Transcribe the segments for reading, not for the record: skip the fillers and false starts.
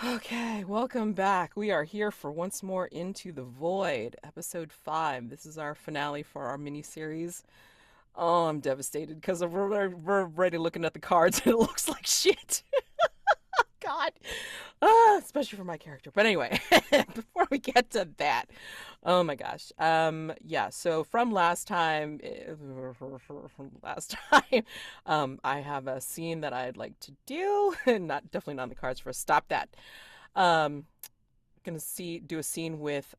Okay, welcome back. We are here for Once More Into the Void, episode 5. This is our finale for our mini-series. Oh, I'm devastated because we're already looking at the cards and it looks like shit. God. Especially for my character. But anyway, before we get to that, oh my gosh. Yeah, so from last time, I have a scene that I'd like to do. Definitely not on the cards for us. Stop that. Um, gonna do a scene with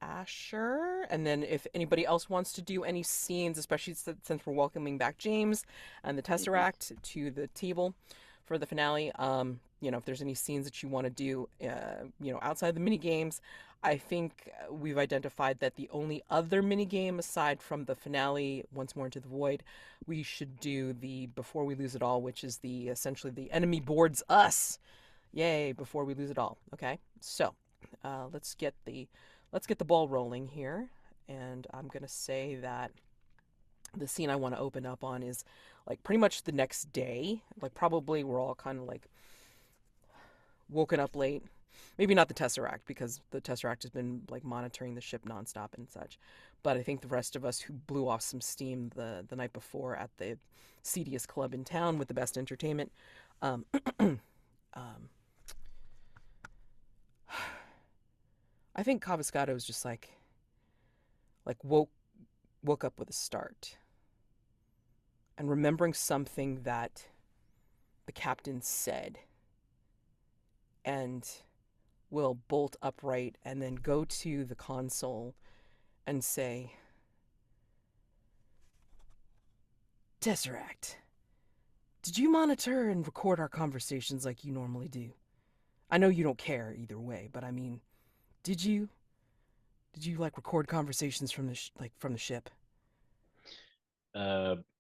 Asher, and then if anybody else wants to do any scenes, especially since we're welcoming back James and the hmm Tesseract to the table for the finale, if there's any scenes that you want to do, outside the mini games, I think we've identified that the only other mini game aside from the finale, Once More Into the Void, we should do the Before We Lose It All, which is the essentially the enemy boards us. Yay! Before we lose it all. Okay, so uh, let's get the let's get the ball rolling here, and I'm gonna say that the scene I want to open up on is like pretty much the next day. Like probably we're all kind of like woken up late. Maybe not the Tesseract because the Tesseract has been like monitoring the ship nonstop and such. But I think the rest of us who blew off some steam the night before at the seediest club in town with the best entertainment, um, um, I think Caviscado is just like woke up with a start and remembering something that the captain said and will bolt upright and then go to the console and say, Tesseract, did you monitor and record our conversations like you normally do? I know you don't care either way, but I mean, did you? Did you like record conversations from from the ship?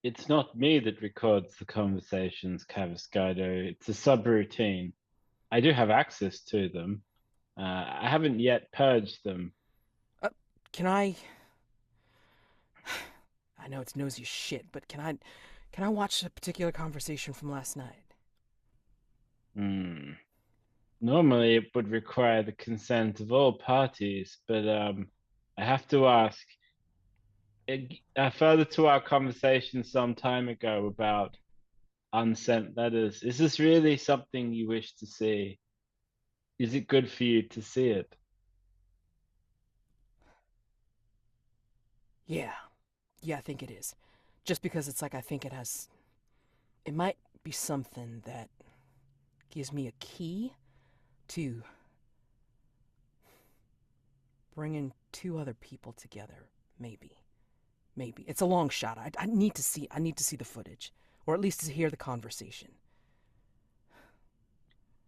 it's not me that records the conversations, Caviscado. It's a subroutine. I do have access to them. I haven't yet purged them. Uh, can I? I know it's nosy as shit, but can I watch a particular conversation from last night? Hmm. Normally, it would require the consent of all parties, but I have to ask. Further to our conversation some time ago about unsent letters, is this really something you wish to see? Is it good for you to see it? Yeah, yeah, I think it is. Just because it's like I think it might be something that gives me a key to bringing two other people together. Maybe it's a long shot. I need to see the footage, or at least to hear the conversation.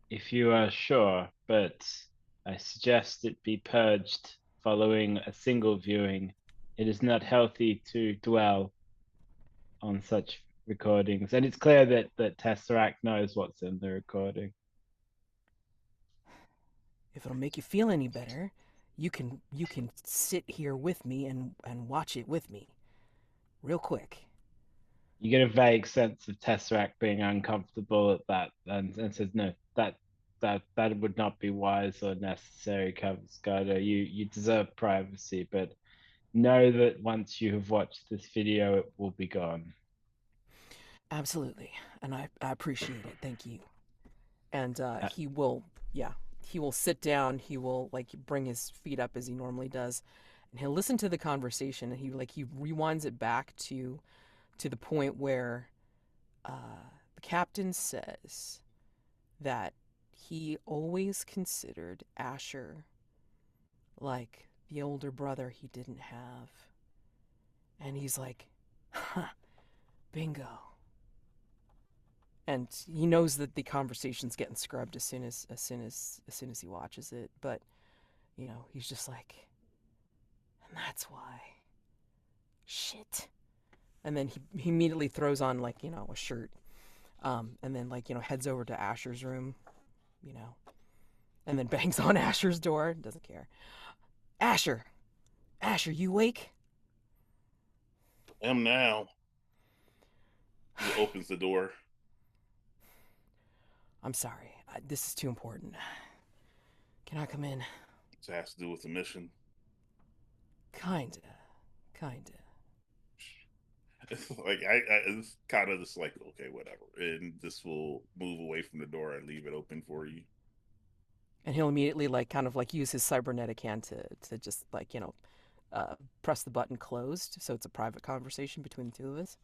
If you are sure, but I suggest it be purged following a single viewing. It is not healthy to dwell on such recordings, and it's clear that Tesseract knows what's in the recording. If it'll make you feel any better, you can sit here with me and watch it with me, real quick. You get a vague sense of Tesseract being uncomfortable at that, and says, "No, that would not be wise or necessary, Caviscado. You deserve privacy, but know that once you have watched this video, it will be gone." Absolutely, and I appreciate it. Thank you. And Uh, yeah, he will sit down. He will like bring his feet up as he normally does, and he'll listen to the conversation. And he rewinds it back to the point where the captain says that he always considered Asher like the older brother he didn't have, and he's like, huh, bingo. And he knows that the conversation's getting scrubbed as soon as he watches it, but he's just like, and that's why. Shit. And then he immediately throws on like, a shirt. And then like, heads over to Asher's room, you know, and then bangs on Asher's door. Doesn't care. Asher, Asher, you wake? Am now. He opens the door. I'm sorry. This is too important. Can I come in? It has to do with the mission. Kinda. Kinda. Like it's kind of just like okay, whatever, and this will move away from the door and leave it open for you. And he'll immediately, like, kind of like use his cybernetic hand to just, like, press the button closed so it's a private conversation between the two of us.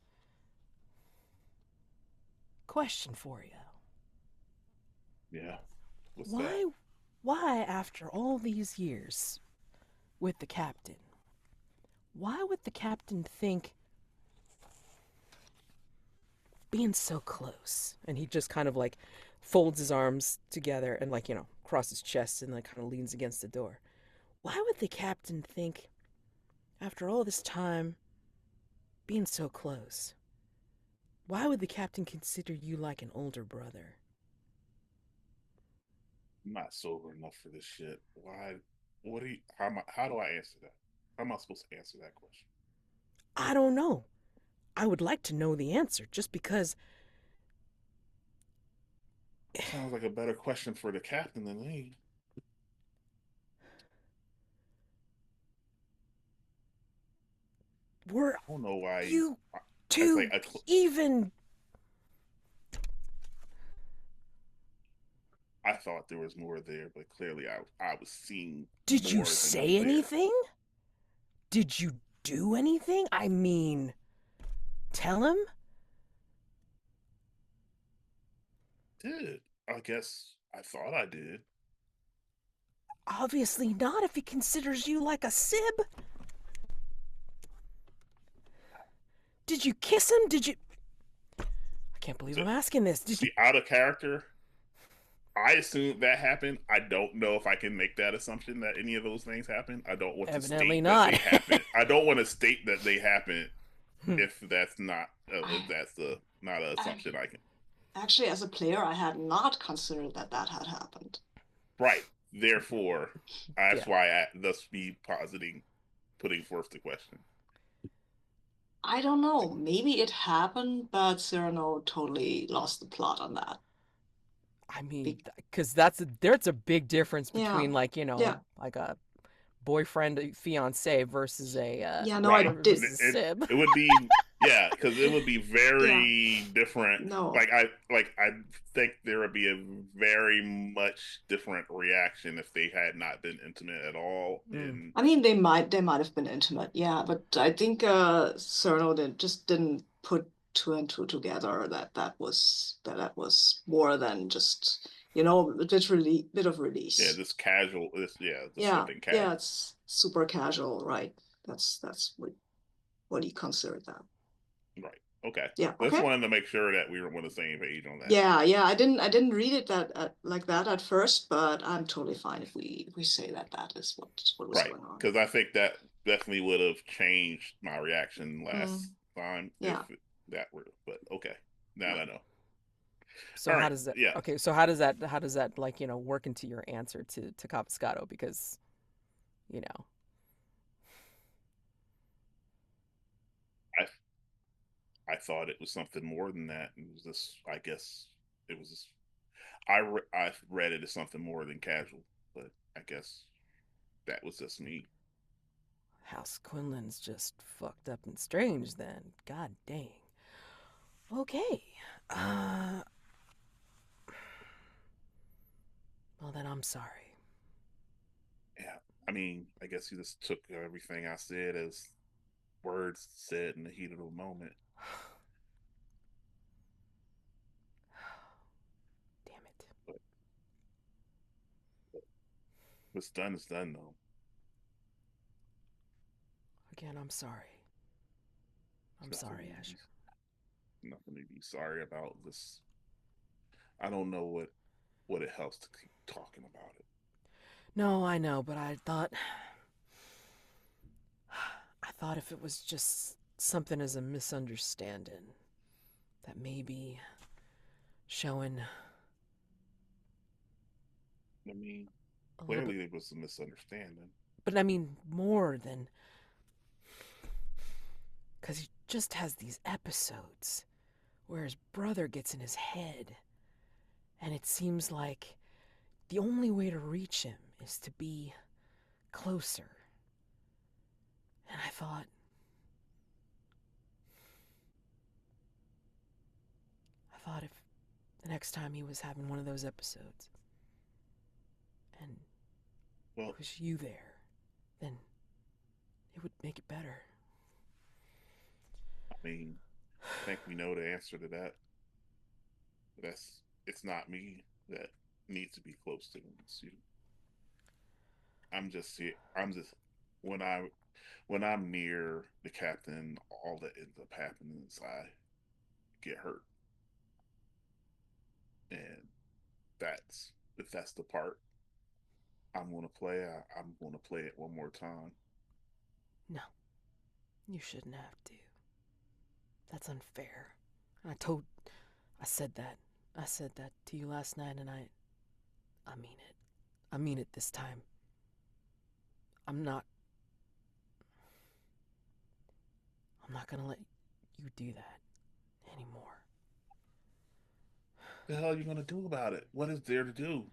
Question for you. Yeah. What's that? Why, after all these years with the captain, why would the captain think being so close? And he just kind of like folds his arms together and like, cross his chest and like kind of leans against the door. Why would the captain think, after all this time, being so close, why would the captain consider you like an older brother? I'm not sober enough for this shit. Why? What do you? How do I answer that? How am I supposed to answer that question? I don't know. I would like to know the answer just because. Sounds like a better question for the captain than me. Were I don't know why. you It's like two even. I thought there was more there, but clearly I was seeing Did you more than was say there. anything? Did you do anything? I mean, tell him? Did I guess I thought I did. Obviously not if he considers you like a sib. Did you kiss him? Did you. I can't believe I'm asking this. Did you. See, out of character, I assume that happened. I don't know if I can make that assumption that any of those things happen. I don't want to Evidently state not. that they happen. I don't want to state that they happen if that's not if that's the not an assumption I can. Actually, as a player, I had not considered that that had happened. Right. Therefore, that's why I thus be putting forth the question. I don't know. Maybe it happened, but Cyrano totally lost the plot on that. I mean, because there's a big difference between like like a boyfriend fiance versus a versus a sib. It would be because it would be very different. No, I think there would be a very much different reaction if they had not been intimate at all. And I mean, they might have been intimate, yeah, but I think Cyrano didn't put two and two together that was more than just bit of release. Yeah, this casual, something casual. Yeah, it's super casual, right? That's what he considered that. Right. Okay. Yeah. Just wanted to make sure that we were on the same page on that. Yeah. I didn't read it like that at first, but I'm totally fine if we say that is what was going on. Because I think that definitely would have changed my reaction last time if that were. But okay, now I know. So how does that? Yeah. Okay. So how does that like work into your answer to Caviscado? Because I thought it was something more than that. It was this. I guess it was this. I read it as something more than casual, but I guess that was just me. House Quinlan's just fucked up and strange then. God dang. Okay. Well, then I'm sorry. Yeah. I mean, I guess you just took everything I said as words said in the heat of the moment. Damn it. But what's done is done, though. Again, I'm sorry. I'm sorry, Asher. Nothing to be sorry about. This. I don't know what it helps to keep talking about it. No, I know, but I thought if it was just something as a misunderstanding, that maybe showing. I mean, clearly there was a misunderstanding. But I mean, more than. Because he just has these episodes where his brother gets in his head. And it seems like the only way to reach him is to be closer. And I thought if the next time he was having one of those episodes and Well, it was you there, then it would make it better. I mean, I think we know the answer to that. It's not me that needs to be close to him. It's you. I'm just here. I'm just when I when I'm near the captain, all that ends up happening is I get hurt, and that's if that's the part I'm going to play. I'm going to play it one more time. No, you shouldn't have to. That's unfair. I said that. I said that to you last night, and I mean it. I mean it this time. I'm not gonna let you do that anymore. The hell are you going to do about it? What is there to do?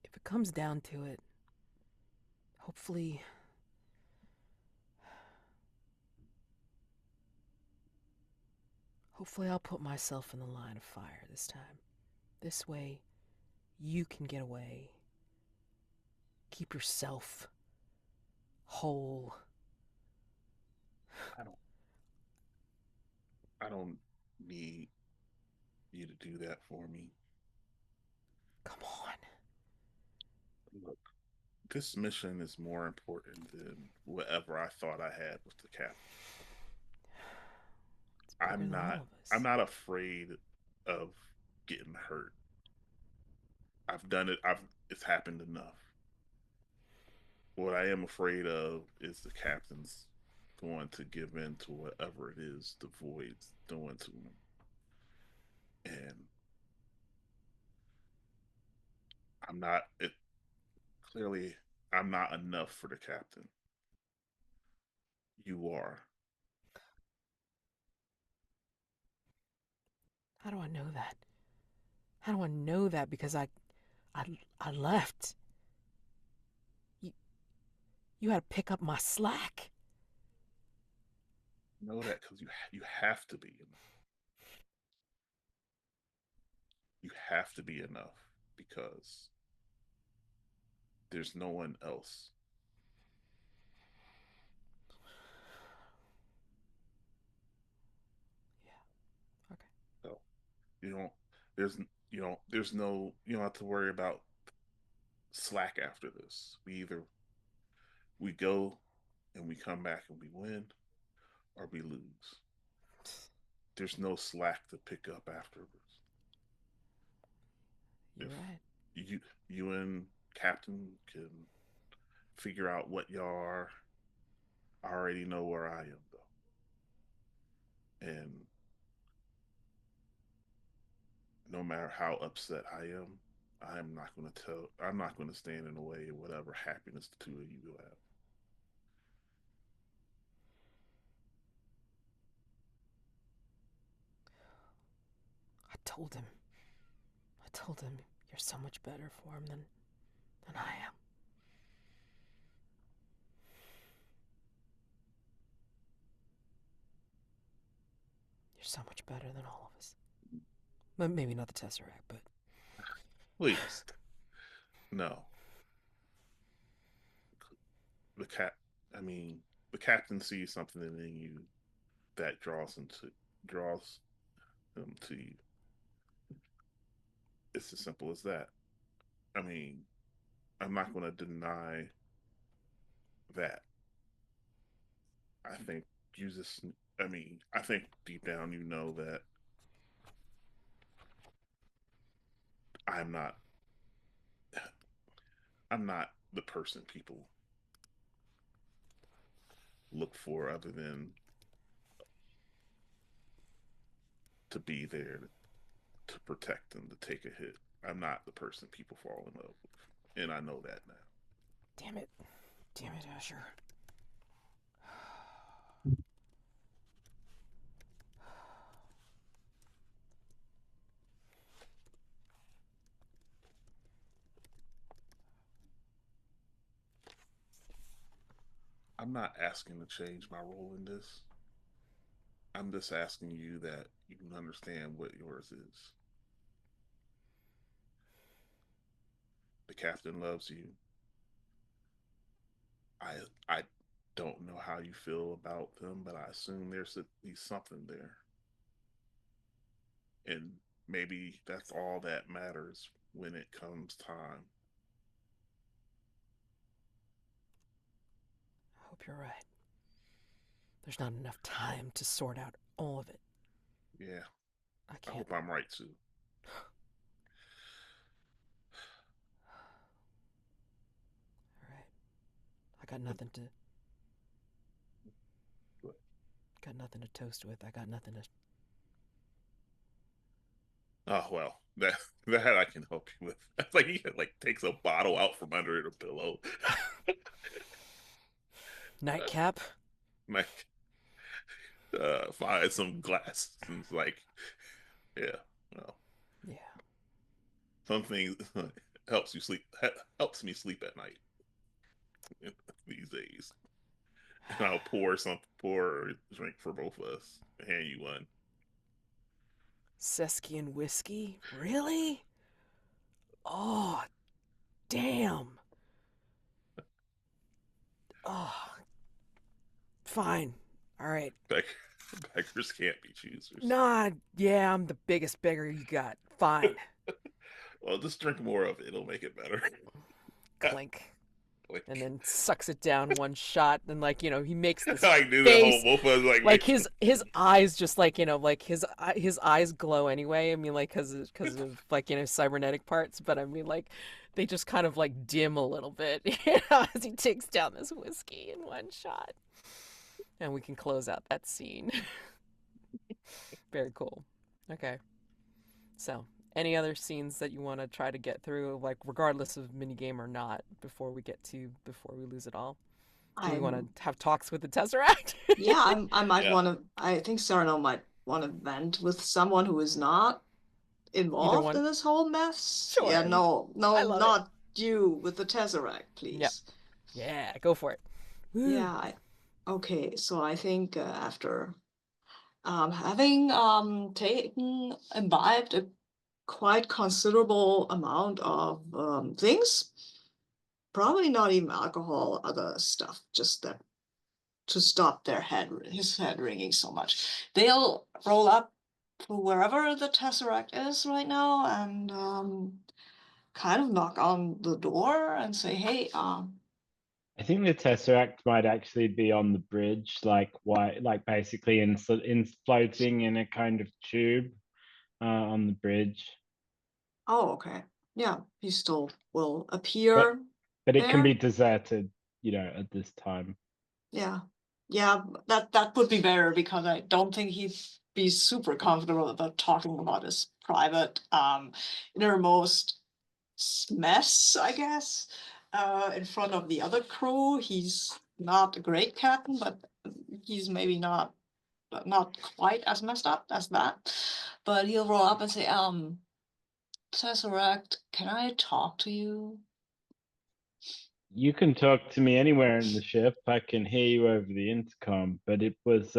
If it comes down to it, hopefully I'll put myself in the line of fire this time. This way, you can get away. Keep yourself whole. I don't need you to do that for me. Come on. Look, this mission is more important than whatever I thought I had with the captain. It's bigger I'm than all not of us. I'm not afraid of getting hurt. I've done it. It's happened enough. What I am afraid of is the captain's going to give in to whatever it is the void's doing to him. And I'm not it clearly I'm not enough for the captain. You are. How do I know that? How do I know that? Because I left. You had to pick up my slack. Know that because you have to be enough. You have to be enough because there's no one else. Yeah. Okay. So you don't there's there's no you don't have to worry about slack after this. We go and we come back and we win or we lose. There's no slack to pick up afterwards. You're If right. you and Captain can figure out what y'all are, I already know where I am though. And no matter how upset I'm not gonna stand in the way of whatever happiness the two of you have. I told him. You're so much better for him than I am. You're so much better than all of us. Maybe not the Tesseract, but Please. No. The cat I mean, the captain sees something in you that draws him to you. It's as simple as that. I mean, I'm not gonna deny that. I think you just I think deep down you know that I'm not I'm not the person people look for other than to be there to protect them, to take a hit. I'm not the person people fall in love with. And I know that now. damn it, Asher. I'm not asking to change my role in this. I'm just asking you that you can understand what yours is. The captain loves you. I I don't know how you feel about them, but I assume there's at least something there. And maybe that's all that matters when it comes time. I hope you're right. There's not enough time to sort out all of it. Yeah, I I can't. hope I'm right too. All right. I got nothing to. What? Got nothing to toast with. I got nothing to. Oh well, that I can help you with. It's like he like takes a bottle out from under the pillow. Nightcap. Like find some glasses and it's like, yeah, well, Yeah. something helps you sleep. Helps me sleep at night these days. And I'll pour a drink for both of us. Hand you one. Seskian whiskey? Really? Oh, damn. Oh, fine. All right. Beggars can't be choosers. Nah, yeah, I'm the biggest beggar you got. Fine. Well, just drink more of it. It'll make it better. Clink. Like, And then sucks it down one shot, and like he makes this I knew the whole face, both of us like his eyes just like like his eyes glow anyway. I mean, like because of like cybernetic parts, but I mean like they just kind of like dim a little bit as he takes down this whiskey in one shot, and we can close out that scene. Very cool. Okay, so any other scenes that you want to try to get through, like regardless of minigame or not, before we lose it all? Do we want to have talks with the Tesseract? Yeah, I might Yeah. want to. I think Syrano might want to vent with someone who is not Either involved one. in this whole mess. Sure. Yeah, no, I love not you with the Tesseract, Yep. please. Yeah, go for it. Woo. Yeah. Okay, so I think after having imbibed a quite considerable amount of things, probably not even alcohol, other stuff, just that to stop his head ringing so much. They'll roll up to wherever the Tesseract is right now and kind of knock on the door and say, "Hey, I think the Tesseract might actually be on the bridge, like basically in floating in a kind of tube on the bridge. oh, okay, yeah, he still will But appear but it can there." be deserted, at this time. Yeah, yeah, that would be better because I don't think he'd be super comfortable about talking about his private innermost mess, I guess, in front of the other crew. He's not a great captain, but he's maybe not quite as messed up as that. But he'll roll up and say, Tesseract, can I talk to you? You can talk to me anywhere in the ship. I can hear you over the intercom, but it was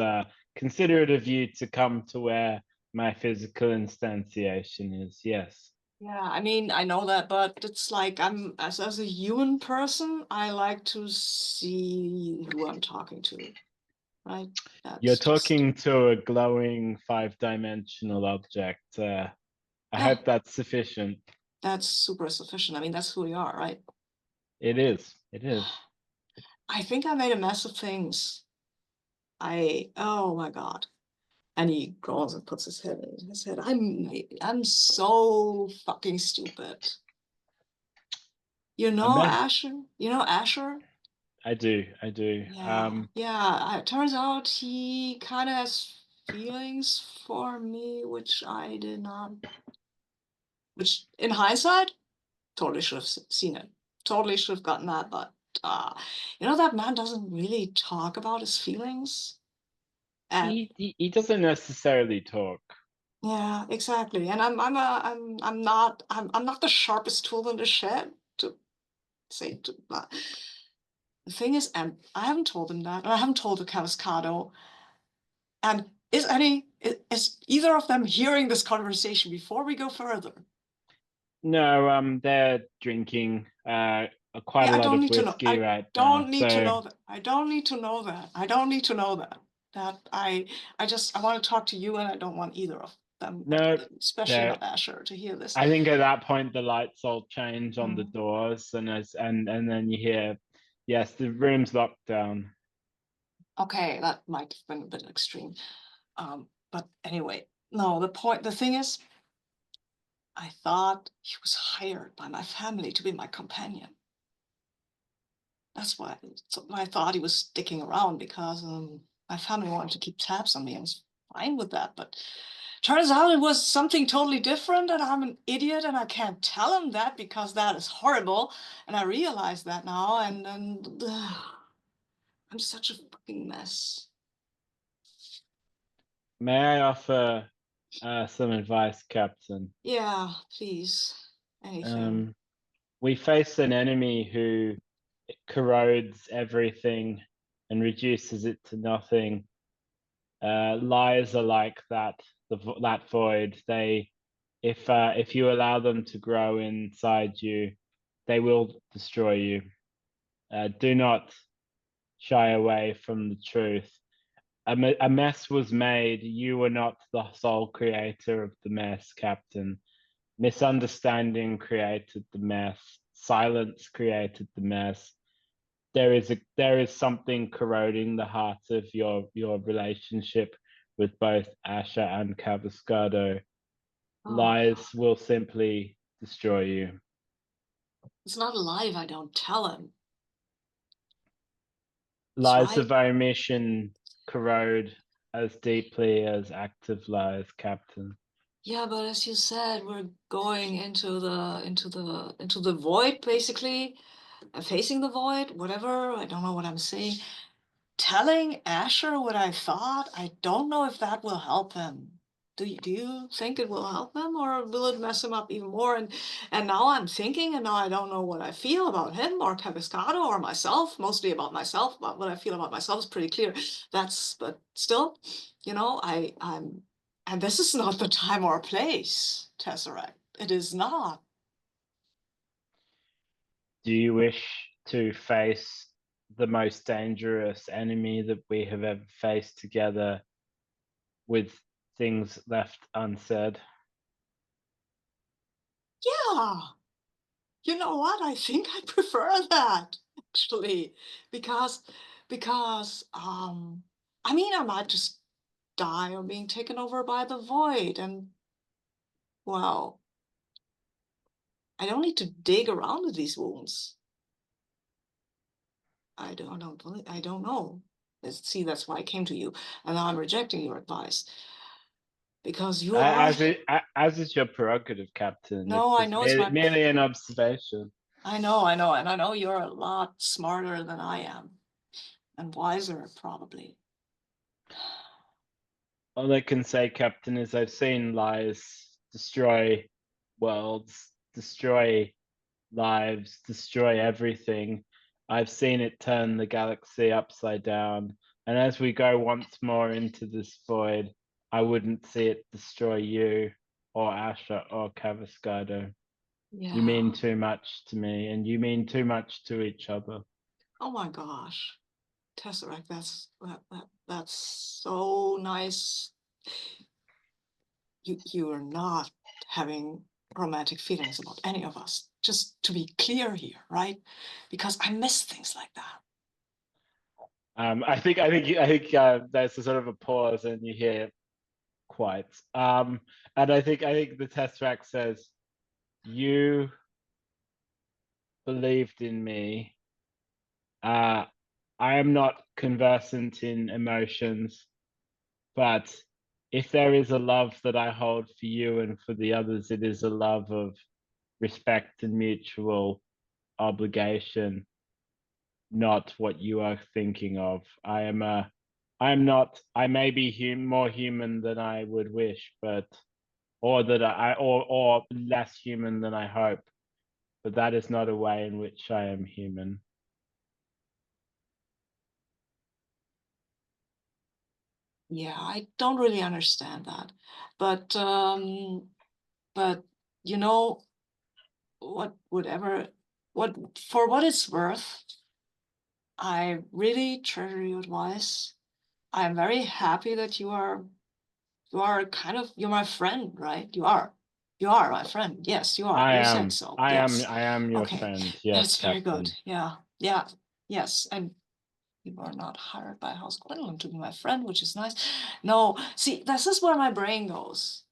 considerate of you to come to where my physical instantiation is. Yes. Yeah, I mean, I know that, but it's like I'm as a human person, I like to see who I'm talking to, right? You're That's talking to a glowing 5-dimensional object. I yeah, hope that's sufficient. that's super sufficient. I mean, that's who we are, right? It is. It is. I think I made a mess of things. Oh my God. And he groans and puts his head in his head. I'm so fucking stupid. You A know mess. Asher? You know Asher? I do. I do. Yeah. It turns out he kind of has feelings for me, which I did not. Which, in hindsight, totally should have seen it. Totally should have gotten that. But that man doesn't really talk about his feelings. And He doesn't necessarily talk. yeah, exactly. And I'm not the sharpest tool in the shed to say to. The thing is, and I haven't told him that, and I haven't told the Caviscado. And is either of them hearing this conversation before we go further? No, they're drinking quite Yeah, a I lot don't of need to know. whiskey I right now. don't need to know that. I don't need to know that. I don't need to know that. That I want to talk to you, and I don't want either of them, No, especially they're not Asher, to hear this. I think at that point the lights all change on the Mm. doors, and then you hear, yes, the room's locked down. Okay, that might have been a bit extreme. But anyway, no, the thing is, I thought he was hired by my family to be my companion. That's why I thought he was sticking around, because my family wanted to keep tabs on me. I was fine with that, but turns out it was something totally different, and I'm an idiot, and I can't tell him that because that is horrible, and I realize that now, and I'm such a fucking mess. May I offer some advice, Captain? Yeah, please, anything. We face an enemy who corrodes everything and reduces it to nothing. Lies are like that. That void. If you allow them to grow inside you, they will destroy you. Do not shy away from the truth. A mess was made. You were not the sole creator of the mess, Captain. Misunderstanding created the mess. Silence created the mess. There is something corroding the heart of your relationship with both Asher and Caviscado. Oh, Lies will simply destroy you. it's not lie if I don't tell him. Lies right. of omission corrode as deeply as active lies, Captain. Yeah, but as you said, we're going into the void, basically, facing the void, whatever. I don't know what I'm saying. Telling Asher what I thought, I don't know if that will help him. Do you think it will help him, or will it mess him up even more? And now I'm thinking, and now I don't know what I feel about him or Caviscado or myself. Mostly about myself, but what I feel about myself is pretty clear. But still, I'm, and this is not the time or place, Tesseract. It is not. Do you wish to face the most dangerous enemy that we have ever faced together with things left unsaid? Yeah. You know what? I think I prefer that, actually, because I mean, I might just die or being taken over by the void, and well, I don't need to dig around with these wounds. I don't know. See, that's why I came to you, and now I'm rejecting your advice because you are. As is your prerogative, Captain. No, It's I just know it's my. merely an observation. I know, and I know you're a lot smarter than I am, and wiser, probably. All I can say, Captain, is I've seen lies destroy worlds, destroy lives, destroy everything. I've seen it turn the galaxy upside down. And as we go once more into this void, I wouldn't see it destroy you or Asher or Caviscado. Yeah. You mean too much to me, and you mean too much to each other. Oh my gosh. Tesseract, that's so nice. You are not having romantic feelings about any of us. Just to be clear here, right? Because I miss things like that. I think there's a sort of a pause, and you hear quite. And I think the Tesseract says, "You believed in me. I am not conversant in emotions, but if there is a love that I hold for you and for the others, it is a love of respect and mutual obligation, not what you are thinking of. I am not. I may be more human than I would wish, but or less human than I hope, but that is not a way in which I am human." Yeah, I don't really understand that. But you know, for what it's worth, I really treasure your advice. I'm very happy that you're my friend, right? You are my friend. Yes, you are. You said so. Yes. I am your Okay. friend. Yes, That's very good. Captain. Yeah. Yeah. Yes. And you are not hired by House Quinlan to be my friend, which is nice. No, see, this is where my brain goes.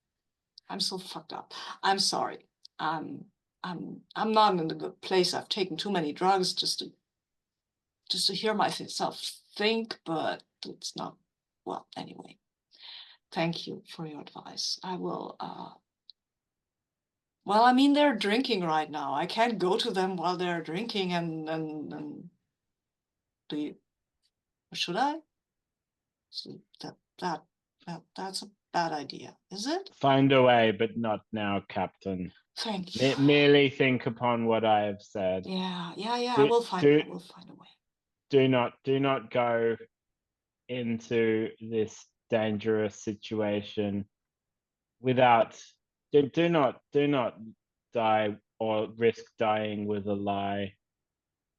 I'm so fucked up. I'm sorry. I'm I'm not in a good place. I've taken too many drugs just to hear myself think, but it's not well anyway. Thank you for your advice. I will well, I mean they're drinking right now. I can't go to them while they're drinking and do you should I? So that's a bad idea, is it? Find a way, but not now, Captain. Thank you. Merely think upon what I have said. Yeah, I Do, will find do, a way. do not go into this dangerous situation without do not die or risk dying with a lie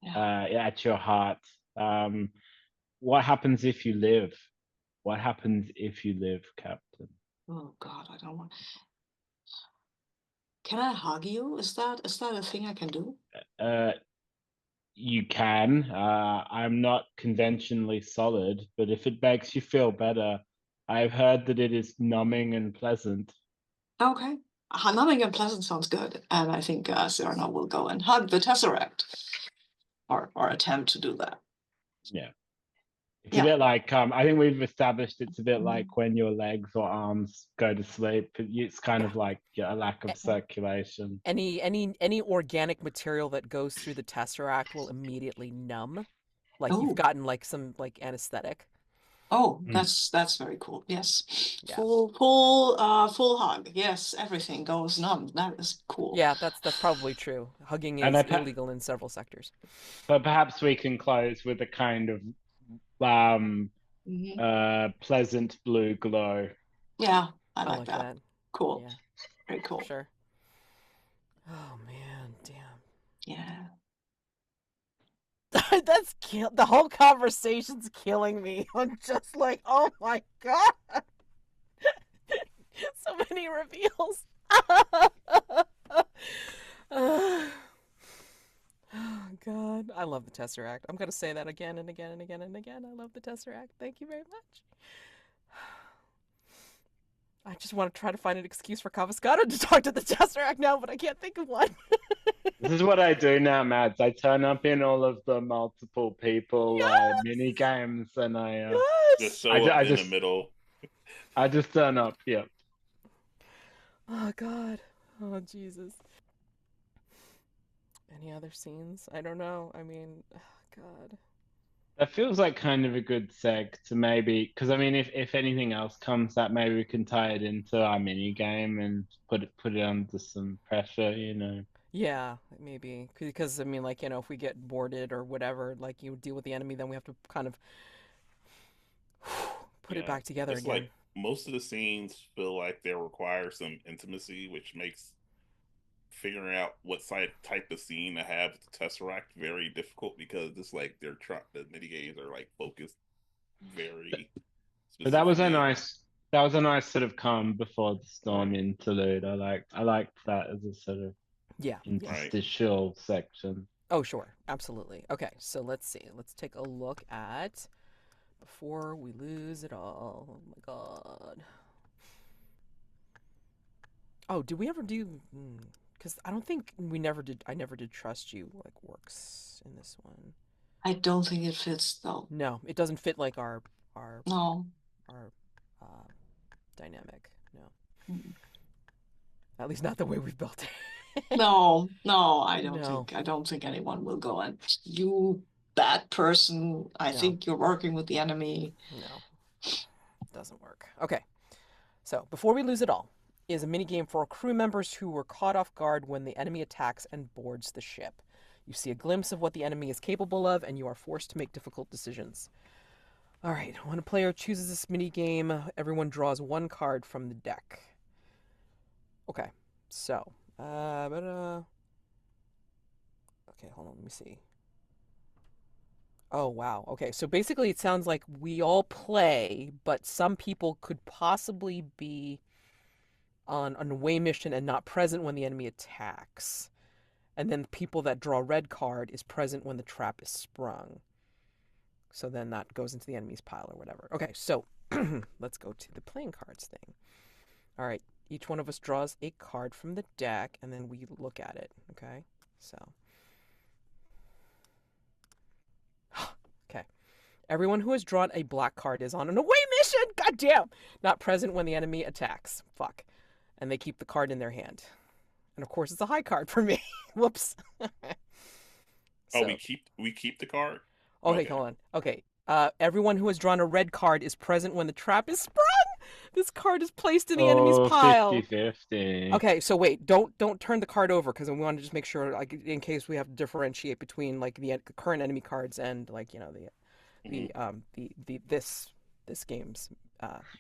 Yeah. at your heart. What happens if you live? What happens if you live, Captain? Oh God, I don't want. Can I hug you? Is that a thing I can do? Uh, you can. I'm not conventionally solid, but if it makes you feel better, I've heard that it is numbing and pleasant. Okay. Numbing and pleasant sounds good, and I think Cyrano will go and hug the Tesseract, or attempt to do that. Yeah. It's a Yeah. bit like I think we've established it's a bit like when your legs or arms go to sleep. It's kind of like a lack of circulation. Any organic material that goes through the Tesseract will immediately numb, like you've Oh. gotten like some like anesthetic. Oh, that's very cool. Yes. Yeah. Full hug. Yes, everything goes numb. That is cool. Yeah, that's probably true. Hugging And is illegal in several sectors. but perhaps we can close with a kind of pleasant blue glow. Yeah, I I like like that. that. Cool. Yeah, Very cool. sure. Oh man, damn. Yeah. The whole conversation's killing me. I'm just like, oh my god. So many reveals. Oh god, I love the Tesseract. I'm gonna say that again and again and again and again. I love the Tesseract. Thank you very much. I just want to try to find an excuse for Caviscado to talk to the Tesseract now, but I can't think of one. This is what I do now, Mads. I turn up in all of the multiple people Yes! mini games, and Just Yes! show up in the middle. I just turn up. Yeah. Oh god. Oh Jesus. Any other scenes? I don't know. I mean, oh, god. That feels like kind of a good seg to maybe, because I mean, if anything else comes up, maybe we can tie it into our mini game and put it under some pressure, you know. Yeah, maybe because I mean, like if we get boarded or whatever, like you deal with the enemy, then we have to kind of put it back together it's again. like most of the scenes feel like they require some intimacy, which makes figuring out what type of scene to have the Tesseract very difficult because it's like the mini games are like focused very But that was a specifically. nice sort of calm before the storm interlude. I liked that as a sort of Yeah. Right. interstitial section. Oh, sure. Absolutely. Okay, so let's see. Let's take a look at Before We Lose It All. Oh my god. Oh, did we ever do? Because I don't think we never did. I never did Trust You like works in this one. I don't think it fits though. No, it doesn't fit like our No. uh, dynamic. No, Mm. at least not the way we've built it. No, I No. don't think anyone will go and you bad person. I No. think you're working with the enemy. No, doesn't work. Okay, so Before We Lose It All is a minigame for crew members who were caught off guard when the enemy attacks and boards the ship. You see a glimpse of what the enemy is capable of, and you are forced to make difficult decisions. All right, when a player chooses this mini game, everyone draws one card from the deck. Okay, so, okay, hold on, let me see. Oh, wow. Okay, so basically it sounds like we all play, but some people could possibly be on an away mission and not present when the enemy attacks. And then the people that draw a red card is present when the trap is sprung. So then that goes into the enemy's pile or whatever. Okay, so let's go to the playing cards thing. All right, each one of us draws a card from the deck, and then we look at it. Okay, so. Okay. Everyone who has drawn a black card is on an away mission! Goddamn! Not present when the enemy attacks. Fuck. And they keep the card in their hand. And of course, it's a high card for me. Whoops. Oh, we keep the card? Okay, hold on. Okay. Everyone who has drawn a red card is present when the trap is sprung. This card is placed in the enemy's pile. 50-50. Okay, so wait, don't turn the card over because we want to just make sure, like, in case we have to differentiate between like the current enemy cards and like this game's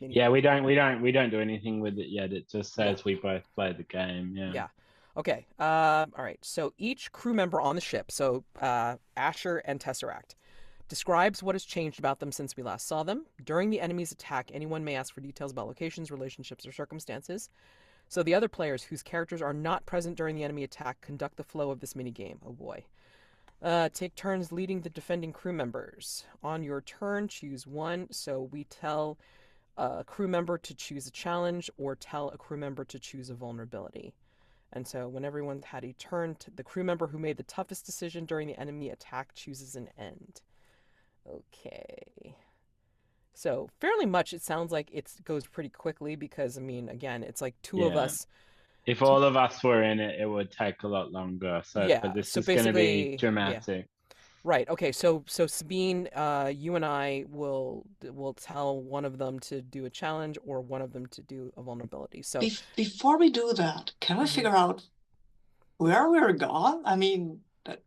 mini. Yeah, we don't do anything with it yet. It just says Yeah. we both play the game. Yeah. Yeah. Okay. All right. So each crew member on the ship, so Asher and Tesseract, describes what has changed about them since we last saw them. During the enemy's attack, anyone may ask for details about locations, relationships, or circumstances. So the other players whose characters are not present during the enemy attack conduct the flow of this minigame. Oh boy. Take turns leading the defending crew members. On your turn, choose one. So we tell a crew member to choose a challenge or tell a crew member to choose a vulnerability. And so when everyone had a turn, the crew member who made the toughest decision during the enemy attack chooses an end. Okay. So fairly much it sounds like it goes pretty quickly because, I mean, again, it's like two of us. If all of us were in it, it would take a lot longer. So, Yeah, but this so is going to be basically, dramatic. Right. Okay. So Sabine, you and I will tell one of them to do a challenge or one of them to do a vulnerability. So Before we do that, can we figure out where we're gone? I mean, that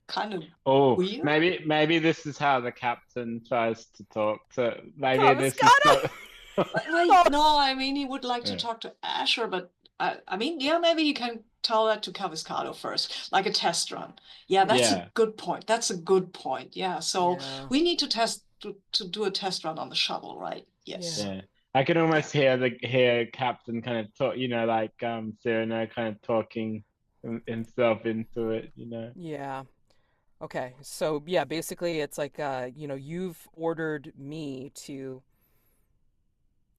kind of Oh, weird. maybe this is how the captain tries to talk to. Maybe this is Caviscado! Wait, no, I mean, he would like to talk to Asher, but I mean, yeah, maybe you can tell that to Caviscado first, like a test run. Yeah, that's a good point. That's a good point. Yeah, so we need to do a test run on the shuttle, right? Yes. Yeah. I can almost hear Captain kind of talk, like Cyrano kind of talking himself into it, Yeah. Okay. So yeah, basically it's like you've ordered me to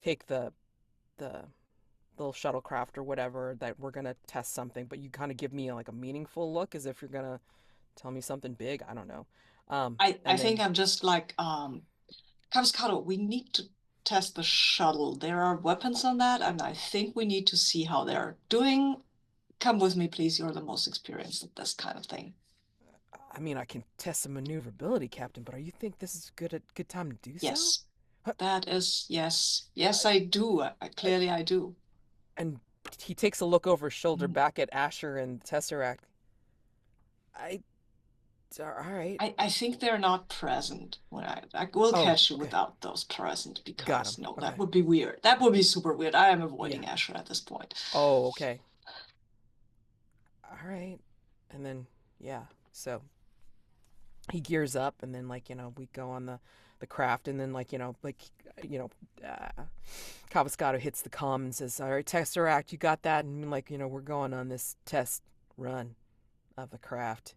take the little shuttlecraft or whatever that we're gonna test something, but you kind of give me like a meaningful look as if you're gonna tell me something big. I don't know. I think I'm just like Caviscado, we need to test the shuttle. There are weapons on that, and I think we need to see how they're doing. Come with me, please. You're the most experienced at this kind of thing. I mean, I can test some maneuverability, Captain, but you think this is good time to do so? Yes. That is, yes. Yes, I do. Clearly I do. And he takes a look over his shoulder back at Asher and Tesseract. All right. I think they're not present when I will catch you without those present because no, that would be weird. That would be super weird. I am avoiding Asher at this point. Oh, okay. All right. And then so he gears up and then we go on the craft and then Caviscado hits the comm and says, "All right, Tesseract, you got that?" And we're going on this test run of the craft.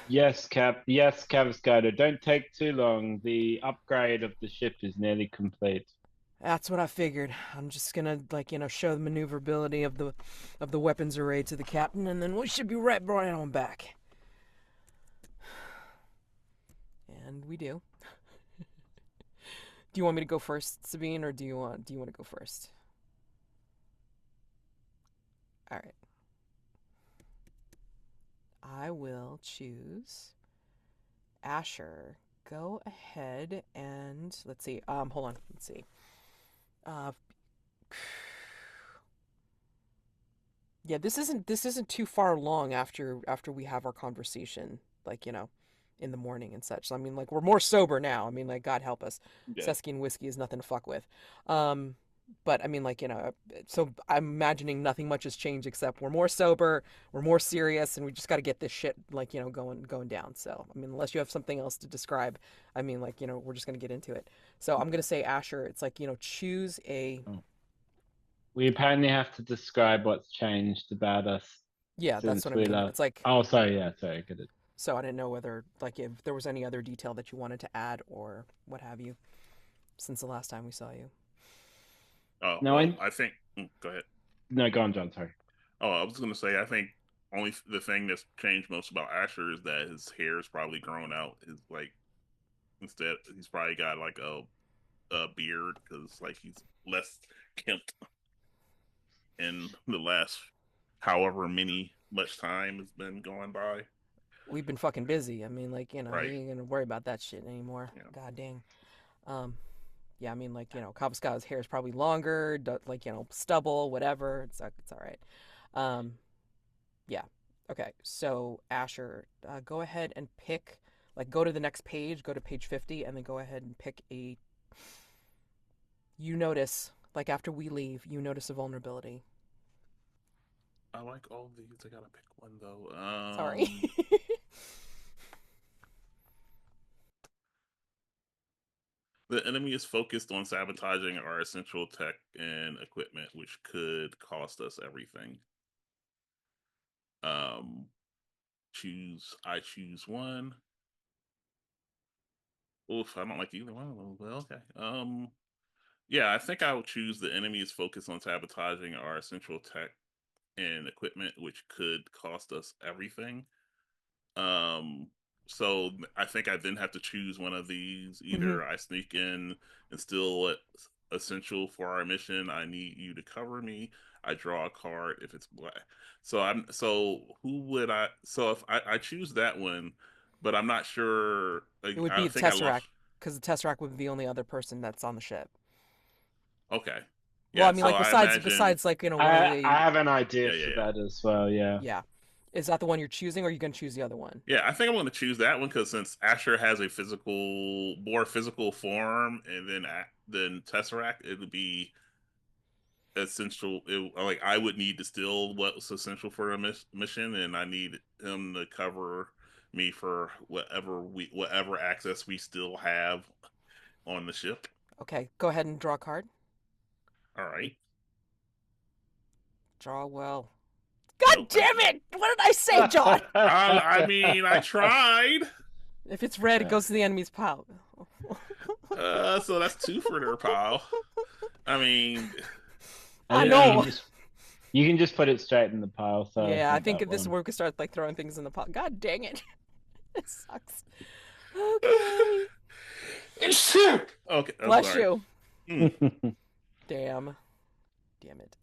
Yes, Yes, Caviscado. Don't take too long. The upgrade of the ship is nearly complete. That's what I figured. I'm just gonna show the maneuverability of the weapons array to the captain, and then we should be right on back. And we do. Do you want me to go first, Sabine, or do you want to go first? All right. I will choose Asher. Go ahead and let's see. Hold on. Let's see. Yeah, this isn't too far along after we have our conversation. in the morning and such. So I mean, like, we're more sober now. I mean, like, God help us. Yeah. Sesky and whiskey is nothing to fuck with. But I mean, like, so I'm imagining nothing much has changed except we're more sober, we're more serious, and we just got to get this shit, like, going down. So I mean, unless you have something else to describe, I mean, like, we're just gonna get into it. So I'm gonna say, Asher, it's like, choose a. Oh. We apparently have to describe what's changed about us Yeah, that's since what I we mean. last. It's like, Oh, sorry. Yeah, sorry. Get it. so I didn't know whether, like, if there was any other detail that you wanted to add or what have you since the last time we saw you. Oh, No, well, I think. Go ahead. No, go on, John. Sorry. Oh, I was gonna say, I think only the thing that's changed most about Asher is that his hair is probably grown out. His like instead, he's probably got like a beard because like he's less kempt in the last however much time has been going by. We've been fucking busy. I mean, like, you Right. ain't gonna worry about that shit anymore. Yeah. God dang. Yeah, I mean, like, Caviscado's hair is probably longer, like, stubble, whatever. It's all right. Yeah. Okay. So Asher, go ahead and pick, like, go to the next page, go to page 50, and then go ahead and pick a. You notice, like, after we leave, you notice a vulnerability. I like all these. I gotta pick one though. Sorry. The enemy is focused on sabotaging our essential tech and equipment, which could cost us everything. Um, I choose one. Oof, I don't like either one of them. Well, okay. Yeah, I think I would choose the enemy is focused on sabotaging our essential tech and equipment, which could cost us everything. Um, so I think I then have to choose one of these. Mm-hmm. Either I sneak in and steal what's essential for our mission. I need you to cover me. I draw a card if it's black. So who would I? So if I choose that one, but I'm not sure. It Like, would be I the think I lost. Tesseract, because the Tesseract would be the only other person that's on the ship. Okay, Well, I yeah. mean, So like, I besides imagine. besides like, one of I the. have an idea Yeah, yeah, for yeah. that as well. Yeah. Yeah. Is that the one you're choosing, or are you gonna choose the other one? Yeah, I think I'm going to choose that one because since Asher has a more physical form, and then Tesseract, it would be essential. Like I would need to steal what was essential for a mission, and I need him to cover me for whatever access we still have on the ship. Okay, go ahead and draw a card. All right. Draw well. God Oh, thank damn you. it! What did I say, John? I mean, I tried. If it's red, it goes to the enemy's pile. So that's two for their pile. I mean, I And know. you can just put it straight in the pile. So Yeah, I think that if this is one. where we could start, like, throwing things in the pot. God dang it! It sucks. Okay. it's sick. Okay, I'm Bless sorry. you. Mm. Damn it.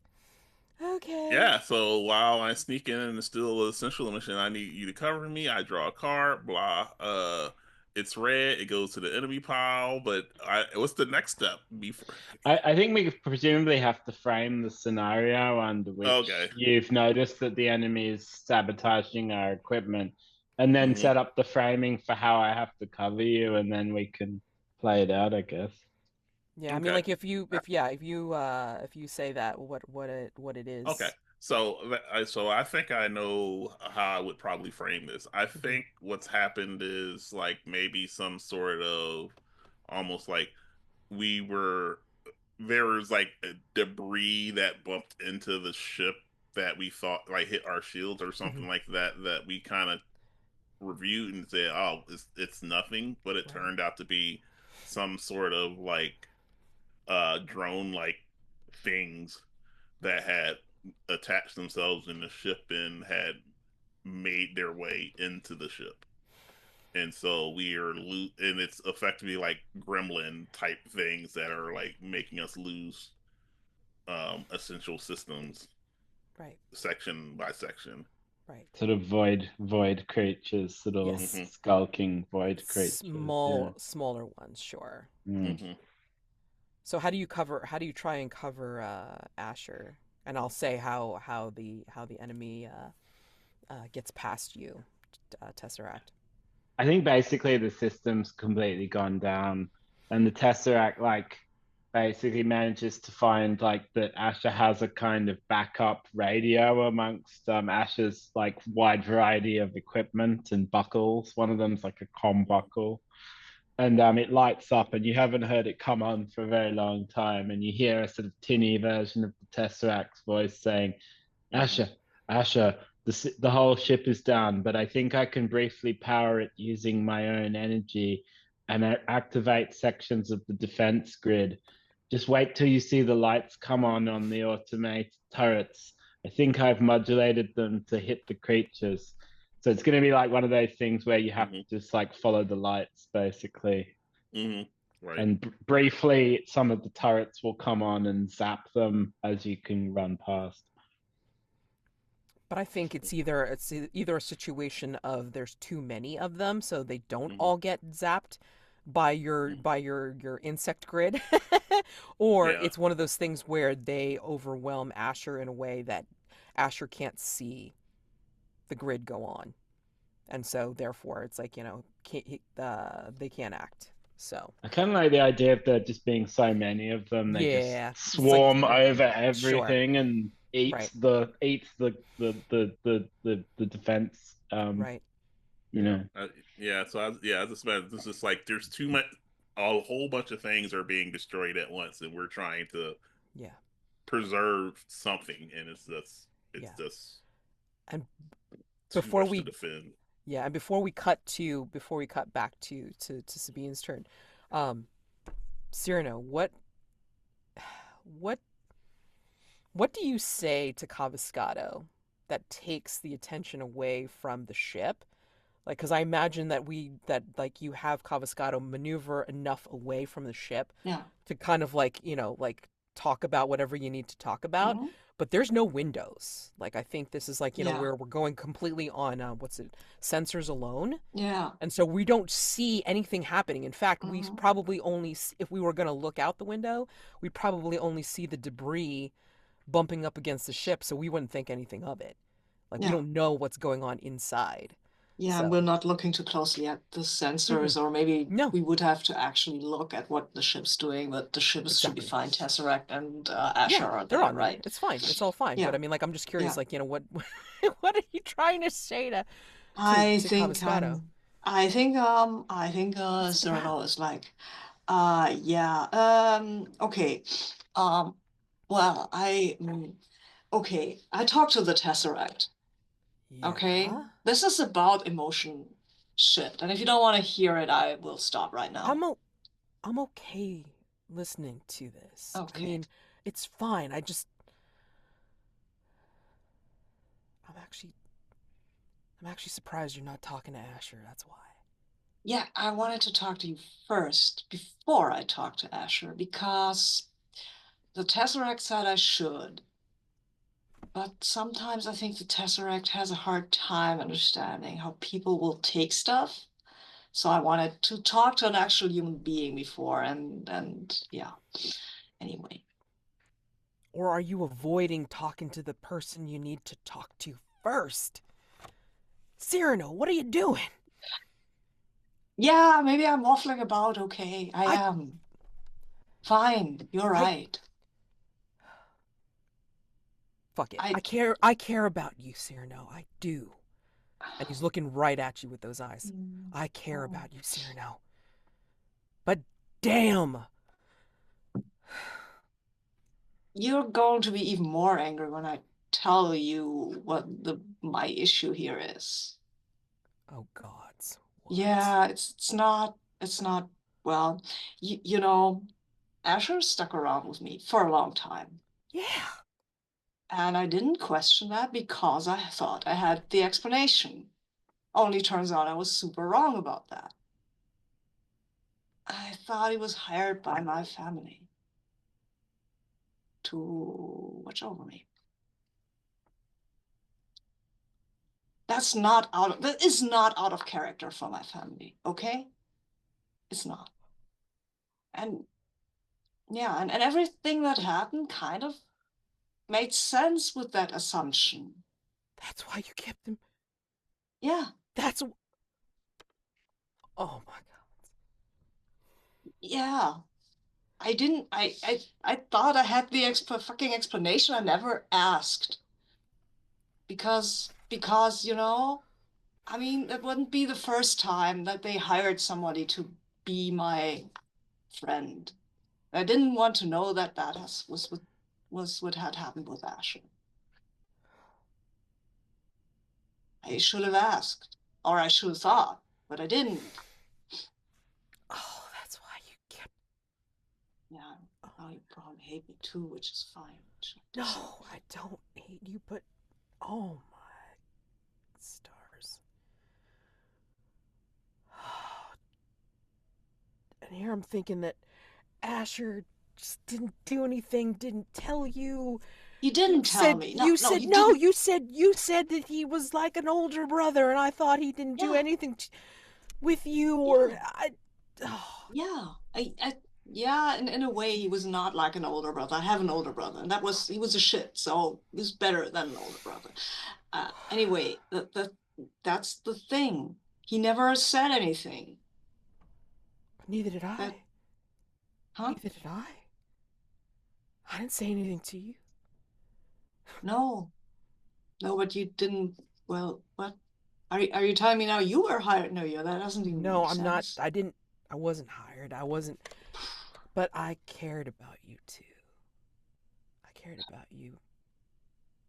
Okay. Yeah, so while I sneak in and steal an essential mission, I need you to cover me. I draw a card, blah. It's red, it goes to the enemy pile, but what's the next step before? I think we presumably have to frame the scenario under which Okay. you've noticed that the enemy is sabotaging our equipment, and then Mhm. set up the framing for how I have to cover you, and then we can play it out, I guess. Yeah, I mean, Okay. like, if you say that, what it is. Okay. So I think I know how I would probably frame this. I think what's happened is like maybe some sort of almost like we were there was like a debris that bumped into the ship that we thought like hit our shields or something like that we kind of reviewed and said, oh, it's nothing, but it Right. turned out to be some sort of like drone like things that had attached themselves in the ship and had made their way into the ship. And so we are and it's effectively like gremlin type things that are like making us lose essential systems Right. section by section. Right. Sort of void creatures, little Yes. Mm-hmm. skulking void creatures. Yeah. Smaller ones, sure. Mm. Mm-hmm. So how do you try and cover Asher? And I'll say how the enemy gets past you, Tesseract. I think basically the system's completely gone down, and the Tesseract like basically manages to find like that Asher has a kind of backup radio amongst Asher's like wide variety of equipment and buckles. One of them's like a comm buckle, and it lights up, and you haven't heard it come on for a very long time, and you hear a sort of tinny version of the Tesseract's voice saying, Asher, Asher, the whole ship is down, but I think I can briefly power it using my own energy and activate sections of the defense grid. Just wait till you see the lights come on the automated turrets. I think I've modulated them to hit the creatures. So it's going to be like one of those things where you have Mhm. to just like follow the lights, basically. Right. And briefly, some of the turrets will come on and zap them as you can run past. But I think it's either a situation of there's too many of them, so they don't Mhm. all get zapped by your insect grid, or Yeah. it's one of those things where they overwhelm Asher in a way that Asher can't see the grid go on, and so therefore it's like they can't act. So I kind of like the idea of there just being so many of them. They just yeah, it's like swarm over sure, everything and right, eats the defense. right, You know. Yeah. So I just imagine this is like there's too much. A whole bunch of things are being destroyed at once, and we're trying to yeah, preserve something, and it's yeah. just And too before much to we defend. Yeah, and before we cut back to Sabine's turn, um, Cyrano, what what do you say to Caviscado that takes the attention away from the ship? Like, because I imagine that like you have Caviscado maneuver enough away from the ship Yeah. to kind of like like talk about whatever you need to talk about, Hmm. but there's no windows. Like I think this is like Yeah. where we're going completely on what's it, sensors alone. Yeah. And so we don't see anything happening. In fact, we Hmm. probably only, if we were going to look out the window, we probably only see the debris bumping up against the ship, so we wouldn't think anything of it. Like we Yeah. don't know what's going on inside. Yeah, and we're So, not looking too closely at the mm-mm. sensors, or maybe No, we would have to actually look at what the ship's doing, but the ships should be exactly. fine. Tesseract and Yeah, Asher are they're there, on there. right? It's fine. It's all fine. But Yeah, I mean, like, I'm just curious, yeah. like, what, what are you trying to say I to think Caviscado? I think What's it Cyrano about? is like, yeah, okay. Um, well, okay, I talked to the Tesseract. Okay, Yeah, this is about emotion shit, and if you don't want to hear it, I will stop right now. I'm o- I'm okay listening to this. I Okay. mean, it's fine. I'm actually I'm actually surprised you're not talking to Asher. That's why. Yeah, I wanted to talk to you first before I talk to Asher because the Tesseract said I should, but sometimes I think the Tesseract has a hard time understanding how people will take stuff. So I wanted to talk to an actual human being before, and yeah. Anyway, Or are you avoiding talking to the person you need to talk to first? Cyrano, what are you doing? yeah, maybe I'm waffling about. Okay, I I am. Fine, you're I right. fuck it. I I care about you, Cyrano. I do. And he's looking right at you with those eyes. I care Oh. about you, Cyrano. But damn. You're going to be even more angry when I tell you what my issue here is. Oh gods. What? Yeah, it's not well, you know, Asher stuck around with me for a long time. Yeah. And I didn't question that because I thought I had the explanation. Only turns out I was super wrong about that. I thought he was hired by my family to watch over me. That is not out of character for my family, okay? It's not. And yeah, and everything that happened kind of made sense with that assumption. That's why you kept him. Yeah. That's Oh my Yeah. I didn't. I thought I had the fucking explanation. I never asked because I mean, it wouldn't be the first time that they hired somebody to be my friend. I didn't want to know that was what had happened with Asher. I should have asked, or I should have thought, but I didn't. Oh, that's why you kept. Yeah, now you probably hate me too, which is fine. No, I don't hate you, but oh my stars. And here I'm thinking that Asher just didn't do anything, didn't tell you. You didn't tell me. You No, said you no. didn't. You said that he was like an older brother, and I thought he didn't do Yeah. anything with you, or Yeah. oh. Yeah, yeah, in a way, he was not like an older brother. I have an older brother, and he was a shit, so he was better than an older brother. Anyway, that's the thing. He never said anything. Neither did I. Huh? Neither did I. I didn't say anything to you. No, but you didn't. Well, what? Are you telling me now you were hired? No, yeah, that doesn't even No, make I'm not. sense. I wasn't hired. I wasn't. But I cared about you too. I cared about you.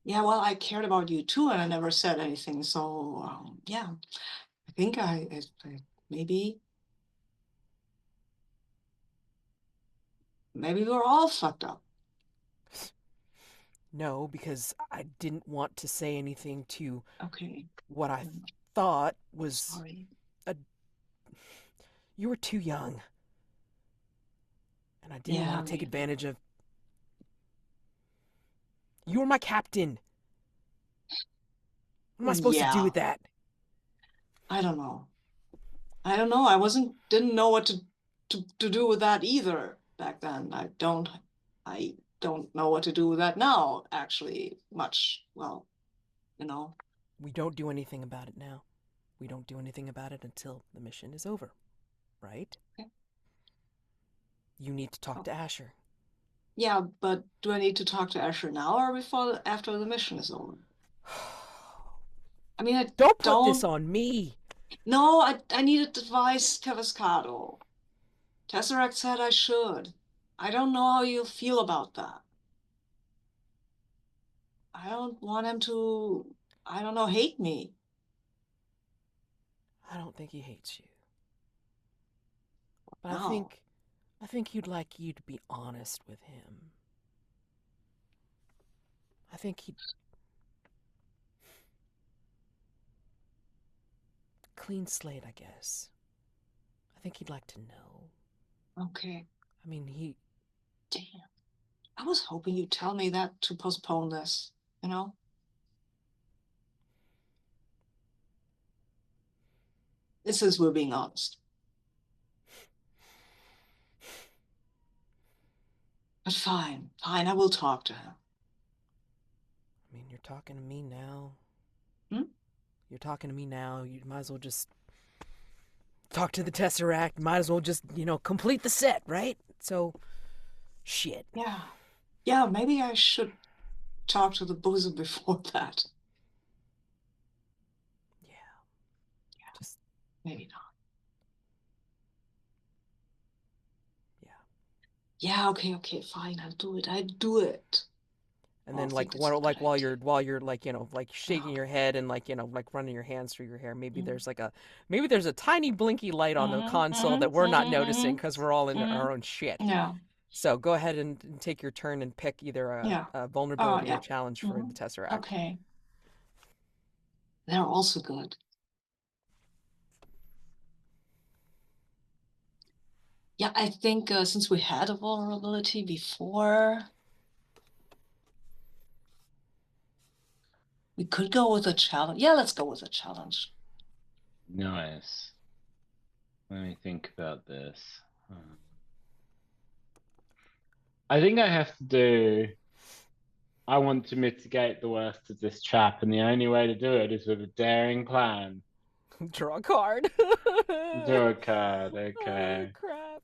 Yeah, well, I cared about you too, and I never said anything. So, yeah, I think I maybe we're all fucked up. No, because I didn't want to say anything to Okay. what I thought was. Sorry. You were too young. And I didn't want to take advantage of. You were my captain. What am I supposed to do with that? I don't know. I didn't know what to do with that either back then. I don't know what to do with that now, actually, much. Well, We don't do anything about it now. We don't do anything about it until the mission is over, right? Okay. You need to talk to Asher. Yeah, but do I need to talk to Asher now or after the mission is over? I mean, don't put this on me. No, I needed advice, Caviscado. Tesseract said I should. I don't know how you'll feel about that. I don't want him to, I don't know, hate me. I don't think he hates you. But No. I think he'd like you to be honest with him. I think he'd clean slate, I guess. I think he'd like to know. Okay. I mean, Damn. I was hoping you'd tell me that to postpone this, This is we're being honest. But fine, I will talk to him. I mean, you're talking to me now. Hmm? You're talking to me now. You might as well just talk to the Tesseract. Might as well just, complete the set, right? So, shit. Yeah. Yeah, maybe I should talk to the boozer before that. Yeah. Just maybe not. Yeah. Yeah, okay, fine, I'll do it. And then while you're shaking your head and running your hands through your hair, maybe there's a tiny blinky light on the console that we're not noticing because we're all in our own shit. Yeah. So go ahead and take your turn and pick either a vulnerability or challenge for the Tesseract. Okay. They're also good. Yeah, I think since we had a vulnerability before, we could go with a challenge. Yeah, let's go with a challenge. Nice. Let me think about this. I think I have to do. I want to mitigate the worst of this trap, and the only way to do it is with a daring plan. Draw a card. Draw a card. Oh Okay. crap!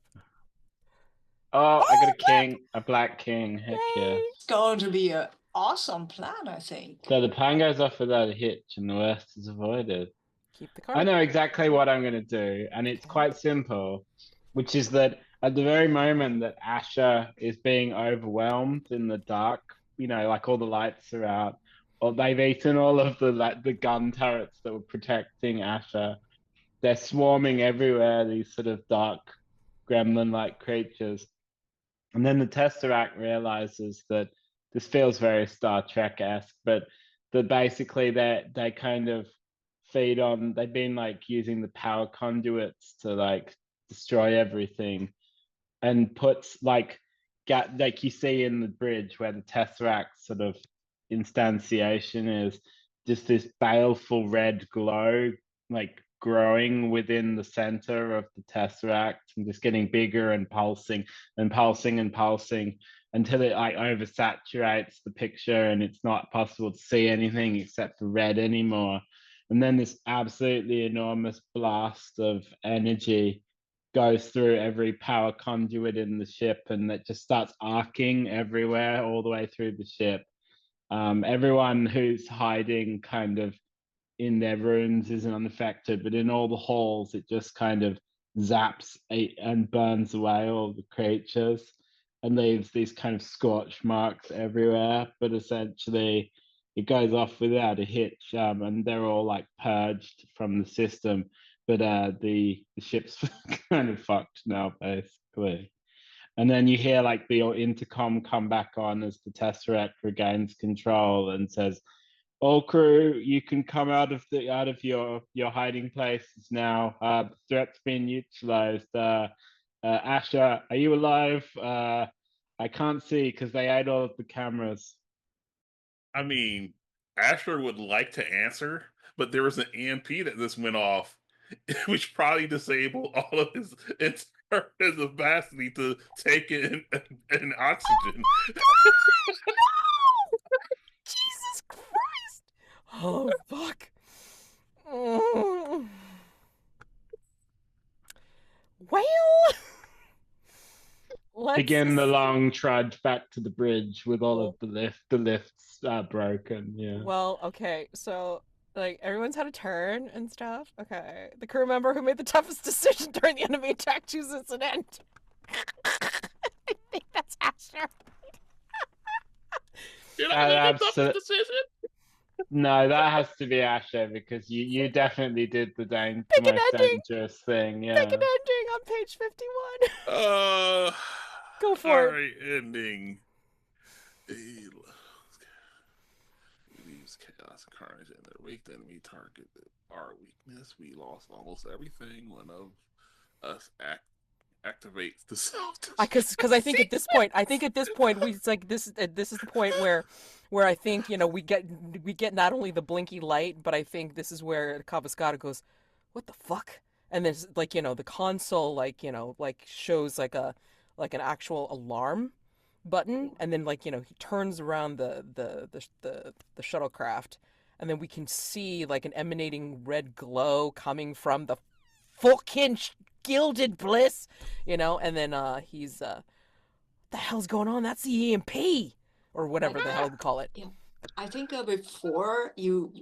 Oh, I got a Oh, king, a black king. Heck yeah. yay! It's going to be an awesome plan, I think. So the plan goes off without a hitch, and the worst is avoided. Keep the I card. know exactly what I'm going to do, and it's Okay. quite simple, which is that at the very moment that Asher is being overwhelmed in the dark, like all the lights are out, or they've eaten all of the gun turrets that were protecting Asher. They're swarming everywhere, these sort of dark gremlin-like creatures. And then the Tesseract realizes that this feels very Star Trek-esque, but that basically they kind of feed on, they've been like using the power conduits to like destroy everything, and puts like you see in the bridge where the Tesseract sort of instantiation is, just this baleful red glow like growing within the center of the Tesseract and just getting bigger and pulsing and pulsing and pulsing until it like oversaturates the picture and it's not possible to see anything except for red anymore. And then this absolutely enormous blast of energy goes through every power conduit in the ship, and it just starts arcing everywhere all the way through the ship. Everyone who's hiding kind of in their rooms isn't unaffected, but in all the halls, it just kind of zaps and burns away all the creatures and leaves these kind of scorch marks everywhere. But essentially, it goes off without a hitch, and they're all like purged from the system. But the ship's kind of fucked now, basically. And then you hear like the intercom come back on as the Tesseract regains control and says, "All crew, you can come out of your hiding places now. The threat's been neutralized. Asher, are you alive? I can't see because they ate all of the cameras." I mean, Asher would like to answer, but there was an EMP that just went off, which probably disabled all of his capacity to take in oxygen. Jesus Christ! Oh fuck! Mm. Well, let's Begin the long trudge back to the bridge with all of Oh. the lifts broken. Yeah. Well, okay, so like everyone's had a turn and stuff. Okay, the crew member who made the toughest decision during the enemy attack chooses an end. I think that's Asher. Did I make a tough Absolutely. decision? No, that has to be Asher because you definitely did the Pick an most ending. dangerous thing. Pick Yeah. an ending on page 51. Go for all it. right, ending. He leaves chaos and carnage in their wake. The enemy target our weakness. We lost almost everything. One of us activates the self. Because I think at this point, we it's like this is the point where I think we get not only the blinky light, but I think this is where Caviscado goes, what the fuck? And there's like the console like shows like an actual alarm button, and then he turns around the shuttlecraft, and then we can see like an emanating red glow coming from the fucking gilded bliss, and then he's what the hell's going on? That's the EMP or whatever the hell you call it. Yeah. I think before you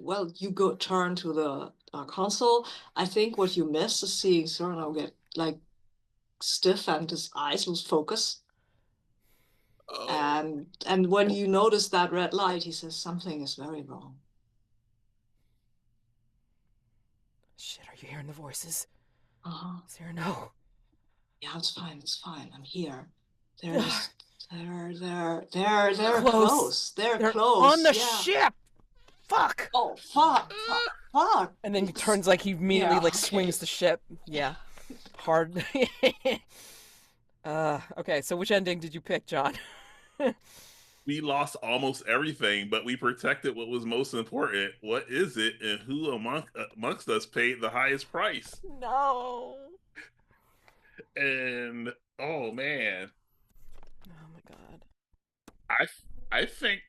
go turn to the console, I think what you miss is seeing Syrano get like stiff and his eyes lose focus. Oh. And when you notice that red light, he says something is very wrong. Shit, are you hearing the voices? Uh-huh. Syrano. Yeah, it's fine. It's fine. I'm here. They're close. They're close. On the yeah. ship. Fuck. Oh, fuck. Fuck. And then he turns like he immediately Yeah, like okay. swings the ship. Yeah. Hard. Okay, so which ending did you pick, Jonn? We lost almost everything, but we protected what was most important. What is it, and who amongst us paid the highest price? No. And oh man, Oh my god. I think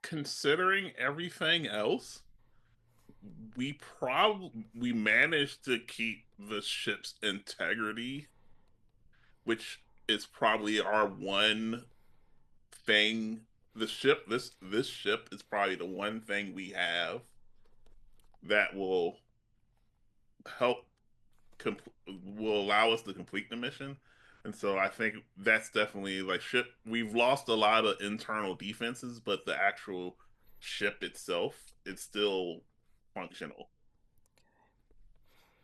considering everything else, we managed to keep the ship's integrity, which is probably our one thing. This ship is probably the one thing we have that help will allow us to complete the mission. And so I think that's definitely like ship. We've lost a lot of internal defenses, but the actual ship itself, it's still functional.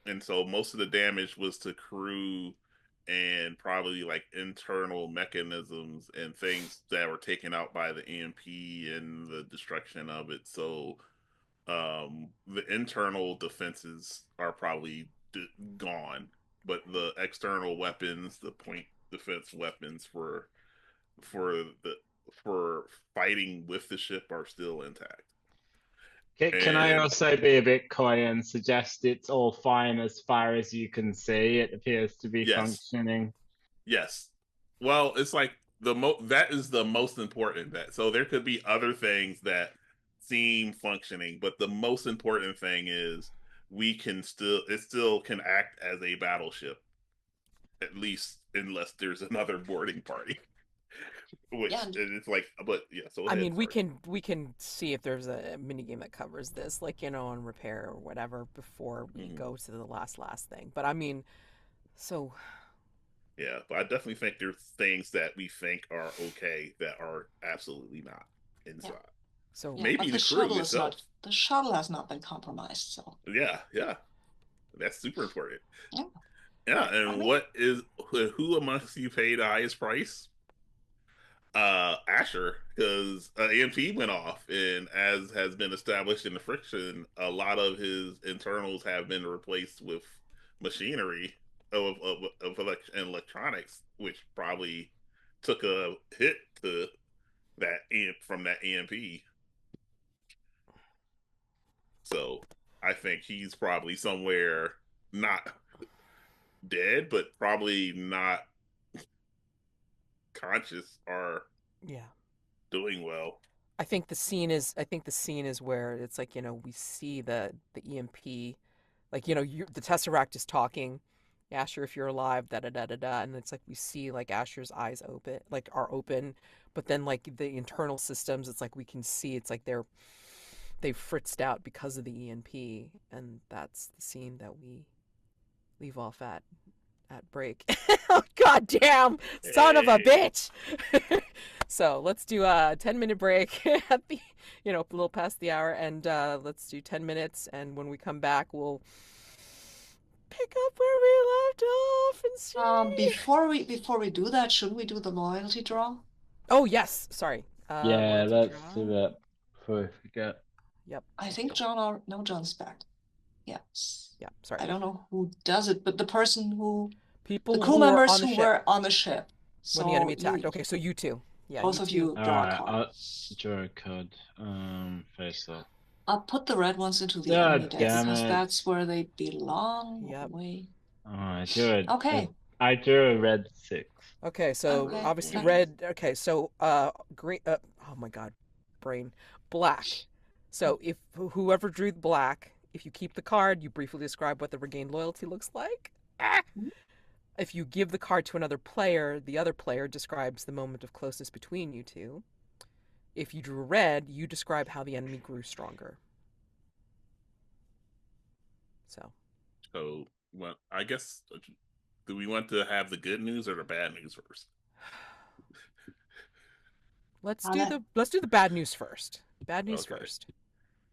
And so most of the damage was to crew and probably like internal mechanisms and things that were taken out by the EMP and the destruction of it. So the internal defenses are probably gone, but the external weapons, the point defense weapons for the for fighting with the ship are still intact. Can I And also be a bit coy and suggest it's all fine as far as you can see? It appears to be yes, functioning. yes. Well, it's like that is the most important that. So there could be other things that seem functioning, but the most important thing is we can still it still can act as a battleship, at least unless there's another boarding party. Yeah, Which it's like, but yeah. So I ahead, mean, sorry. we can see if there's a mini game that covers this, like, on repair or whatever, before we Mhm. go to the last thing. But I mean, so Yeah, but I definitely think there's things that we think are okay that are absolutely not yeah, inside. so yeah. Maybe But the crew itself. the shuttle has not been compromised, so Yeah, yeah, that's super important. yeah. Yeah, I and mean, who amongst you paid the highest price? Asher, because EMP went off, and as has been established in the friction, a lot of his internals have been replaced with machinery and electronics, which probably took a hit to from that EMP. So I think he's probably somewhere not dead, but probably not conscious or yeah. doing well. I think the scene is where it's like, we see the EMP, like, the Tesseract is talking, Asher, if you're alive, da da da da da, and it's like we see like Asher's eyes open, like are open, but then like the internal systems, it's like we can see it's like they've fritzed out because of the EMP, and that's the scene that we leave off at break. Oh, god damn, son of a Hey, bitch. So let's do a 10-minute break at the, a little past the hour, and let's do 10 minutes, and when we come back we'll pick up where we left off and see. before we do that, should we do the loyalty draw? Oh yes, sorry. Yeah, Loyalty let's draw. do that before I forget. Yep. I think Yep. No, John's back. Yes. Yep. Sorry. I don't know who does it, but the People crew who were members on the who ship were on the ship. when the enemy So attacked. Okay, so you two. Yeah, both you of two. you draw a Alright, card. I'll draw a card. Face up. I'll put the red ones into the enemy God deck damn because it. that's where they belong. Yep. Way. I Okay. drew a red 6. Okay, so Okay. obviously Wait. red. Okay, so green. Oh my God, brain. Black. So if whoever drew the black, if you keep the card, you briefly describe what the regained loyalty looks like. Ah! If you give the card to another player, the other player describes the moment of closeness between you two. If you drew red, you describe how the enemy grew stronger. So well, I guess do we want to have the good news or the bad news first? let's I'll do let- the bad news first. Bad news Okay. first.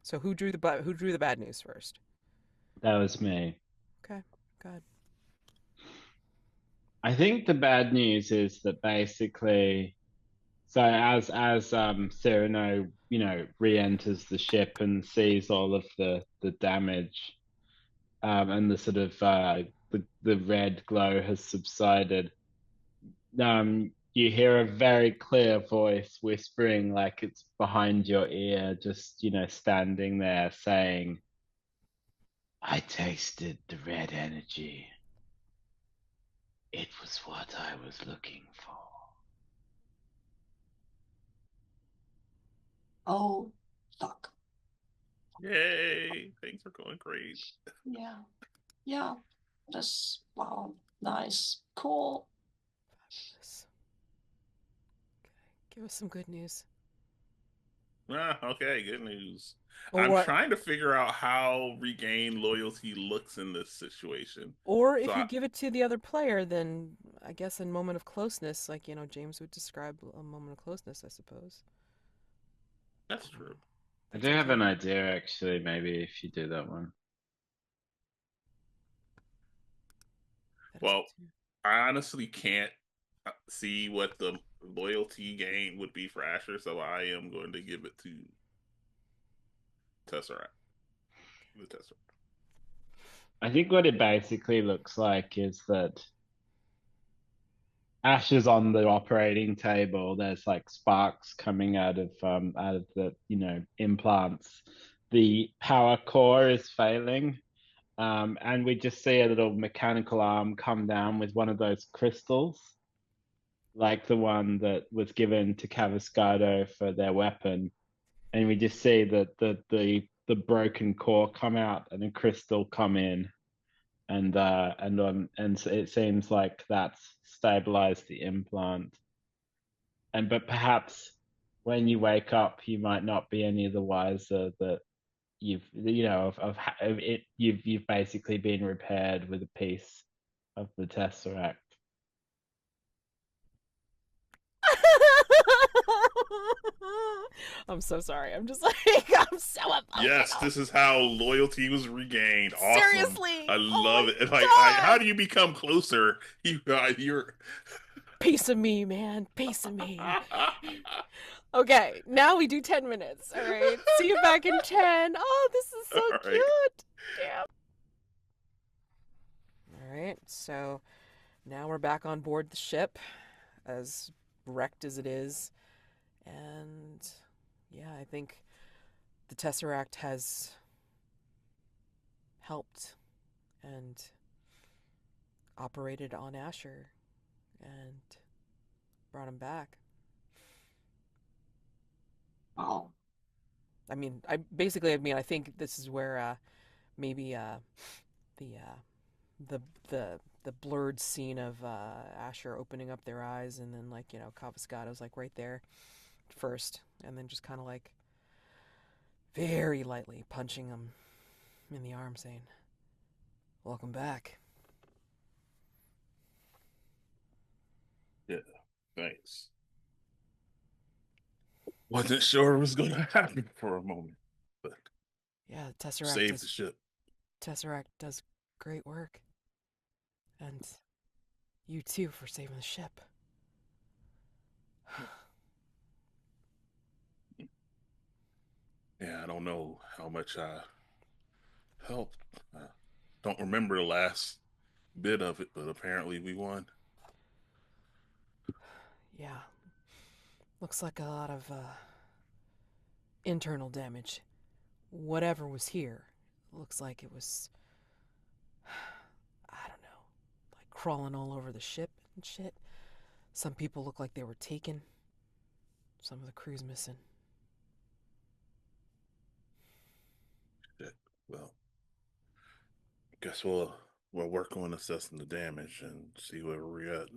So who drew the bad news first? That was me. Okay, good. I think the bad news is that basically, so as Cyrano, re-enters the ship and sees all of the damage, and the sort of the red glow has subsided. You hear a very clear voice whispering like it's behind your ear, just standing there saying, "I tasted the red energy. It was what I was looking for." Oh, fuck. Yay! Things are going great. Yeah. Yeah. That's wow. Nice. Cool. Fabulous. Okay, give us some good news. Okay, good news. I'm Or trying to figure out how regain loyalty looks in this situation. or So if you give it to the other player, then I guess a moment of closeness, like James would describe a moment of closeness, I suppose. that's true. I That's do up have to an you. idea actually, maybe if you do that one. That is up Well, to you. I honestly can't see what the loyalty gain would be for Asher, so I am going to give it to Tesseract. The Tesseract. I think what it basically looks like is that Ash is on the operating table. There's like sparks coming out of the implants. The power core is failing, and we just see a little mechanical arm come down with one of those crystals, like the one that was given to Caviscado for their weapon, and we just see that the broken core come out and a crystal come in, and so it seems like that's stabilized the implant. And but perhaps when you wake up, you might not be any the wiser that of it. You've basically been repaired with a piece of the Tesseract. I'm so sorry. I'm just like I'm so Yes, emotional. this is how loyalty was regained. Awesome. Seriously. I Oh love my it. Like, how god. do you become closer? You're. Piece of me, man. Piece of me. Okay, now we do 10 minutes. All right. See you back in 10. Oh, this is so All right. cute. Damn. All right. So now we're back on board the ship, as wrecked as it is. And yeah, I think the Tesseract has helped and operated on Asher and brought him back. Wow. I mean, I think this is where maybe the the the blurred scene of Asher opening up their eyes, and then Caviscado's like right there first, and then just kind of like very lightly punching him in the arm, saying, "Welcome back." Yeah. Thanks. Wasn't sure it was going to happen for a moment, but Yeah, saved the ship. Tesseract does great work, and you too for saving the ship. Yeah, I don't know how much I helped. I don't remember the last bit of it, but apparently we won. Yeah, looks like a lot of internal damage. Whatever was here, looks like it was, I don't know, like crawling all over the ship and shit. Some people look like they were taken. Some of the crew's missing. Shit. Well, guess we'll work on assessing the damage and see where we're at.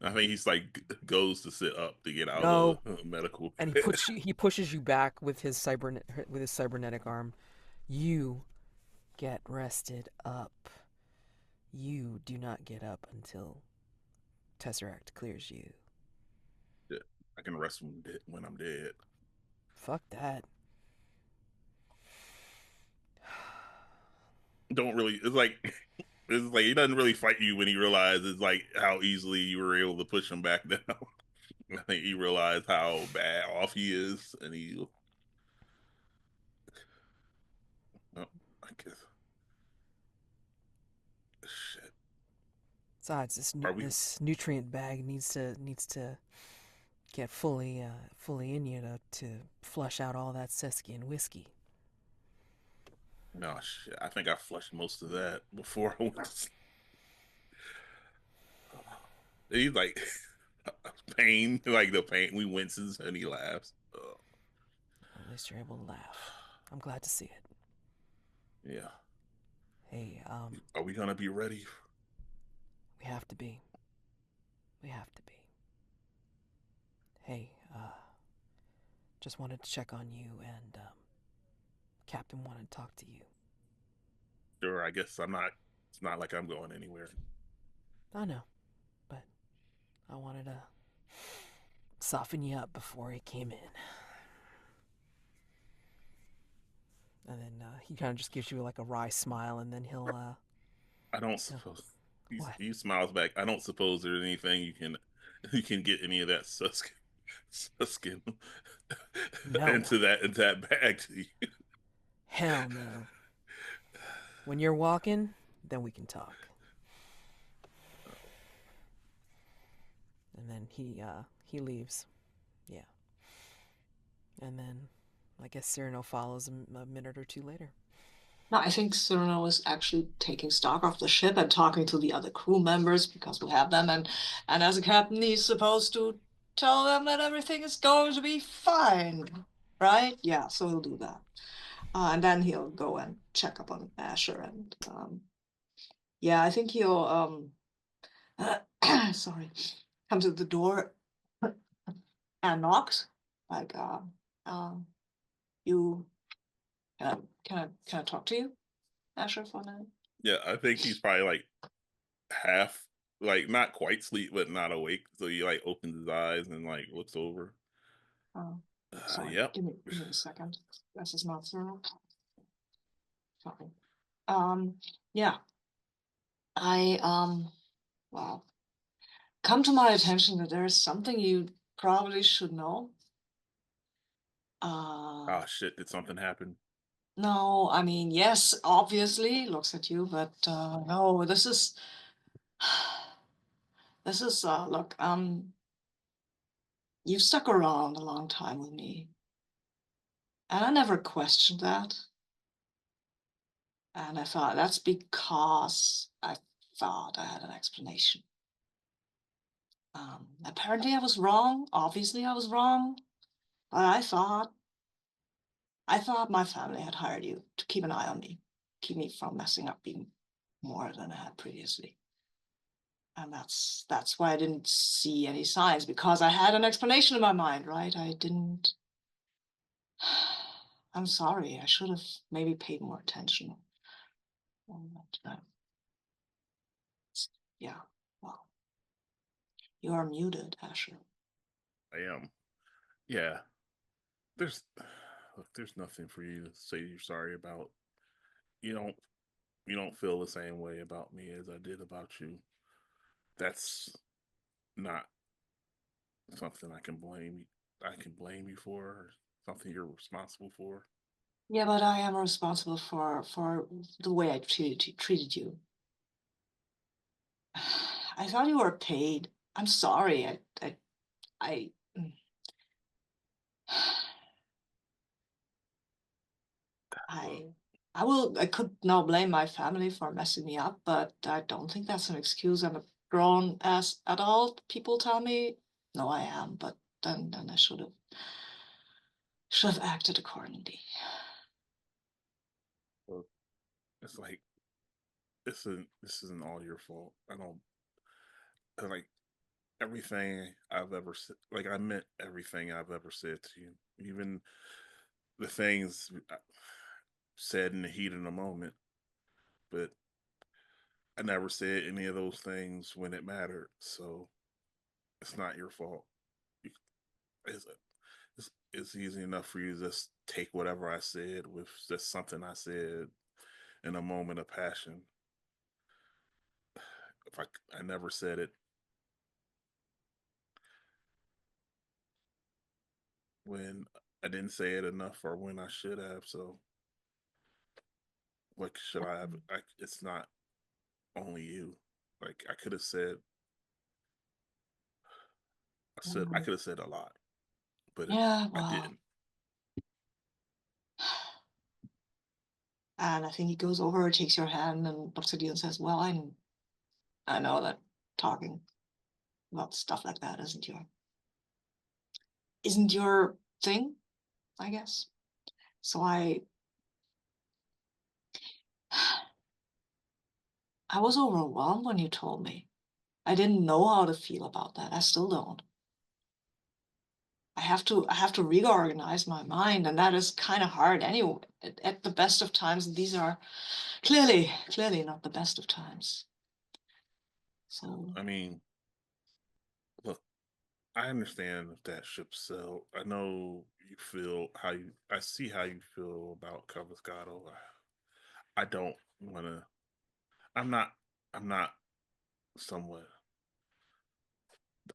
I think he's like goes to sit up to get out of No, the medical. and he pushes you back with his cybernetic arm. You get rested up. You do not get up until Tesseract clears you. Shit. I can rest when I'm dead. Fuck that. Don't really. It's like it's like he doesn't really fight you when he realizes like how easily you were able to push him back down. I think he realized how bad off he is, and he. Oh, I guess. Shit. Besides, Are we? this nutrient bag needs to get fully in you to flush out all that Sesky and whiskey. No shit. I think I flushed most of that before I went to sleep. He's like pain, like the pain. We winces and he laughs. At least you're able to laugh. I'm glad to see it. Yeah. Hey, Are we gonna be ready? we have to be. We have to be. Hey, just wanted to check on you, and Captain wanted to talk to you. Sure, I guess I'm not. It's not like I'm going anywhere. I know, but I wanted to soften you up before he came in. And then he kind of just gives you like a wry smile, and then he'll. I don't he'll suppose. what? He smiles back. I don't suppose there's anything you can get any of that suskin No. into that bag to you. Hell no. When you're walking, then we can talk. And then he leaves. Yeah. And then I guess Cyrano follows him a minute or two later. No, I think Syrano is actually taking stock of the ship and talking to the other crew members because we have them, and as a captain, he's supposed to tell them that everything is going to be fine, right? Yeah, so he'll do that, and then he'll go and check up on Asher, and yeah, I think he'll sorry, come to the door and knocks, like you can I talk to you, Asher, for a minute? Yeah, I think he's probably like half, like not quite sleep, but not awake. So he like opens his eyes and like looks over. Oh, sorry. Yep. Give me a second. This is not Cyrano. Sorry. Yeah. I well, come to my attention that there is something you probably should know. Oh shit! Did something happen? No, I mean, yes, obviously, looks at you, but no, this is look, you've stuck around a long time with me. And I never questioned that. And I thought that's because I thought I had an explanation. Apparently I was wrong. Obviously I was wrong. But I thought my family had hired you to keep an eye on me, keep me from messing up even more than I had previously. And that's why I didn't see any signs, because I had an explanation in my mind, right? I didn't. I'm sorry. I should have maybe paid more attention. Yeah. Well, you are muted, Asher. I am. Yeah. There's look. There's nothing for you to say you're sorry about. You don't. You don't feel the same way about me as I did about you. That's not something I can blame you for, or something you're responsible for. Yeah, but I am responsible for the way I treated you. I thought you were paid. I'm sorry. I I I could now blame my family for messing me up, but I don't think that's an excuse. I'm a grown ass adult. People tell me, no, I am, but then I should have acted accordingly. Well, it's like this isn't all your fault. I don't like everything I've ever said. Like I meant everything I've ever said to you, even the things I said in the heat of the moment. But I never said any of those things when it mattered. So it's not your fault. It's, it's easy enough for you to just take whatever I said with just something I said in a moment of passion. If I never said it when I didn't say it enough or when I should have. So what should I have? It's not only you. Like I could have said, I could have said a lot, but Yeah, I well, didn't. and I think he goes over, takes your hand, and looks at you and says, "Well, I know that talking about stuff like that isn't your thing, I guess. So I was overwhelmed when you told me. I didn't know how to feel about that. I still don't. I have to reorganize my mind, and that is kind of hard anyway. At the best of times, these are clearly not the best of times. So I mean, look, I understand if that ship sailed. I know you feel how you. I see how you feel about Caviscado. I don't want to. I'm not. I'm not somewhat.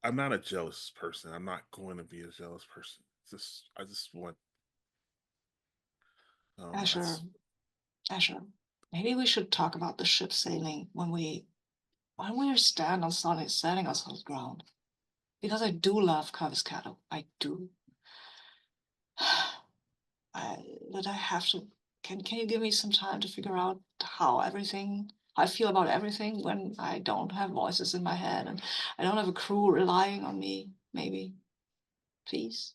I'm not a jealous person. I'm not going to be a jealous person. I just want. I Asher, just, Asher, maybe we should talk about the ship sailing when we stand on solid setting on solid ground. Because I do love Caviscado. I do. But I have to. Can you give me some time to figure out how I feel about everything when I don't have voices in my head and I don't have a crew relying on me? Maybe, please.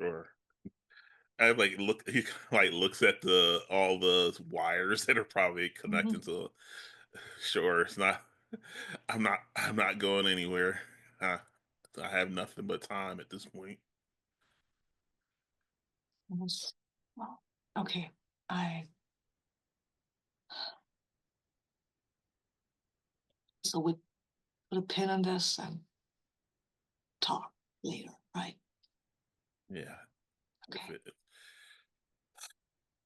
or I like look. He like looks at the all the wires that are probably connected to. Sure, it's not. I'm not going anywhere. Uh, I have nothing but time at this point. Well, okay. I So we put a pin in this and talk later, right? Yeah, Okay.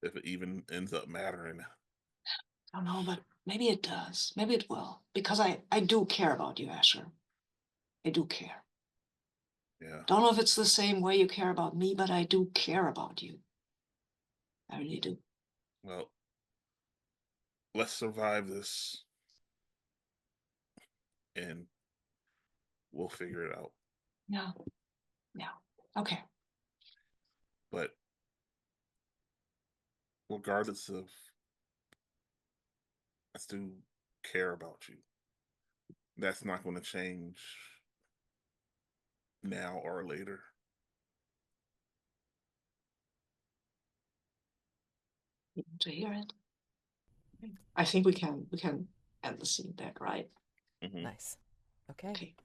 If it even ends up mattering. I don't know, but maybe it does. Maybe it will. Because I do care about you, Asher. I do care. Yeah. Don't know if it's the same way you care about me, but I do care about you. I really do. Well, let's survive this, and we'll figure it out. Yeah. Yeah. Okay. But regardless of, I still care about you. That's not going to change now or later. To hear it. I think we can end the scene there, right? Mm-hmm. Nice. Okay. Okay.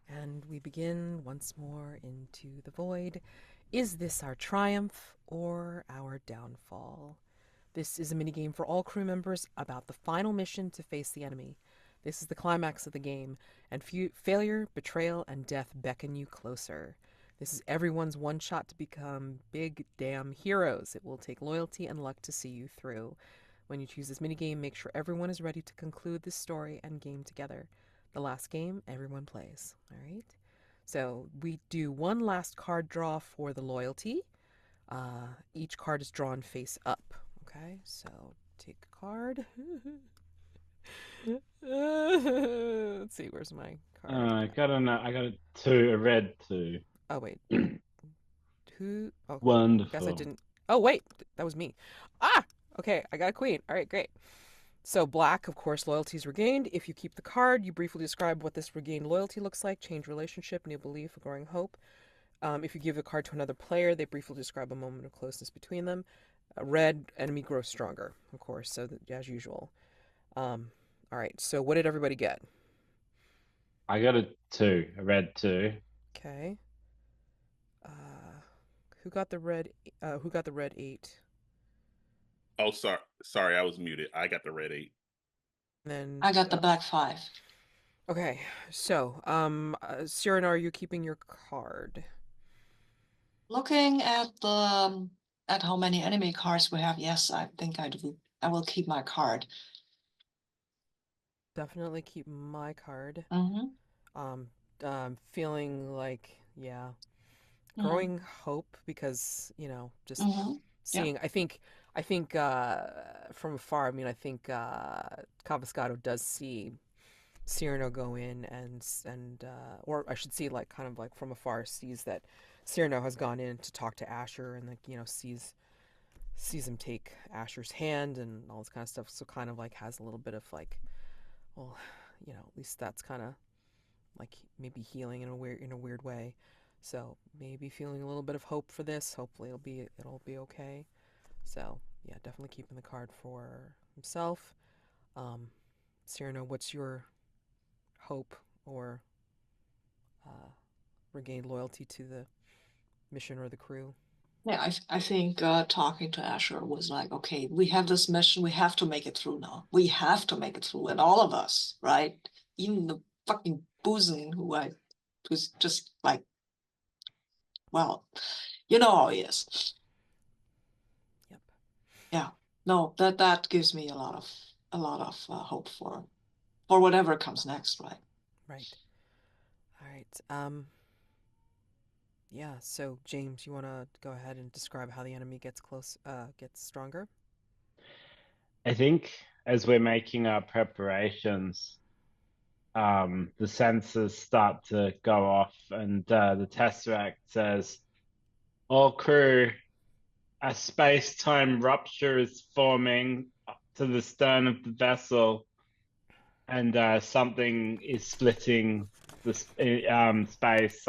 And we begin once more into the void. Is this our triumph or our downfall? This is a minigame for all crew members about the final mission to face the enemy. This is the climax of the game, and failure, betrayal, and death beckon you closer. This is everyone's one shot to become big damn heroes. It will take loyalty and luck to see you through. When you choose this minigame, make sure everyone is ready to conclude this story and game together. The last game, everyone plays. All right? So we do one last card draw for the loyalty. Each card is drawn face up. Okay, so take a card. Let's see, where's my card? I got a two, a red two. Oh, wait. Who? Oh, guess I Wonderful. didn't. Oh, wait, that was me. Ah! Okay, I got a queen. All right, great. So black, of course, loyalty is regained. If you keep the card, you briefly describe what this regained loyalty looks like, change relationship, new belief, growing hope. If you give the card to another player, they briefly describe a moment of closeness between them. Red, enemy grows stronger, of course, so as usual. All right, so what did everybody get? I got a two, a red two. Okay. Who got the red? Who got the red 8? Oh, sorry, I was muted. I got the red 8. Then I got the black 5. okay, so Syrano, are you keeping your card? Looking at how many enemy cards we have, yes, I think I do. I will keep my card. Definitely keep my card. Mm-hmm. Feeling like, yeah, Mm-hmm. growing hope because just Mm-hmm. Yeah. seeing. I think from afar. I mean, I think Caviscado does see Cyrano go in and or I should see like kind of like from afar sees that Cyrano has gone in to talk to Asher and like sees him take Asher's hand and all this kind of stuff. So kind of like has a little bit of like, well, at least that's kind of like maybe healing in a weird way. So maybe feeling a little bit of hope for this. Hopefully it'll be okay. So yeah, definitely keeping the card for himself. Cyrano, what's your hope or regained loyalty to the mission or the crew? Yeah, I think talking to Asher was like, okay, we have this mission, we have to make it through now. We have to make it through, and all of us, right? Even the fucking boozing who's just like, well, you know how he is. Yep. Yeah, no, that gives me a lot of hope for whatever comes next, right? Right. All right. Yeah, so James, you want to go ahead and describe how the enemy gets stronger? I think as we're making our preparations, the sensors start to go off, and the Tesseract says, "All crew, a space-time rupture is forming up to the stern of the vessel, and something is splitting the space.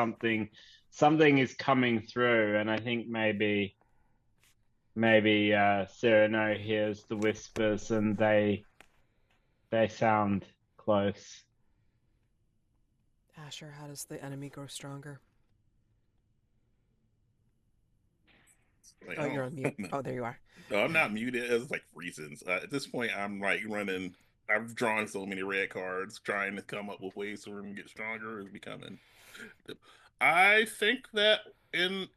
Something is coming through, and I think maybe Cyrano hears the whispers, and they sound close." Asher, how does the enemy grow stronger? Like, Oh, you're on mute. Oh, there you are. No, I'm not muted. It's like reasons. At this point, I'm like running. I've drawn so many red cards, trying to come up with ways for him to get stronger is becoming. I think that in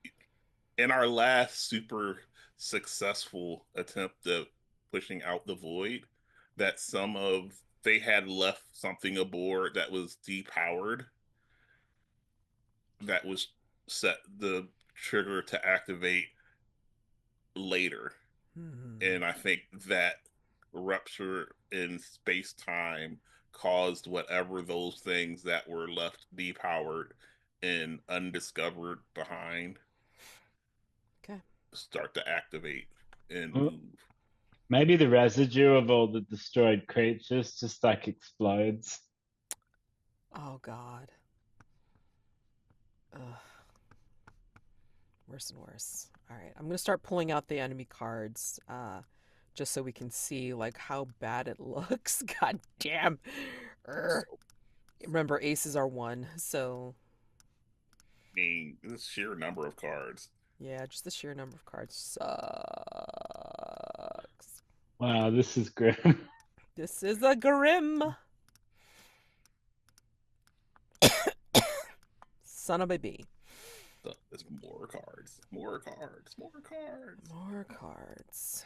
in our last super successful attempt at pushing out the void, that some of they had left something aboard that was depowered, that was set the trigger to activate later. And I think that rupture in space time caused whatever those things that were left depowered and undiscovered behind Okay. start to activate and Well, move. maybe the residue of all the destroyed creatures just like explodes. Oh God. Ugh. Worse and worse. All right, I'm gonna start pulling out the enemy cards, just so we can see like how bad it looks. God damn. So, Remember, aces are one, so I mean, the sheer number of cards. yeah, just the sheer number of cards sucks. Wow, this is grim. This is a grim son of a bee. So there's more cards, more cards, more cards. More cards.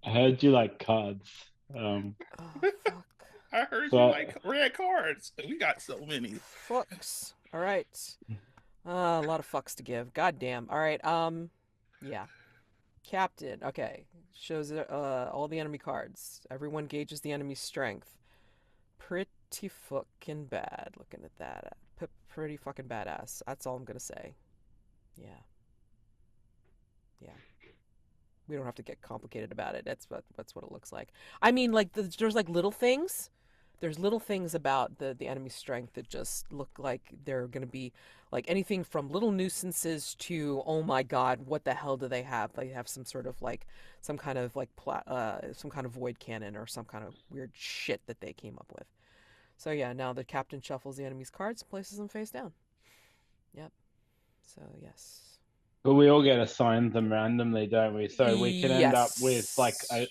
I heard you like cards. Oh fuck. I heard So you I- like red cards. We got so many. Fucks. All right. A lot of fucks to give. God damn. All right. Yeah. Captain. Okay. Shows all the enemy cards. Everyone gauges the enemy's strength. Pretty fucking bad. Looking at that. Pretty fucking badass. That's all I'm gonna say. Yeah. Yeah. We don't have to get complicated about it. That's what it looks like. I mean, like there's like little things. There's little things about the enemy's strength that just look like they're gonna be like anything from little nuisances to, oh my god, what the hell do they have? They have some sort of like some kind of like some kind of void cannon or some kind of weird shit that they came up with. So yeah, now the captain shuffles the enemy's cards, and places them face down. Yep. So yes. But we all get assigned them randomly, don't we? So we can end up with like Yes.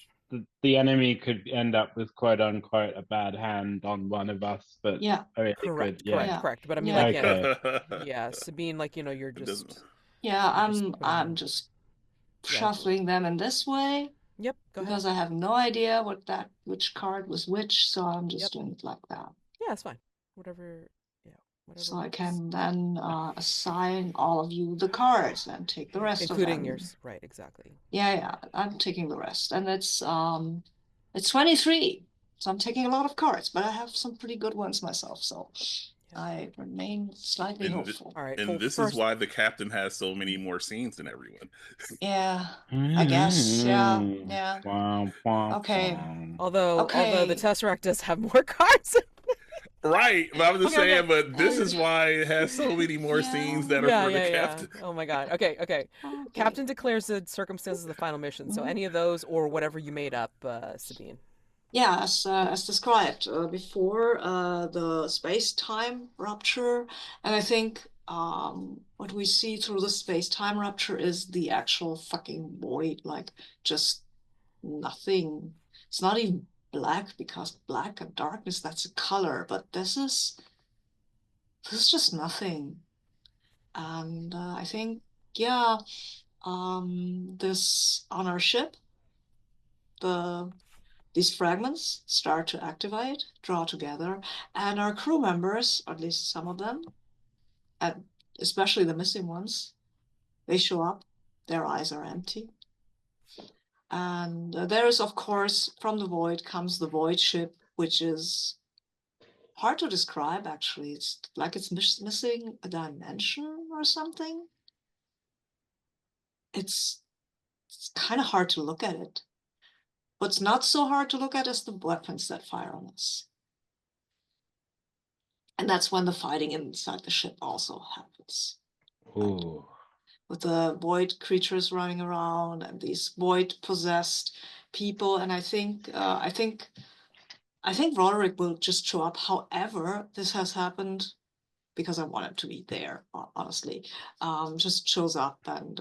the enemy could end up with quote unquote a bad hand on one of us, but Yeah, a really Correct, good, correct, yeah. correct. But I mean, Yeah. like, yeah, Okay. yeah, Sabine, like, you're It doesn't. just, yeah, you're just putting I'm them. just Yeah. shuffling them in this way Yep. Go because ahead. I have no idea which card was which, so I'm just Yep. doing it like that. Yeah, it's fine. Whatever. Yeah. Whatever So I works. can then assign all of you the cards and take the rest of Including them. yours. Right. Exactly. Yeah, I'm taking the rest, and it's 23. So I'm taking a lot of cards, but I have some pretty good ones myself, so Yep. I remain slightly And hopeful. All right. and Well, this is first. why the captain has so many more scenes than everyone. Yeah, I guess. Yeah, yeah. Wow, wow, Okay. wow. Although the Okay. Tesseract does have more cards. Right, but I'm just Okay, saying, but this is why it has so many more scenes that are yeah, for the yeah, yeah. captain. Oh my God. Okay, okay. Okay. Captain declares the circumstances of the final mission. So Mhm. any of those or whatever you made up, Sabine. Yeah, as described before, the space-time rupture, and I think what we see through the space-time rupture is the actual fucking void, like just nothing. It's not even black because black and darkness, that's a color, but this is just nothing. And I think, yeah, this on our ship, the these fragments start to activate, draw together, and our crew members, at least some of them, and especially the missing ones, they show up. Their eyes are empty. And there is, of course, from the void comes the void ship, which is hard to describe, actually. It's like it's missing a dimension or something. It's kind of hard to look at it. What's not so hard to look at is the weapons that fire on us. And that's when the fighting inside the ship also happens. Right? Ooh. With the void creatures running around and these void possessed people. And I think Roderick will just show up. However, this has happened because I want him to be there, honestly. Just shows up and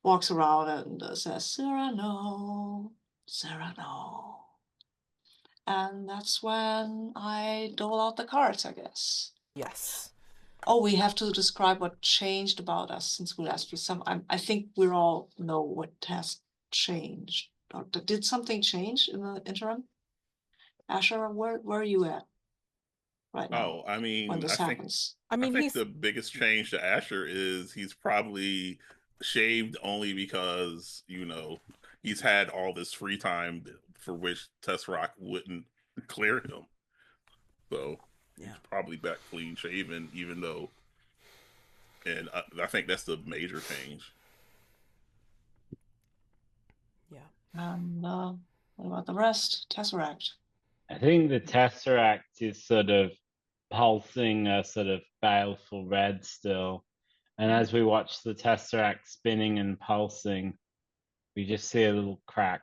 walks around and says, Cyrano, Cyrano. And that's when I dole out the cards, I guess. Yes. Oh, we have to describe what changed about us since we last for some. I think we all know what has changed. Or did something change in the interim? Asher, where are you at right now Oh, I when mean, this happens? I I mean, think he's the biggest change to Asher is he's probably shaved only because, he's had all this free time for which Tesseract wouldn't clear him. So he's yeah, probably back clean shaven, even though, and I think that's the major change. yeah. And what about the rest? Tesseract. I think the Tesseract is sort of pulsing a sort of baleful red still. And as we watch the Tesseract spinning and pulsing, we just see a little crack.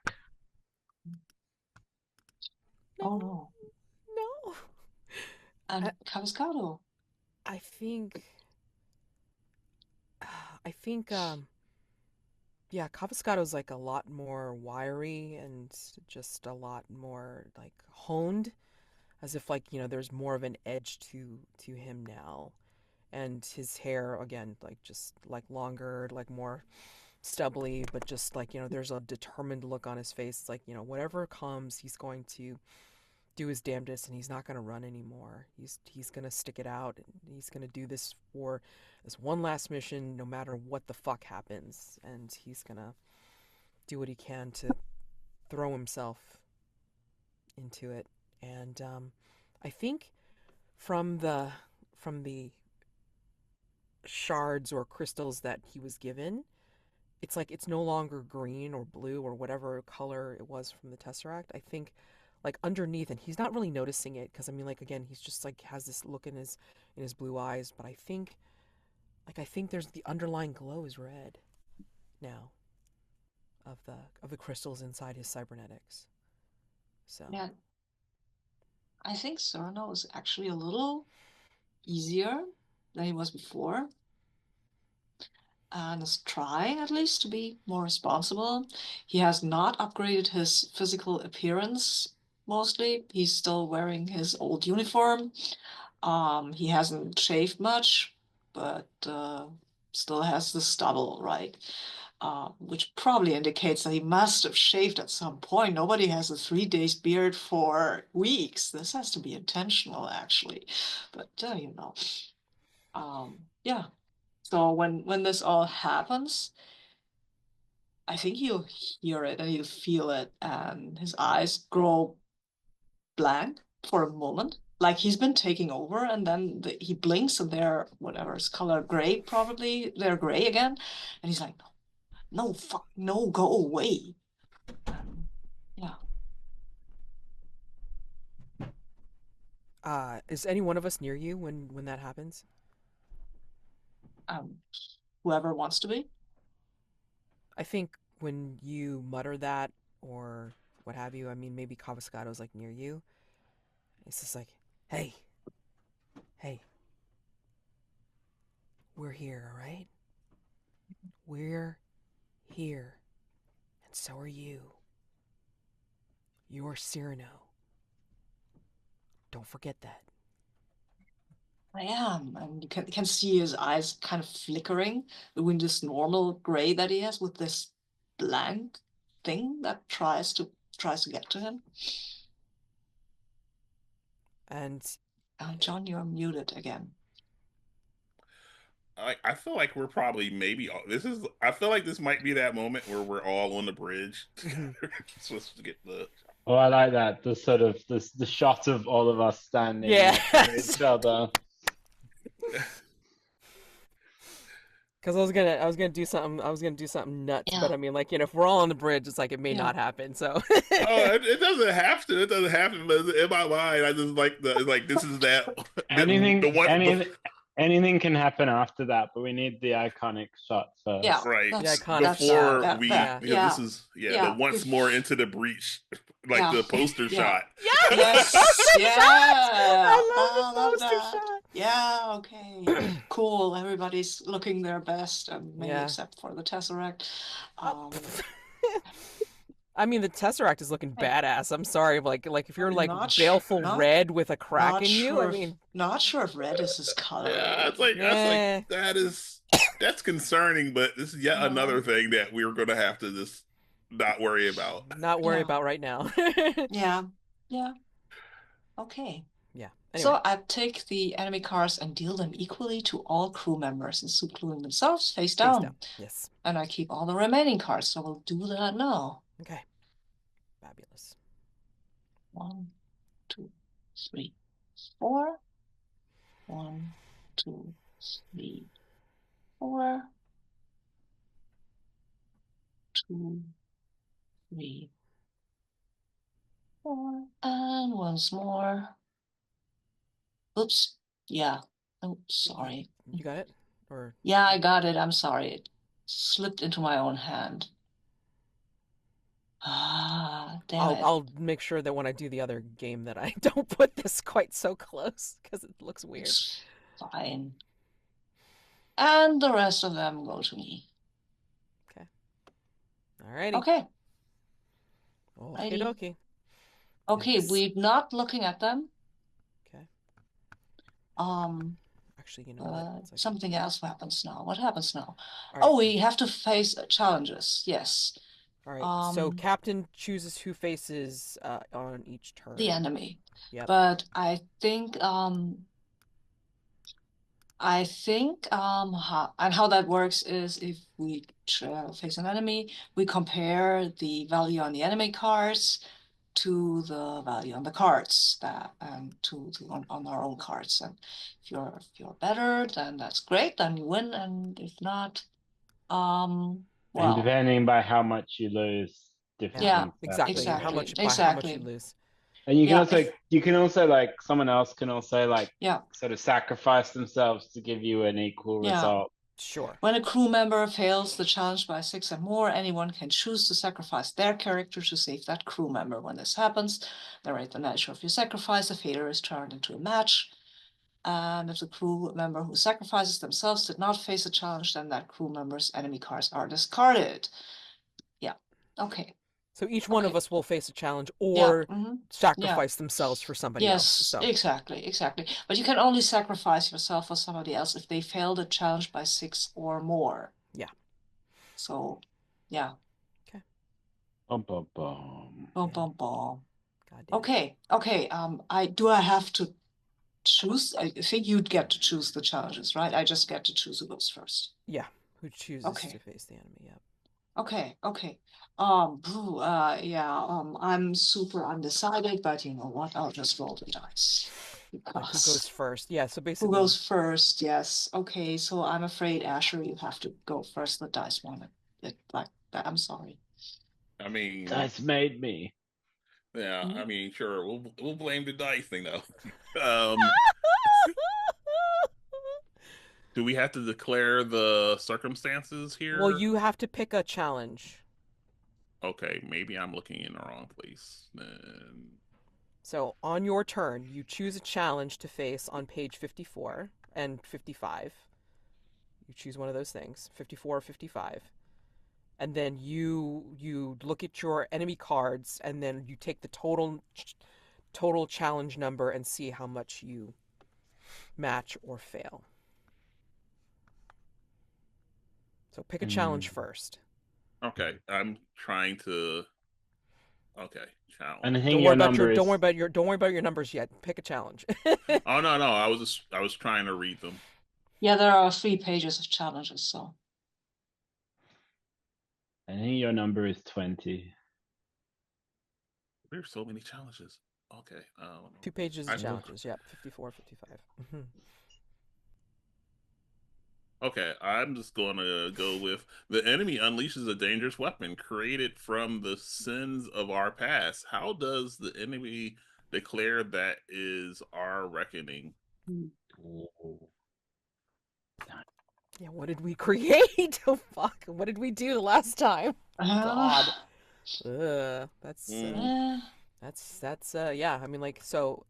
Oh No, no. no. And I, Caviscado. I think, I think, yeah, Caviscado's like a lot more wiry and just a lot more like honed, as if like there's more of an edge to him now, and his hair again like just like longer, like more stubbly, but just like there's a determined look on his face. It's like whatever comes, he's going to do his damnedest, and he's not going to run anymore. He's going to stick it out, and he's going to do this for this one last mission, no matter what the fuck happens, and he's going to do what he can to throw himself into it. And I think from the shards or crystals that he was given, it's like it's no longer green or blue or whatever color it was from the Tesseract. I think like underneath, and he's not really noticing it because I mean like again he's just like has this look in his blue eyes, but I think there's the underlying glow is red now of the crystals inside his cybernetics. So Yeah, I think Cyrano is actually a little easier than he was before, and is trying at least to be more responsible. He has not upgraded his physical appearance mostly. He's still wearing his old uniform. He hasn't shaved much, but still has the stubble, right? Which probably indicates that he must have shaved at some point. Nobody has a 3 days beard for weeks. This has to be intentional, actually. But yeah. So when this all happens, I think he'll hear it and he'll feel it, and his eyes grow blank for a moment, like he's been taking over, and then he blinks and they're whatever is color gray, probably they're gray again, and he's like, no, fuck, no, go away. Yeah. Is any one of us near you when that happens? Whoever wants to be. I think when you mutter that or what have you, I mean, maybe Caviscado's like near you. It's just like, hey, we're here, all right? We're here, and so are you. You're Syrano. Don't forget that. I am, and you can see his eyes kind of flickering between this normal gray that he has with this blank thing that tries to get to him. And Jonn, you're muted again. I feel like we're probably maybe I feel like this might be that moment where we're all on the bridge supposed to get the. Oh, I like that. The sort of the shot of all of us standing next to each other. Because I was gonna do something nuts, but I mean, like, you know, if we're all on the bridge, it's like it may not happen. So it doesn't have to. It doesn't have to. But in my mind, I just like this is that anything can happen after that, but we need the iconic shot first. Yeah, right. The iconic before we, this is the once more into the breach, like the poster shot. Yes, I love the poster shot. Yeah, okay. Cool. Everybody's looking their best, maybe except for the Tesseract. I mean, the Tesseract is looking badass. I'm sorry, like if you're like baleful red with a crack in you, I mean, not sure if red is his color. Yeah, that's concerning, but this is yet another thing that we're gonna have to just not worry about. Not worry about right now. Yeah. Okay. Yeah. Anyway. So I take the enemy cards and deal them equally to all crew members, including themselves, face down. Yes. And I keep all the remaining cards, so we'll do that now. Okay. Fabulous. 1, 2, 3, 4. 1, 2, 3, 4. 2, 3, 4. And once more. Oops. Yeah. Oh, sorry. You got it? Or yeah, I got it. I'm sorry. It slipped into my own hand. Damn it. I'll make sure that when I do the other game that I don't put this quite so close because it looks weird. It's fine. And the rest of them go to me. Okay. Alrighty. Okay. Okie dokie. Okay, we're not looking at them. Okay. Actually, you know what? Something else happens now. What happens now? Right. We have to face challenges. Yes. All right. So captain chooses who faces on each turn. The enemy. Yeah. But I think how that works is if we face an enemy, we compare the value on the enemy cards to the value on the cards on our own cards. And if you're better, then that's great, then you win. And if not, and depending by how much you lose, different exactly. How much you lose. And you can also like someone else can also like sort of sacrifice themselves to give you an equal result. Sure. When a crew member fails the challenge by 6 and more, anyone can choose to sacrifice their character to save that crew member. When this happens, narrate the nature of your sacrifice. The failure is turned into a match. And if the crew member who sacrifices themselves did not face a challenge, then that crew member's enemy cards are discarded. Yeah. Okay. So each one of us will face a challenge or sacrifice themselves for somebody else. Yes, exactly. But you can only sacrifice yourself for somebody else if they fail the challenge by 6 or more. Yeah. So, yeah. Okay. Bum, bum, bum. Bum, bum, bum. Okay. I have to choose? I think you'd get to choose the challenges, right? I just get to choose who goes first. Yeah. Who chooses to face the enemy? Yeah. Okay. I'm super undecided, but you know what? I'll just roll the dice. Like who goes first? Yeah, so basically... Who goes first, yes. Okay, so I'm afraid, Asher, you have to go first. The dice want it like that. I'm sorry. I mean... Dice made me. Yeah, Mhm. I mean, sure, we'll blame the dice thing though. Um, do we have to declare the circumstances Well, here? you have to pick a challenge. Okay, maybe I'm looking in the wrong place. Then So on your turn, you choose a challenge to face on page 54 and 55. You choose one of those things, 54 or 55. And then you look at your enemy cards and then you take the total challenge number and see how much you match or fail. So pick a challenge first. okay, I'm trying to. Okay, And I challenge. think your number Don't worry is about your numbers yet. Pick a challenge. Oh no, I was trying to read them. Yeah, there are 3 pages of challenges, so. I think your number is 20. There's so many challenges. Okay, 2 pages of I challenges. Yep, 54, 55. Mm-hmm. okay. I'm just gonna go with the enemy unleashes a dangerous weapon created from the sins of our past. How does the enemy declare that is our reckoning? Oh. Yeah, what did we create? Oh fuck! What did we do last time? God. Mm, Yeah. I mean, like, so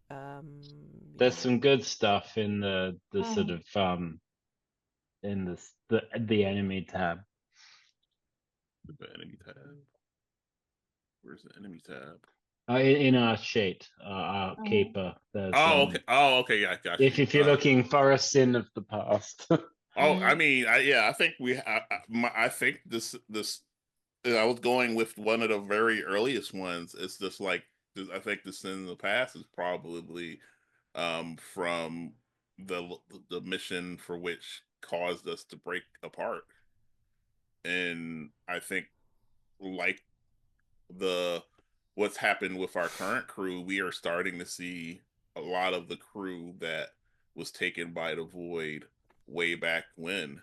There's some good stuff in the sort Mm. of in the enemy tab. the enemy tab. Where's the enemy tab? In our sheet, our keeper. There's Oh, okay. Oh, okay. Yeah, got you. if you're looking for a sin of the past. Oh, I mean, yeah, I think I think this. I was going with one of the very earliest ones. It's just like I think the sin in the past is probably from the the mission for which caused us to break apart, and I think like the what's happened with our current crew, we are starting to see a lot of the crew that was taken by the void way back when,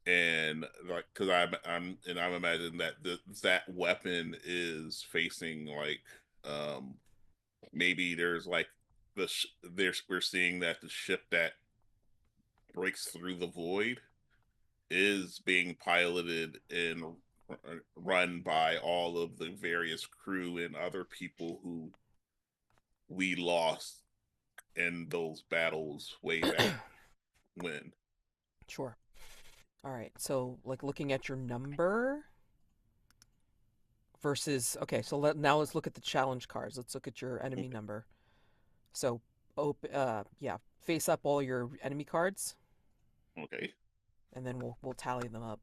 and like because I'm imagining that that weapon is facing like maybe there's like there's we're seeing that the ship that breaks through the void is being piloted and run by all of the various crew and other people who we lost in those battles way back when. sure. All right. So, like, looking at your number versus okay. So now let's look at the challenge cards. Let's look at your enemy Okay. number. So, yeah, face up all your enemy cards, Okay. and then we'll tally them up.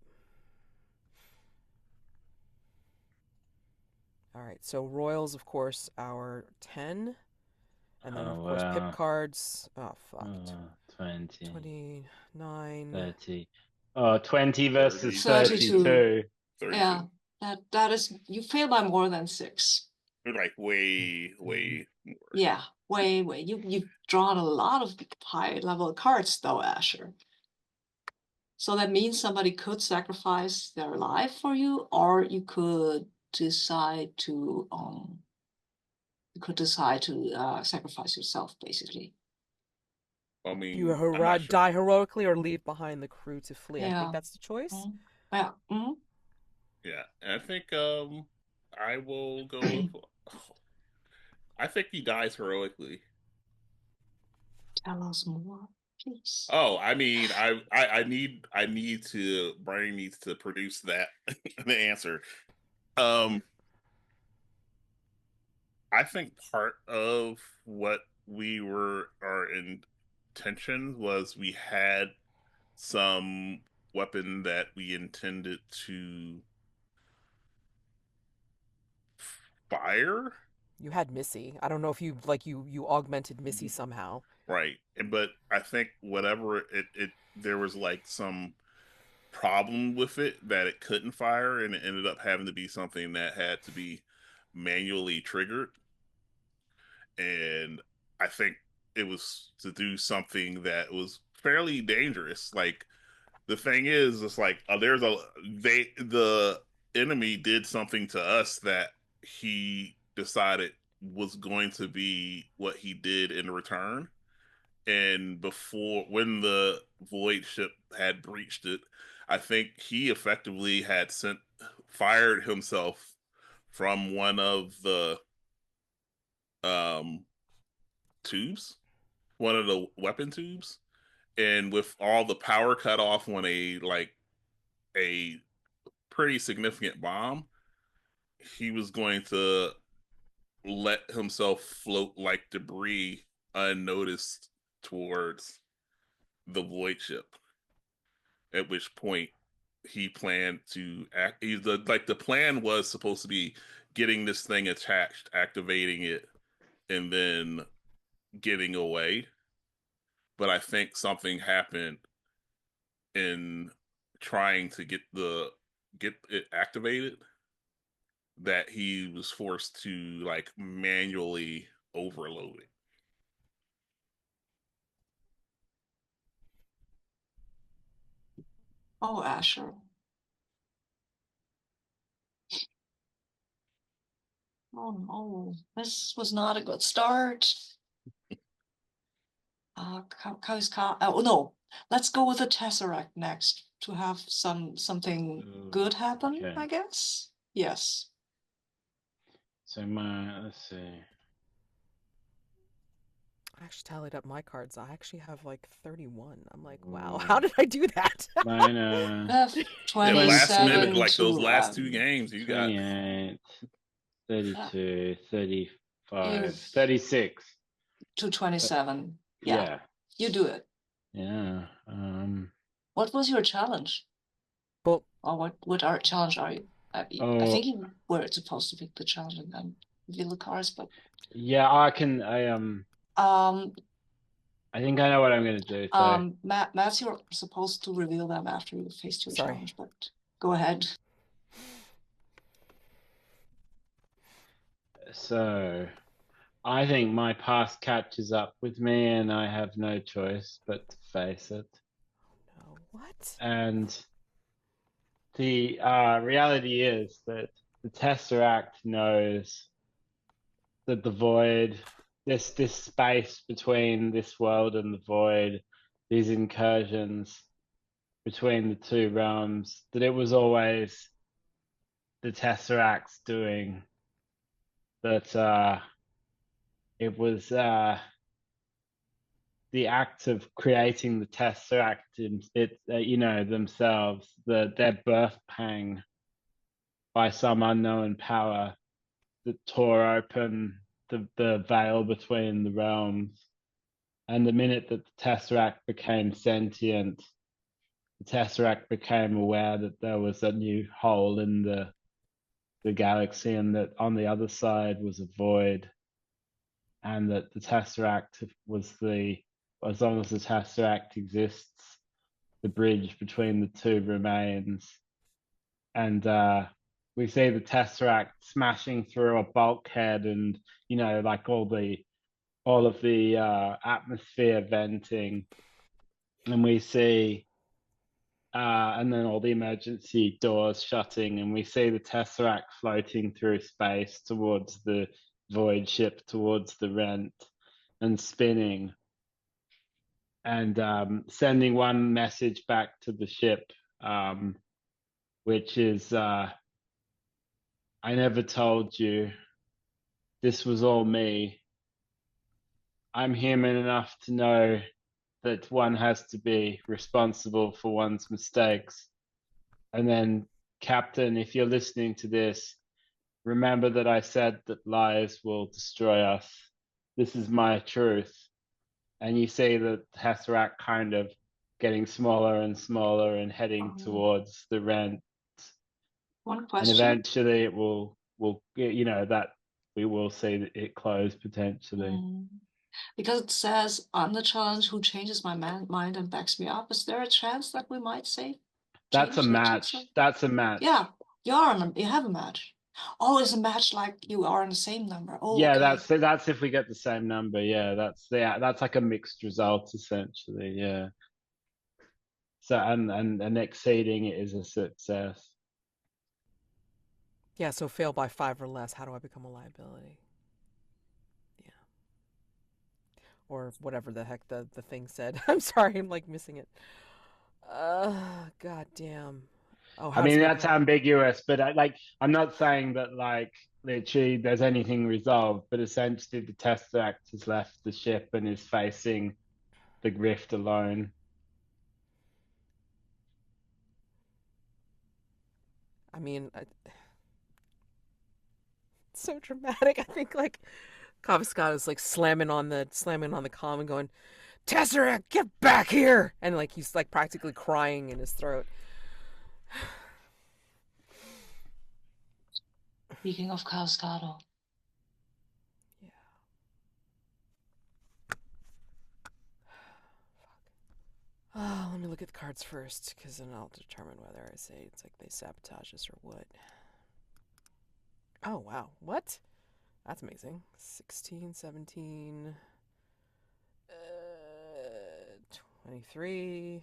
All right. So Royals, of course, our 10. And then, of course, pip cards. Oh, fuck. 20, 29. 30. 20 versus 32. 32. 32. Yeah, that is, you fail by more than 6. Like way more. Yeah, way. You've drawn a lot of high level cards though, Asher. So that means somebody could sacrifice their life for you, or you could decide to sacrifice yourself, basically. I You mean, I'm not sure. die heroically or leave behind the crew to flee. I think Yeah. that's the choice. Yeah. Mm-hmm. Yeah, and I think I will go with. I think he dies heroically. Tell us more, please. Oh, I mean, I need to Brian needs to produce that the answer. Um, I think part of what we were our intention was we had some weapon that we intended to fire. You had Missy. I don't know if you augmented Missy somehow. Right. But I think whatever it there was like some problem with it that it couldn't fire, and it ended up having to be something that had to be manually triggered. And I think it was to do something that was fairly dangerous. Like the thing is, it's like the enemy did something to us that he decided was going to be what he did in return. And before, when the void ship had breached it, I think he effectively had fired himself from one of the um tubes, one of the weapon tubes, and with all the power cut off on a pretty significant bomb, he was going to let himself float like debris unnoticed towards the void ship. At which point he planned to act. The plan was supposed to be getting this thing attached, activating it, and then getting away. But I think something happened in trying to get it activated, that he was forced to like manually overload it. Oh, Asher. Oh no, this was not a good start. Caviscado. Oh no, let's go with the Tesseract next to have something good happen, okay. I guess. Yes. So let's see. I actually tallied up my cards. I actually have like 31. I'm like, wow, how did I do that? Mine Last Yeah, 27 last minute, like to, those last two games, you got 28, 32, 35, you 36. to 27. Yeah, Yeah. you do it. Yeah. What was your challenge? Well, Or what our challenge are you? I Oh, think you were supposed to pick the challenge and then reveal the cards, but yeah, I think I know what I'm gonna do. So Matt, you're supposed to reveal them after you faced your sorry. challenge, but go ahead. I think my past catches up with me, and I have no choice but to face it. No, what? And the reality is that the Tesseract knows that the void, this space between this world and the void, these incursions between the two realms, that it was always the Tesseract's doing. That it was the act of creating the Tesseract, themselves, their birth pang by some unknown power that tore open the veil between the realms. And the minute that the Tesseract became sentient, the Tesseract became aware that there was a new hole in the galaxy, and that on the other side was a void, and that the Tesseract was as long as the Tesseract exists, the bridge between the two remains. And we see the Tesseract smashing through a bulkhead, and like all of the atmosphere venting, and we see and then all the emergency doors shutting, and we see the Tesseract floating through space towards the void ship, towards the Rent, and spinning, and sending one message back to the ship, which is, I never told you. This was all me. I'm human enough to know that one has to be responsible for one's mistakes. And then, Captain, if you're listening to this, remember that I said that lies will destroy us. This is my truth. And you see the Tesseract kind of getting smaller and smaller and heading towards the Rent. One And question. eventually it will that we will see it close potentially. Because it says on the challenge, who changes my mind and backs me up. Is there a chance that we might say That's a match? That's a match. Yeah, you have a match. Oh, it's a match like you are in the same number. Oh, yeah, okay. that's if we get the same number. Yeah, that's like a mixed result essentially. Yeah. So and exceeding it is a success. Yeah, so fail by 5 or less. How do I become a liability? Yeah. Or whatever the heck the thing said. I'm sorry, I'm like missing it. God damn. Oh, I how does mean, it that's become? ambiguous, but I'm not saying that like literally there's anything resolved, but essentially the Tesseract has left the ship and is facing the rift alone. I mean, it's so dramatic. I think like Caviscado is like slamming on the comm and going, Tesseract, get back here! And like he's like practically crying in his throat. Speaking of Caviscado. Yeah. Oh, let me look at the cards first, because then I'll determine whether I say it's like they sabotage us or what. Oh, wow. What? That's amazing. 16, 17, 23,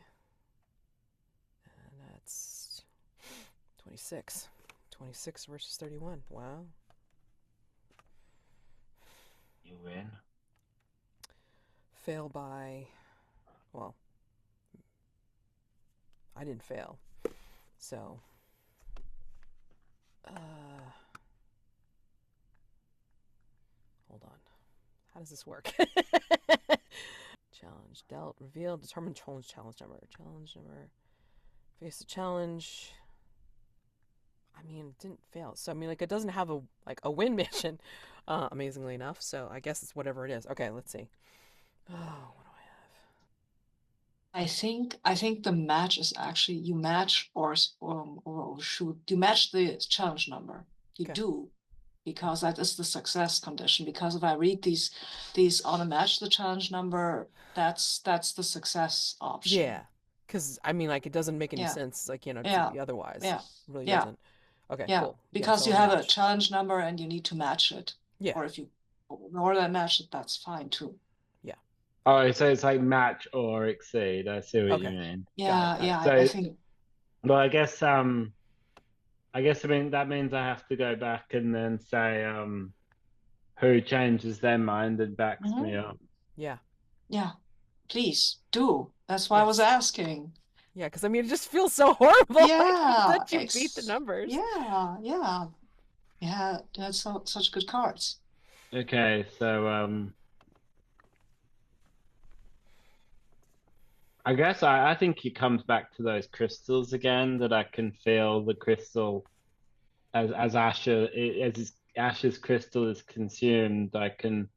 and that's 26. 26 versus 31. Wow. You win. Fail by, well, I didn't fail. So, hold on. How does this work? Challenge dealt, revealed, determine challenge number. Challenge number. Face the challenge. I mean, it didn't fail. So I mean, like it doesn't have a win mission, amazingly enough. So I guess it's whatever it is. Okay, let's see. Oh, what do I I think the match is actually you match or shoot. You match the challenge number. You have? Okay. do, because that is the success condition. Because if I read these on a match the challenge number, that's the success option. Yeah, because I mean, like it doesn't make any Yeah. sense, like Yeah. otherwise. Yeah. It really Yeah. doesn't. Okay, Yeah. cool. Yeah, Because so you I'll have a match. challenge number and you need to match it. Yeah, Or if you ignore that match, that's fine too. yeah. Oh, so it's like match or exceed. I see what you Okay, mean. got it, Yeah. got it. Yeah. I So, think. well, I mean that means I have to go back and then say who changes their mind and backs me Mhm. up. Yeah, Yeah. Please do. That's why I was yes. asking. Yeah, because I mean, it just feels so horrible. Like Yeah. that you beat the numbers. Yeah. Yeah. Yeah. That's such good cards. Okay, so I guess I think it comes back to those crystals again that I can feel the crystal as Asher's crystal is consumed, I can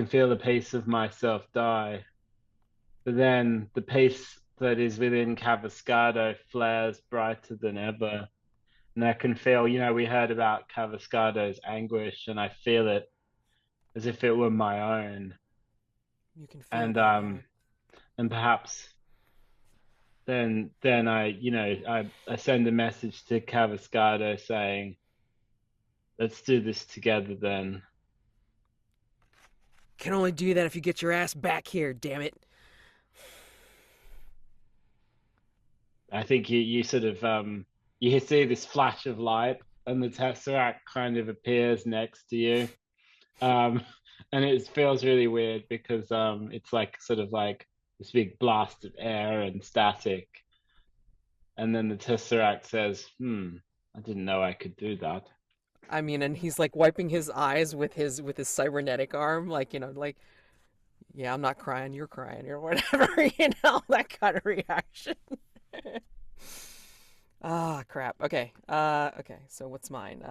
feel the piece of myself die. But then the piece that is within Caviscado flares brighter than ever. And I can feel, we heard about Caviscado's anguish, and I feel it as if it were my own. You can feel And that, yeah. and perhaps then I send a message to Caviscado saying, let's do this together then. Can only do that if you get your ass back here, damn it. I think you sort of you see this flash of light and the Tesseract kind of appears next to you. Um and it feels really weird because it's like sort of like this big blast of air and static. And then the Tesseract says, I didn't know I could do that. I mean, and he's like wiping his eyes with his cybernetic arm, like like, yeah, I'm not crying, you're crying, or whatever, that kind of reaction. Ah, crap. Okay. Okay. So what's mine?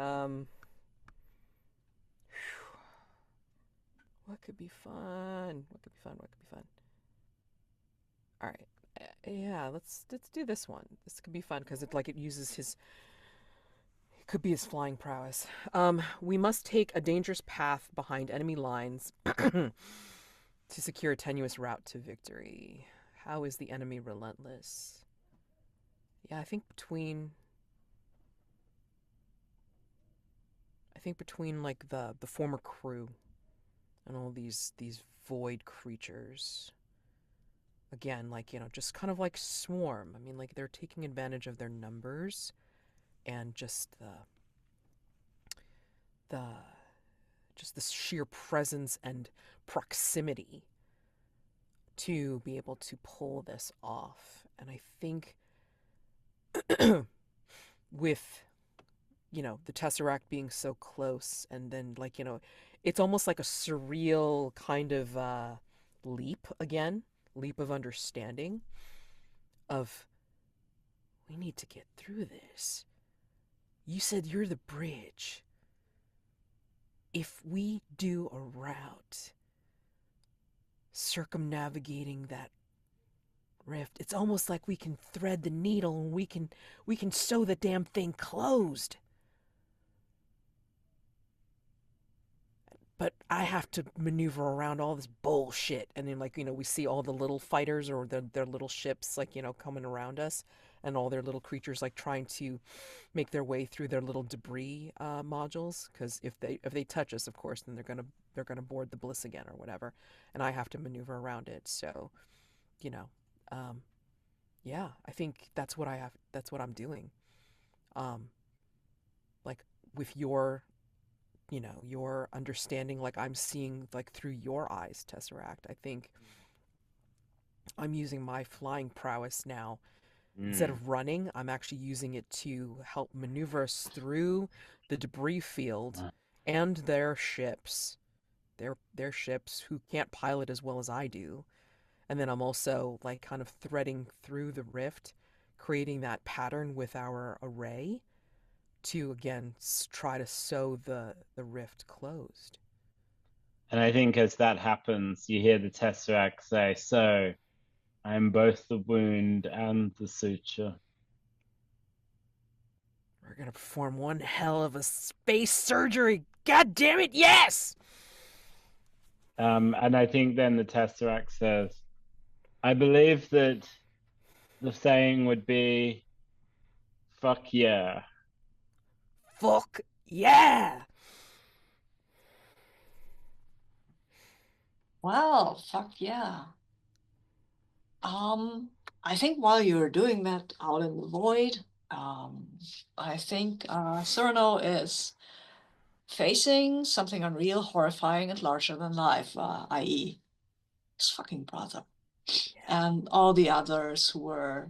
What could be fun? What could be fun? What could be fun? All right. Yeah, let's do this one. This could be fun because it uses his, it could be his flying prowess. We must take a dangerous path behind enemy lines to secure a tenuous route to victory. How is the enemy relentless? Yeah, I think between like the former crew and all these void creatures. Again, like, just kind of like swarm. I mean, like they're taking advantage of their numbers and just the just the sheer presence and proximity to be able to pull this off. And I think with, you know, the Tesseract being so close, and then, like, you know, it's almost like a surreal kind of leap again, leap of understanding of, we need to get through this. You said you're the bridge. If we do a route circumnavigating that rift, it's almost like we can thread the needle and we can sew the damn thing closed. But I have to maneuver around all this bullshit, and then, like, you know, we see all the little fighters or their little ships, like, you know, coming around us, and all their little creatures, like, trying to make their way through their little debris modules, because if they touch us, of course, then they're gonna board the bliss again or whatever, and I have to maneuver around it. So, you know, yeah, I think that's what I'm doing. Like, with your, you know, your understanding, like, I'm seeing, like, through your eyes, Tesseract. I think I'm using my flying prowess now. Instead of running, I'm actually using it to help maneuver us through the debris field and their ships. Their ships who can't pilot as well as I do. And then I'm also, like, kind of threading through the rift, creating that pattern with our array to, again, try to sew the rift closed. And I think as that happens, you hear the Tesseract say, "So, I am both the wound and the suture." We're gonna perform one hell of a space surgery. God damn it, yes! And I think then the Tesseract says, "I believe that the saying would be, fuck yeah." Fuck yeah! Well, fuck yeah. I think while you're doing that out in the void, I think Cyrano is facing something unreal, horrifying, and larger than life, i.e., his fucking brother. Yeah. And all the others who were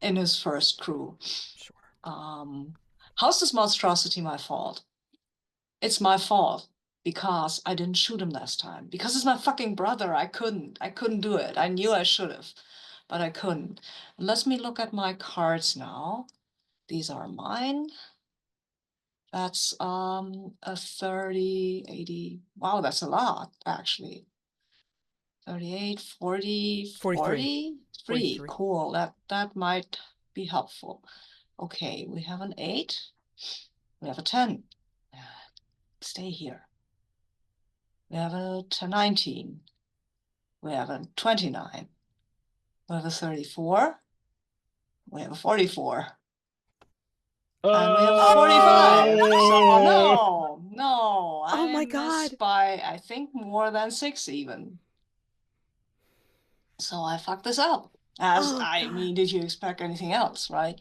in his first crew. Sure. How's this monstrosity my fault? It's my fault because I didn't shoot him last time. Because it's my fucking brother. I couldn't do it. I knew I should have, but I couldn't. Let me look at my cards now. These are mine. That's a 30, 80. Wow, that's a lot, actually. 38, 40, 43. 43. Cool. That might be helpful. Okay, we have an 8. We have a 10. Stay here. We have a 19. We have a 29. We have a 34. We have a 44. And we have a 45. So no, Oh my I God. missed by, I think, more than 6 even. So I fucked this up. I mean, did you expect anything else, right?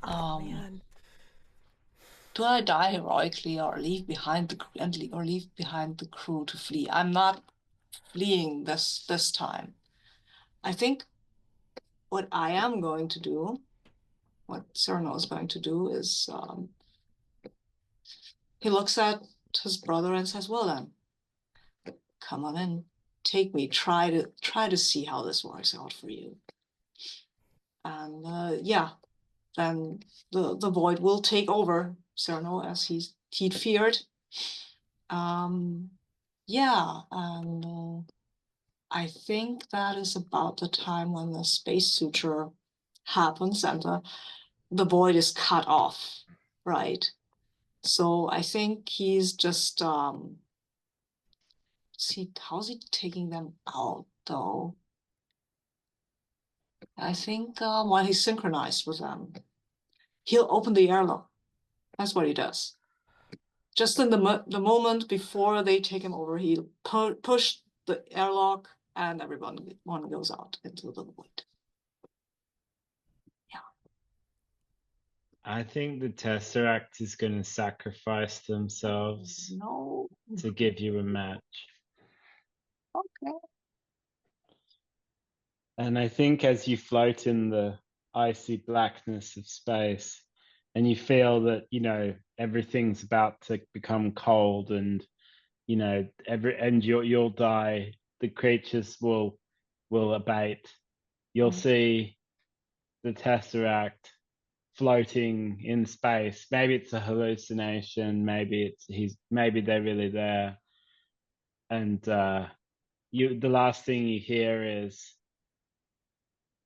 Oh man. Do I die heroically or leave behind the crew to flee? I'm not fleeing this time. I think what I am going to do, what Cyrano is going to do, is he looks at his brother and says, "Well then, come on in, take me. Try to see how this works out for you." And yeah, then the void will take over Cyrano as he'd feared. Yeah, and I think that is about the time when the space suture happens and the void is cut off, right? So I think he's just see, how's he taking them out though? I think while he's synchronized with them, he'll open the airlock. That's what he does. Just in the moment before they take him over, he'll push the airlock and everyone goes out into the void. Yeah. I think the Tesseract is going to sacrifice themselves No. to give you a match. Okay. And I think as you float in the icy blackness of space and you feel that, everything's about to become cold and, you'll die, the creatures will abate. You'll see the Tesseract floating in space. Maybe it's a hallucination, maybe they're really there. And the last thing you hear is,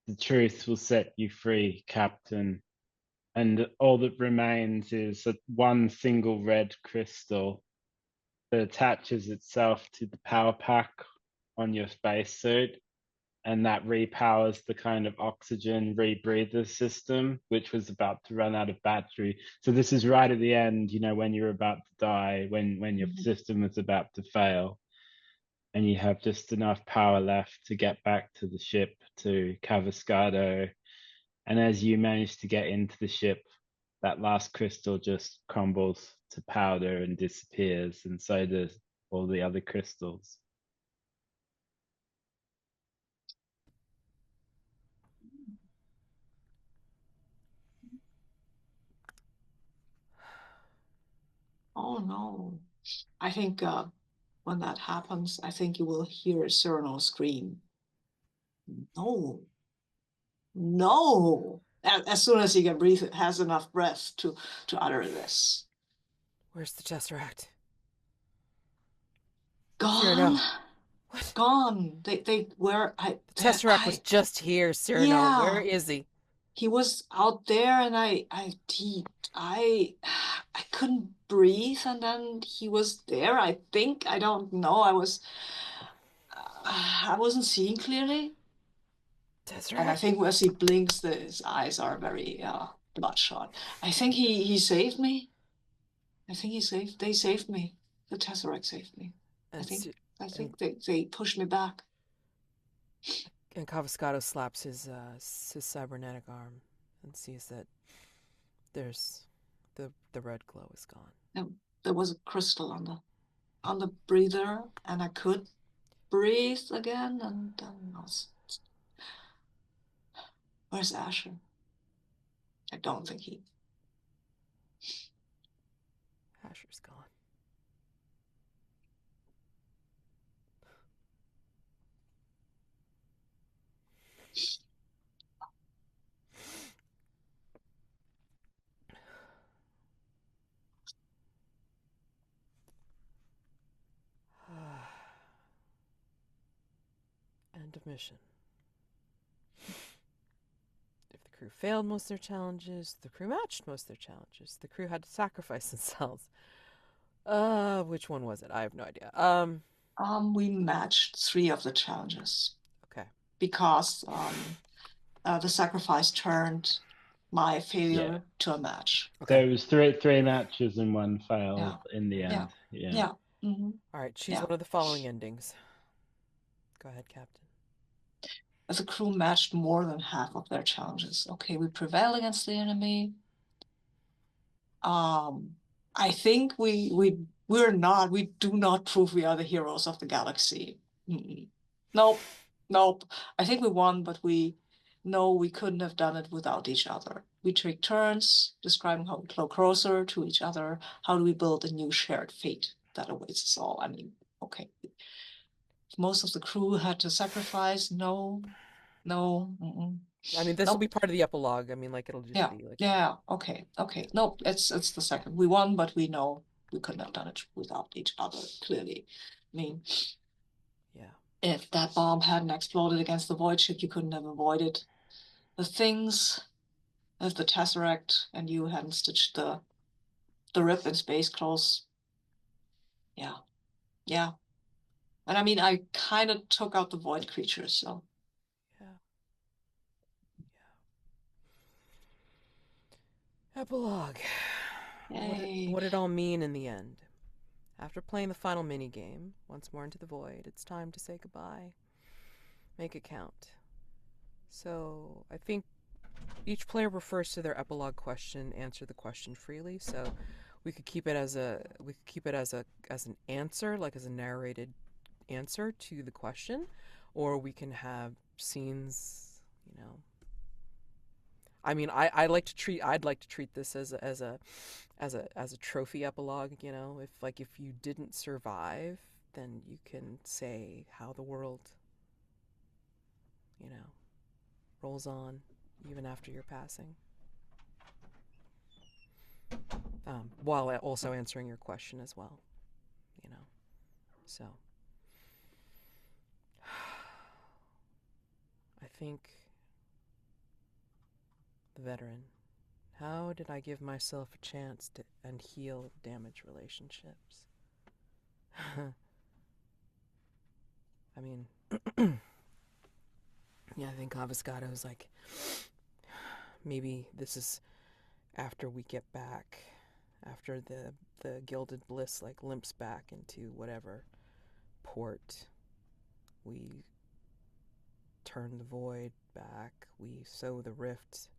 "The truth will set you free, Captain." And all that remains is one single red crystal that attaches itself to the power pack on your spacesuit, and that repowers the kind of oxygen rebreather system, which was about to run out of battery. So this is right at the end, when you're about to die, when your system is about to fail, and you have just enough power left to get back to the ship, to Caviscado. And as you manage to get into the ship, that last crystal just crumbles to powder and disappears, and so does all the other crystals. Oh no. I think when that happens, I think you will hear Cyrano scream. No. No. As soon as he can breathe, has enough breath to utter this. Where's the Tesseract? Gone. Cyrano. What? Gone. They were. The Tesseract was just here, Cyrano. Yeah. Where is he? He was out there, and I couldn't breathe, and then he was there. I think, I don't know. I wasn't seeing clearly, Tesseract. and I think as he blinks, his eyes are very bloodshot. I think he saved me. I think they saved me. The Tesseract saved me. I think they pushed me back. And Caviscado slaps his cybernetic arm and sees that there's the red glow is gone. There was a crystal on the breather, and I could breathe again, and then I was... Where's Asher? I don't think he... Asher's gone. End of mission. If the crew failed most of their challenges, the crew matched most of their challenges. The crew had to sacrifice themselves. Which one was it? I have no idea. We matched 3 of the challenges. Okay. Because the sacrifice turned my failure to a match. Okay. So it was three matches and 1 failed in the end. Yeah. Mm-hmm. All right, choose one of the following endings. Go ahead, Captain. As a crew matched more than half of their challenges. Okay, we prevail against the enemy. I think we do not prove we are the heroes of the galaxy. Nope. I think we won, but we know we couldn't have done it without each other. We take turns describing how we grow closer to each other. How do we build a new shared fate that awaits us all? I mean, okay. Most of the crew had to sacrifice. No. I mean, this will be part of the epilogue. I mean, like, it'll just be like... Yeah, okay. No, it's the second. We won, but we know we couldn't have done it without each other, clearly. I mean, if that bomb hadn't exploded against the void ship, you couldn't have avoided the things. If the Tesseract and you hadn't stitched the rip in space clothes. Yeah. And I mean, I kind of took out the void creatures, so... Epilogue. What did it all mean in the end? After playing the final mini-game, once more into the void, it's time to say goodbye. Make it count. So, I think Each player refers to their epilogue question, answer the question freely. So we could keep it as an answer, like as a narrated answer to the question, or we can have scenes, you know. I mean, I'd like to treat this as a trophy epilogue, you know. If you didn't survive, then you can say how the world, you know, rolls on even after your passing. While also answering your question as well, you know. So I think the veteran. How did I give myself a chance to and heal damaged relationships? I mean, yeah, I think Caviscado is like, maybe this is after we get back, after the Gilded Bliss like limps back into whatever port, we turn the void back, we sow the rift.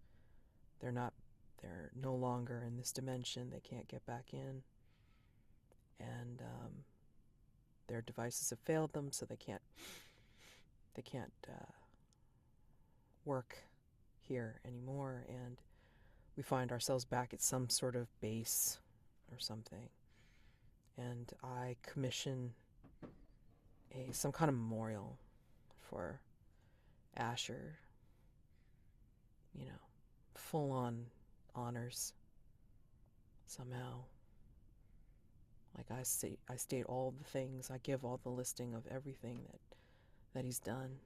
They're no longer in this dimension, they can't get back in, and their devices have failed them, so they can't work here anymore, and we find ourselves back at some sort of base or something, and I commission some kind of memorial for Asher, you know, full on honors somehow. Like I state all the things, I give all the listing of everything that he's done,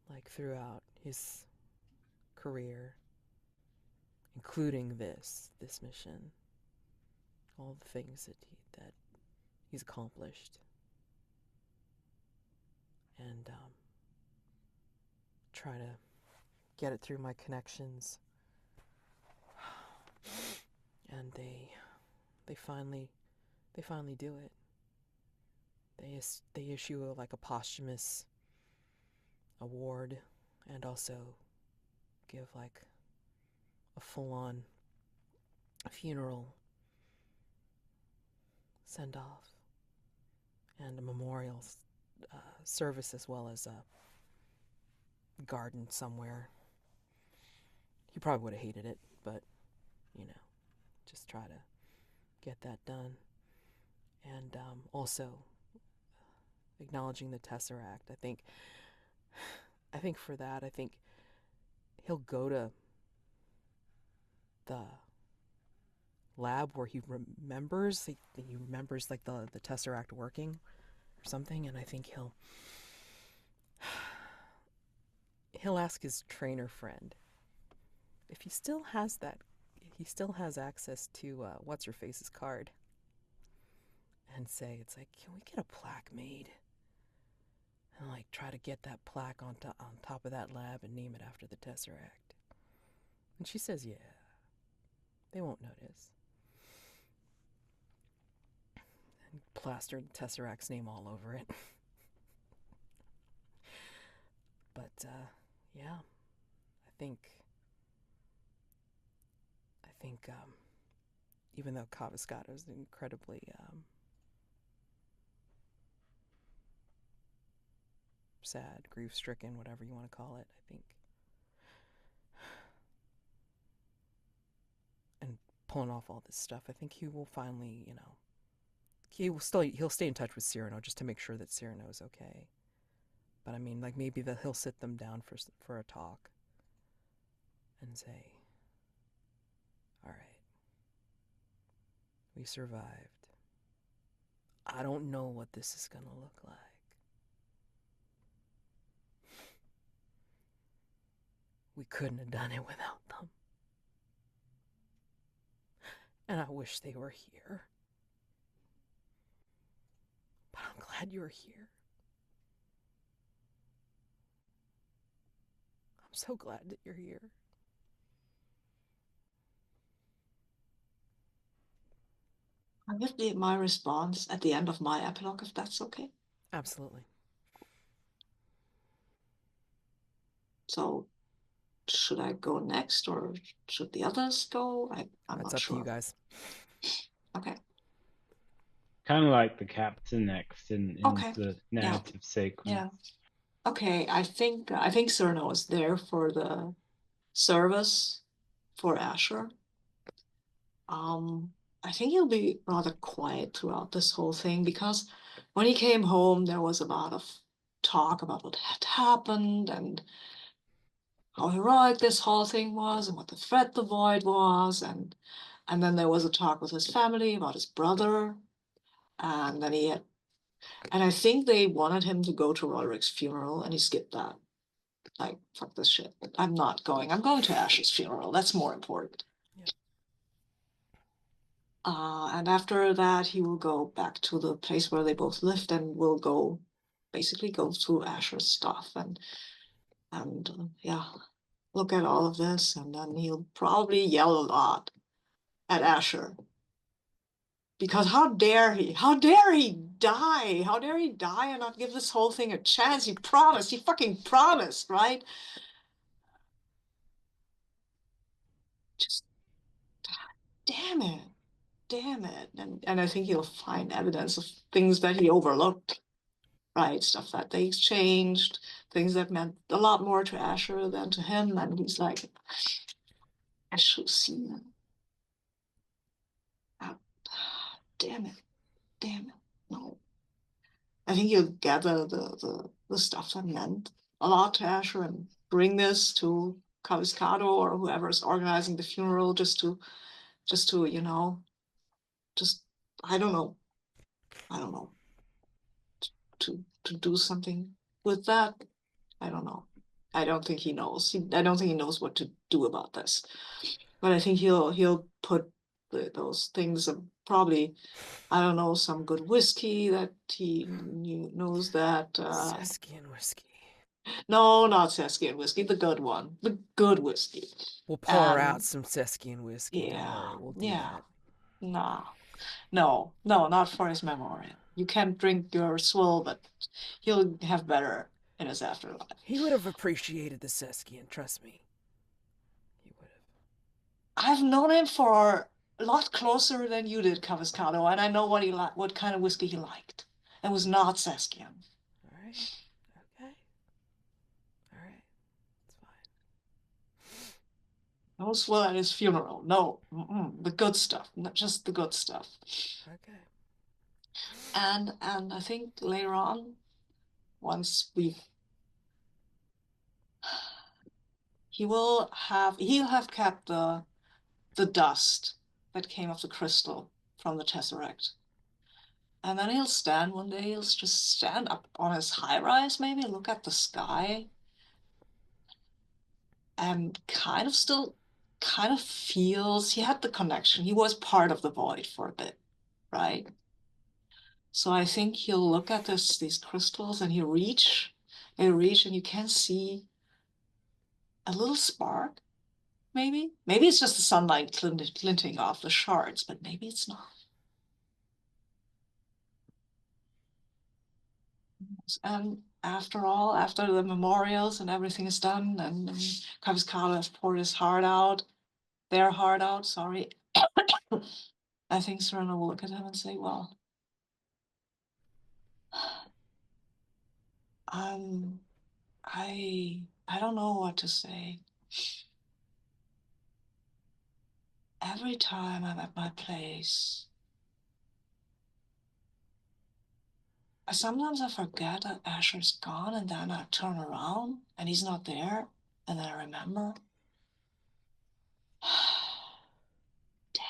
like throughout his career, including this mission, all the things that he's accomplished, and try to get it through my connections, and they finally do it. They issue a posthumous award, and also give like a full-on funeral send-off and a memorial service, as well as a garden somewhere. He probably would have hated it, but you know, just try to get that done. And also acknowledging the Tesseract. I think for that, I think he'll go to the lab where he remembers like the Tesseract working or something, and I think he'll ask his trainer friend if he still has access to what's her face's card, and say, it's like, can we get a plaque made, and like try to get that plaque on top of that lab and name it after the Tesseract. And she says, yeah, they won't notice. And plaster the Tesseract's name all over it. But yeah, I think even though Caviscado is incredibly sad, grief-stricken, whatever you want to call it, I think, and pulling off all this stuff, I think he will finally, you know, he'll stay in touch with Syrano just to make sure that Cyrano is okay. But I mean, like, maybe he'll sit them down for a talk and say, all right, we survived. I don't know what this is gonna look like. We couldn't have done it without them. And I wish they were here. But I'm glad you're here. I'm so glad that you're here. I would leave my response at the end of my epilogue, if that's okay. Absolutely. So should I go next or should the others go? I'm That's not up to you sure. guys. Okay. Kind of like the captain next in Okay. the Yeah. narrative sequence. Yeah. Okay. I think Cyrano is there for the service for Asher. I think he'll be rather quiet throughout this whole thing because when he came home, there was a lot of talk about what had happened and how heroic this whole thing was and what the threat the void was, and then there was a talk with his family about his brother, and then and I think they wanted him to go to Roderick's funeral, and he skipped that. Like, fuck this shit. I'm not going. I'm going to Ash's funeral. That's more important. Yeah. And after that, he will go back to the place where they both lived and will basically go through Asher's stuff and yeah, look at all of this, and then he'll probably yell a lot at Asher. Because how dare he? How dare he die? How dare he die and not give this whole thing a chance? He promised. He fucking promised, right? Just damn it. Damn it. And I think he'll find evidence of things that he overlooked, right? Stuff that they exchanged, things that meant a lot more to Asher than to him. And he's like, I should have seen it. Ah, damn it. Damn it. No. I think he'll gather the stuff that meant a lot to Asher and bring this to Caviscado or whoever's organizing the funeral just to just I don't know. I don't know. To do something with that. I don't know. I don't think he knows. I don't think he knows what to do about this. But I think he'll put those things probably, I don't know, some good whiskey that he knows that Seskian whiskey. no, not Seskian whiskey, the good one. The good whiskey. We'll pour out some Seskian whiskey. Yeah, Don't worry, we'll do yeah. that. Nah. No, not for his memorial. You can't drink your swill, but he'll have better in his afterlife. He would have appreciated the Seskian, trust me. He would have. I've known him for a lot closer than you did, Caviscado, and I know what kind of whiskey he liked. It was not Seskian. All right. Okay. All right. It's fine. No swill at his funeral. No, the good stuff, not just the good stuff. Okay. And I think later on, once he'll have kept the dust that came off the crystal from the Tesseract. And then he'll stand one day, he'll just stand up on his high rise, maybe look at the sky, and kind of feels he had the connection. He was part of the void for a bit, right? So I think he'll look at these crystals and he'll reach and you can see a little spark, maybe. Maybe it's just the sunlight glinting off the shards, but maybe it's not. And after all, after the memorials and everything is done, and Caviscado has poured his heart out, their heart out, sorry. I think Syrano will look at him and say, well, I don't know what to say. Every time I'm at my place, sometimes I forget that Asher's gone, and then I turn around and he's not there, and then I remember. Damn.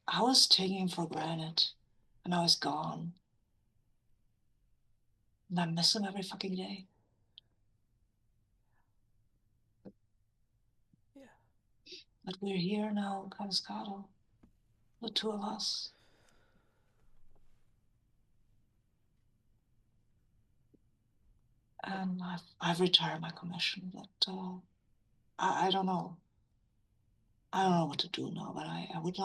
I was taking him for granted, and now he's gone. And I miss him every fucking day. Yeah. But we're here now, Caviscado. The two of us. And I've retired my commission, but I don't know. I don't know what to do now, but I would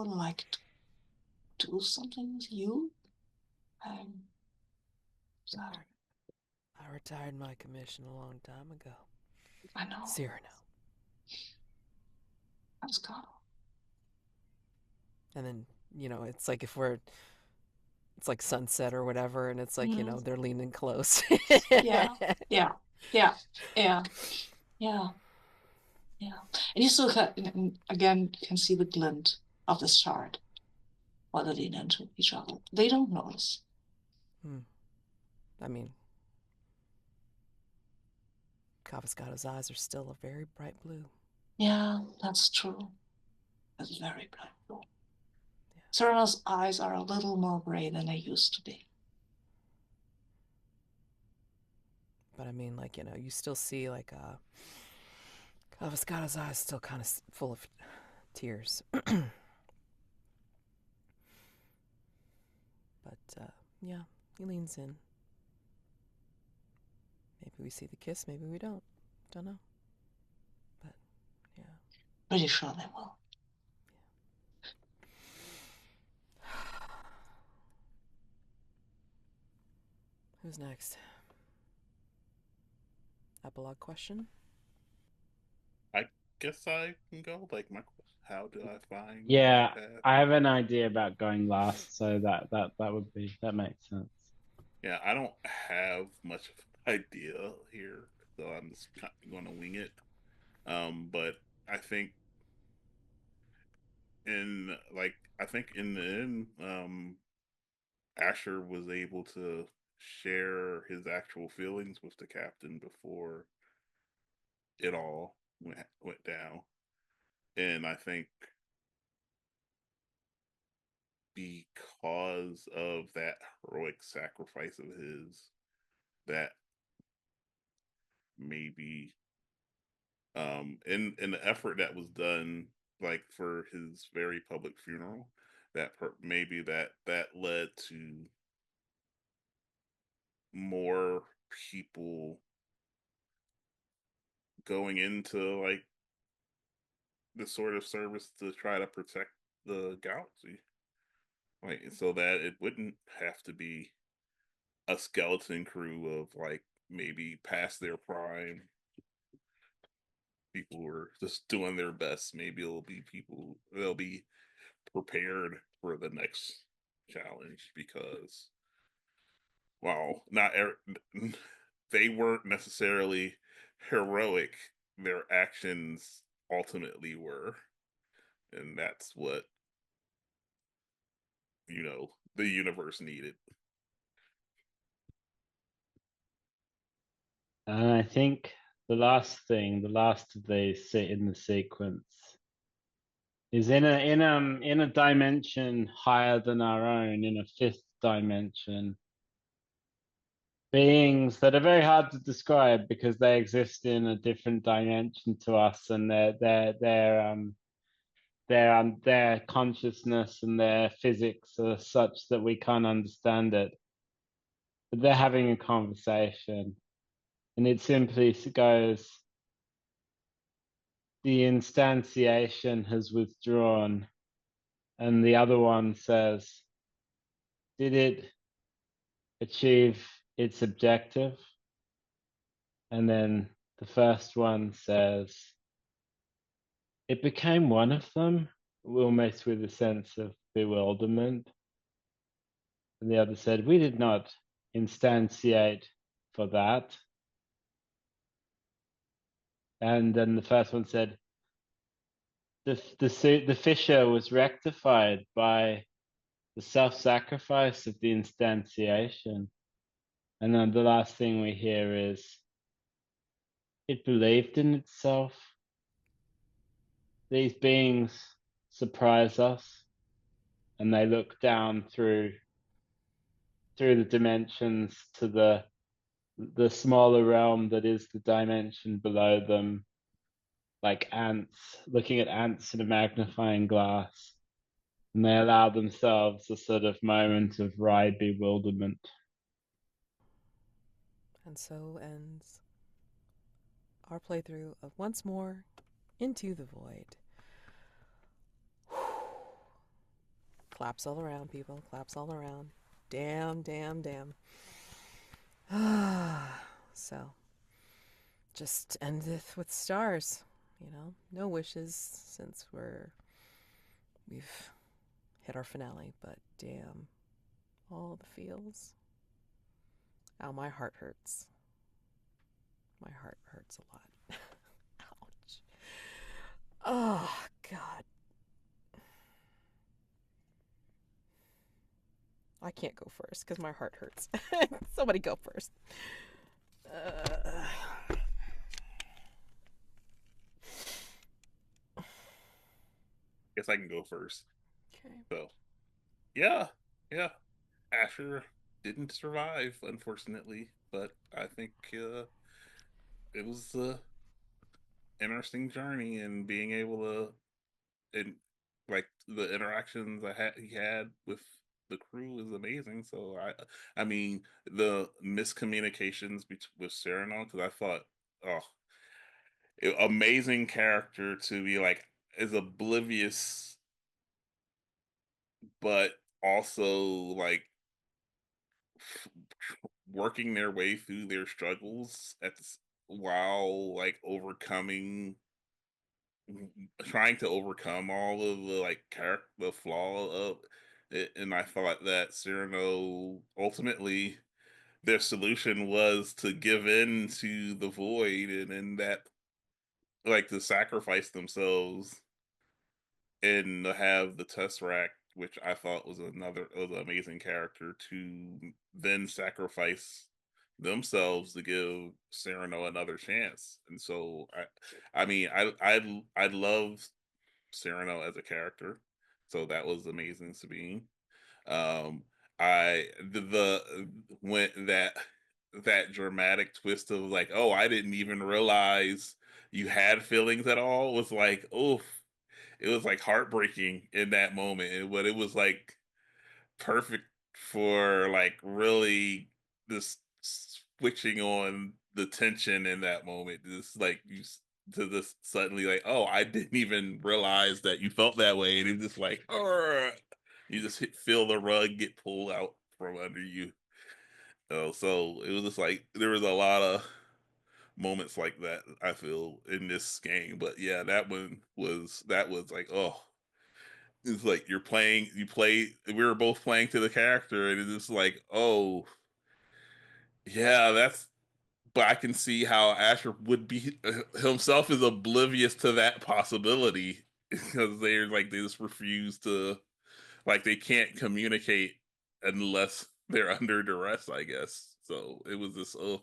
like to do something with you. I'm sorry. I retired my commission a long time ago. I know. Syrano. Caviscado. And then, it's like it's like sunset or whatever, and it's like, they're leaning close. Yeah. Yeah. Yeah. Yeah. Yeah. Yeah. And you still can, again, you can see the glint of this shard while they lean into each other. They don't notice. I mean, Caviscado's eyes are still a very bright blue. Yeah, that's true. It's very bright blue. Syrano's eyes are a little more gray than they used to be. But I mean, like, you still see, like, Caviscado's eyes still kind of full of tears. But, yeah, he leans in. Maybe we see the kiss, maybe we don't. Don't know. But, yeah. Pretty sure they will. Who's next? Epilogue question? I guess I can go. Like, how do I find Yeah, my path? I have an idea about going last, so that makes sense. Yeah, I don't have much of an idea here, so I'm just going to wing it. But I think in the end, Asher was able to share his actual feelings with the captain before it all went down, and I think because of that heroic sacrifice of his, that maybe in the effort that was done, like for his very public funeral, maybe that led to more people going into like the sort of service to try to protect the galaxy, like so that it wouldn't have to be a skeleton crew of like maybe past their prime people who are just doing their best. Maybe they'll be prepared for the next challenge because while not they weren't necessarily heroic, their actions ultimately were, and that's what the universe needed. And I think the last of these in the sequence is in a dimension higher than our own, in a fifth dimension. Beings that are very hard to describe because they exist in a different dimension to us, and their consciousness and their physics are such that we can't understand it. But they're having a conversation, and it simply goes, the instantiation has withdrawn, and the other one says, did it achieve its objective? And then the first one says, it became one of them, almost with a sense of bewilderment. And the other said, we did not instantiate for that. And then the first one said, the fissure was rectified by the self-sacrifice of the instantiation. And then the last thing we hear is, it believed in itself. These beings surprise us, and they look down through the dimensions to the smaller realm that is the dimension below them, like ants, looking at ants in a magnifying glass. And they allow themselves a sort of moment of wry bewilderment. And so ends our playthrough of Once More Into the Void. Claps all around, people. Claps all around. damn. So, just endeth with stars, no wishes since we've hit our finale, but damn, all the feels. Ow, my heart hurts. My heart hurts a lot. Ouch. Oh, God. I can't go first because my heart hurts. Somebody go first. Guess I can go first. Okay. So, yeah. Asher didn't survive, unfortunately, but I think it was a interesting journey, and being able to, and like the interactions he had with the crew is amazing. So I mean, the miscommunications with Cyrano, because I thought, oh, amazing character to be like is oblivious, but also like working their way through their struggles while like trying to overcome all of the like the flaw of it. And I thought that Cyrano ultimately their solution was to give in to the void, and that like to sacrifice themselves and to have the Tesseract, which I thought was an amazing character, to then sacrifice themselves to give Cyrano another chance. And so I mean I love Cyrano as a character, so that was amazing, Sabine. Um, I the when that dramatic twist of like, oh, I didn't even realize you had feelings at all was like, oof, it was like heartbreaking in that moment, but it was like perfect for like really this switching on the tension in that moment. Just like to this suddenly like, oh, I didn't even realize that you felt that way, and it's just like, you just feel the rug get pulled out from under you. So it was just like there was a lot of moments like that I feel in this game, but yeah, that was like, oh, it's like we were both playing to the character, and it's just like, oh yeah, but I can see how Asher would be himself is oblivious to that possibility because they just refuse to, like, they can't communicate unless they're under duress, I guess. So it was a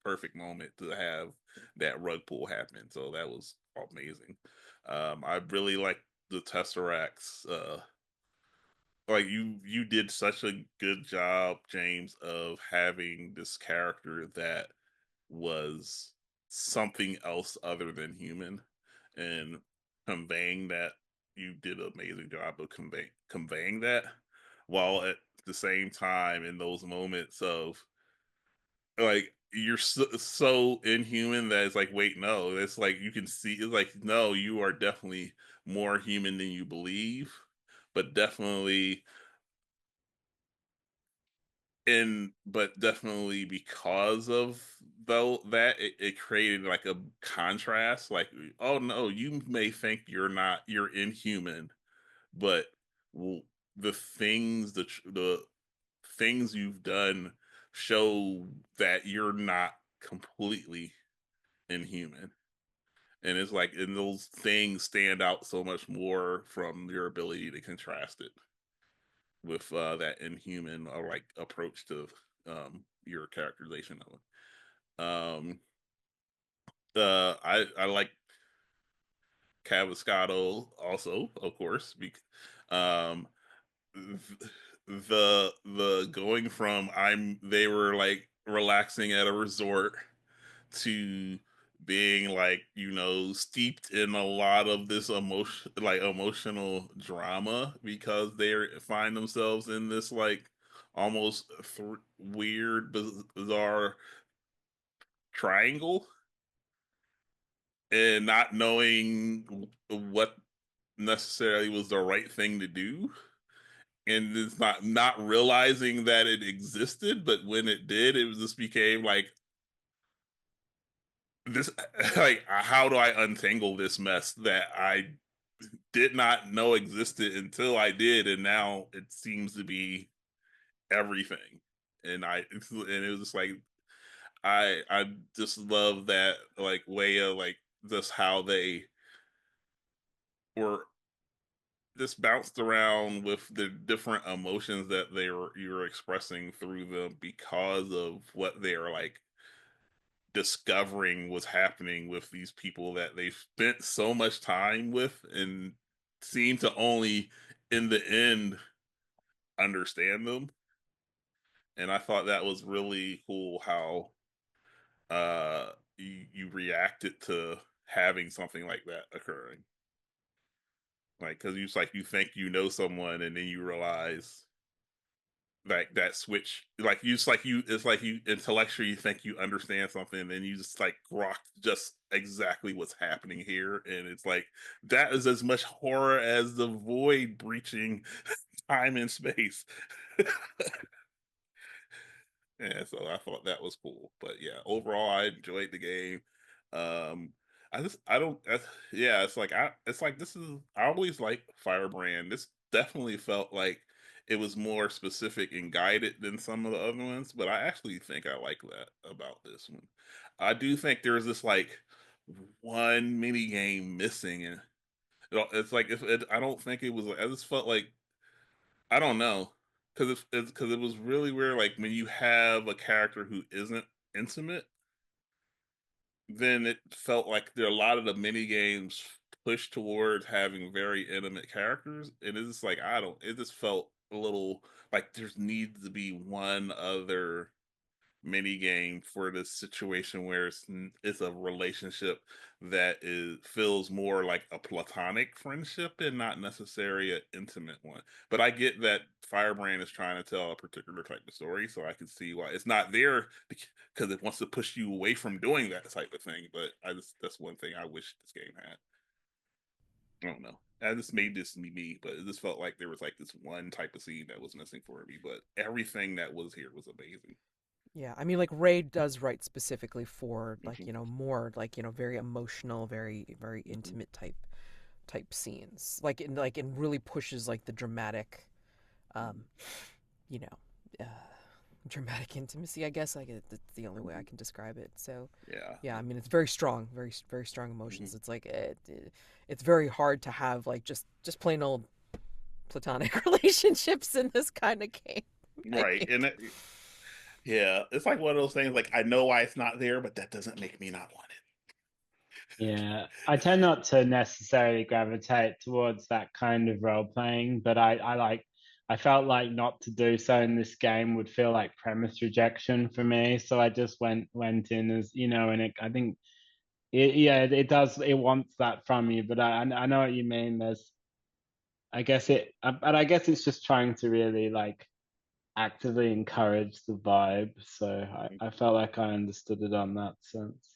perfect moment to have that rug pull happen. So that was amazing. I really like the Tesseracts. Like you did such a good job, James, of having this character that was something else other than human, and conveying that. You did an amazing job of conveying that, while at the same time in those moments of like you're so inhuman that it's like, wait, no, it's like you can see it's like, no, you are definitely more human than you believe, but definitely but definitely because of though that it created like a contrast, like, oh no, you may think you're inhuman, but w- the things you've done show that you're not completely inhuman. And it's like, and those things stand out so much more from your ability to contrast it with that inhuman like approach to your characterization of it. I like Caviscado also, of course. Um, the going from they were like relaxing at a resort to being like, steeped in a lot of this emotional drama because they find themselves in this like almost weird bizarre triangle, and not knowing what necessarily was the right thing to do. and it's not realizing that it existed, but when it did, it just became like this, like, how do I untangle this mess that I did not know existed until I did, and now it seems to be everything. And it was just like I just love that, like, way of, like, just how they were just bounced around with the different emotions that you were expressing through them because of what they are, like, discovering was happening with these people that they spent so much time with and seem to only in the end understand them. And I thought that was really cool how you reacted to having something like that occurring. Like, because you think you know someone, and then you realize, like, that switch, like, it's like you intellectually think you understand something, and then you just, like, grok just exactly what's happening here, and it's like that is as much horror as the void breaching time and space. Yeah, so I thought that was cool. But yeah, overall, I enjoyed the game. Um, I don't, yeah, it's like this is, I always like Firebrand. This definitely felt like it was more specific and guided than some of the other ones, but I actually think I like that about this one. I do think there's this, like, one mini game missing, and it's like, if it, I don't think it was, I just felt like, I don't know, because because it was really weird. Like, when you have a character who isn't intimate, then it felt like there are a lot of the mini games push towards having very intimate characters, and it's just like, I don't. It just felt a little like there needs to be one other mini game for this situation where it's a relationship that feels more like a platonic friendship and not necessarily an intimate one. But I get that Firebrand is trying to tell a particular type of story, so I can see why it's not there, because it wants to push you away from doing that type of thing. But that's one thing I wish this game had. I don't know. I just made this me, but it just felt like there was, like, this one type of scene that was missing for me. But everything that was here was amazing. Yeah, I mean, like Rae does write specifically for, like, Mhm. more, like, very emotional, very Mhm. intimate type scenes. And really pushes, like, the dramatic, um, you know, uh, dramatic intimacy. I guess, like, that's the only way I Mhm. can describe it. So, Yeah. yeah, I mean, it's very strong, very strong Mhm. emotions. It's like it's very hard to have, like, just plain old platonic relationships in this kind of game. I Right. think. And yeah, it's like one of those things, like, I know why it's not there, but that doesn't make me not want Yeah, I tend not to necessarily gravitate towards that kind of role playing, but I felt like not to do so in this game would feel like premise rejection for me. So I just went in as, and I think it does, it wants that from you. But I know what you mean. But I guess it's just trying to really, like, actively encourage the vibe. So it. I felt like I understood it on that sense.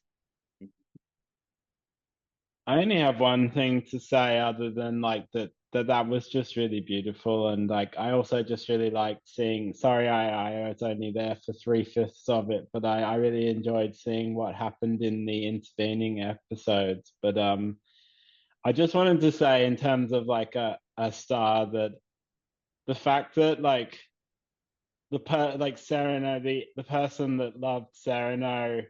I only have one thing to say other than, like, that was just really beautiful, and, like, I also just really liked seeing. Sorry, I was only there for 3/5 of it, but I really enjoyed seeing what happened in the intervening episodes. But I just wanted to say, in terms of, like, a star, that the fact that, like, like Syrano, the person that loved Syrano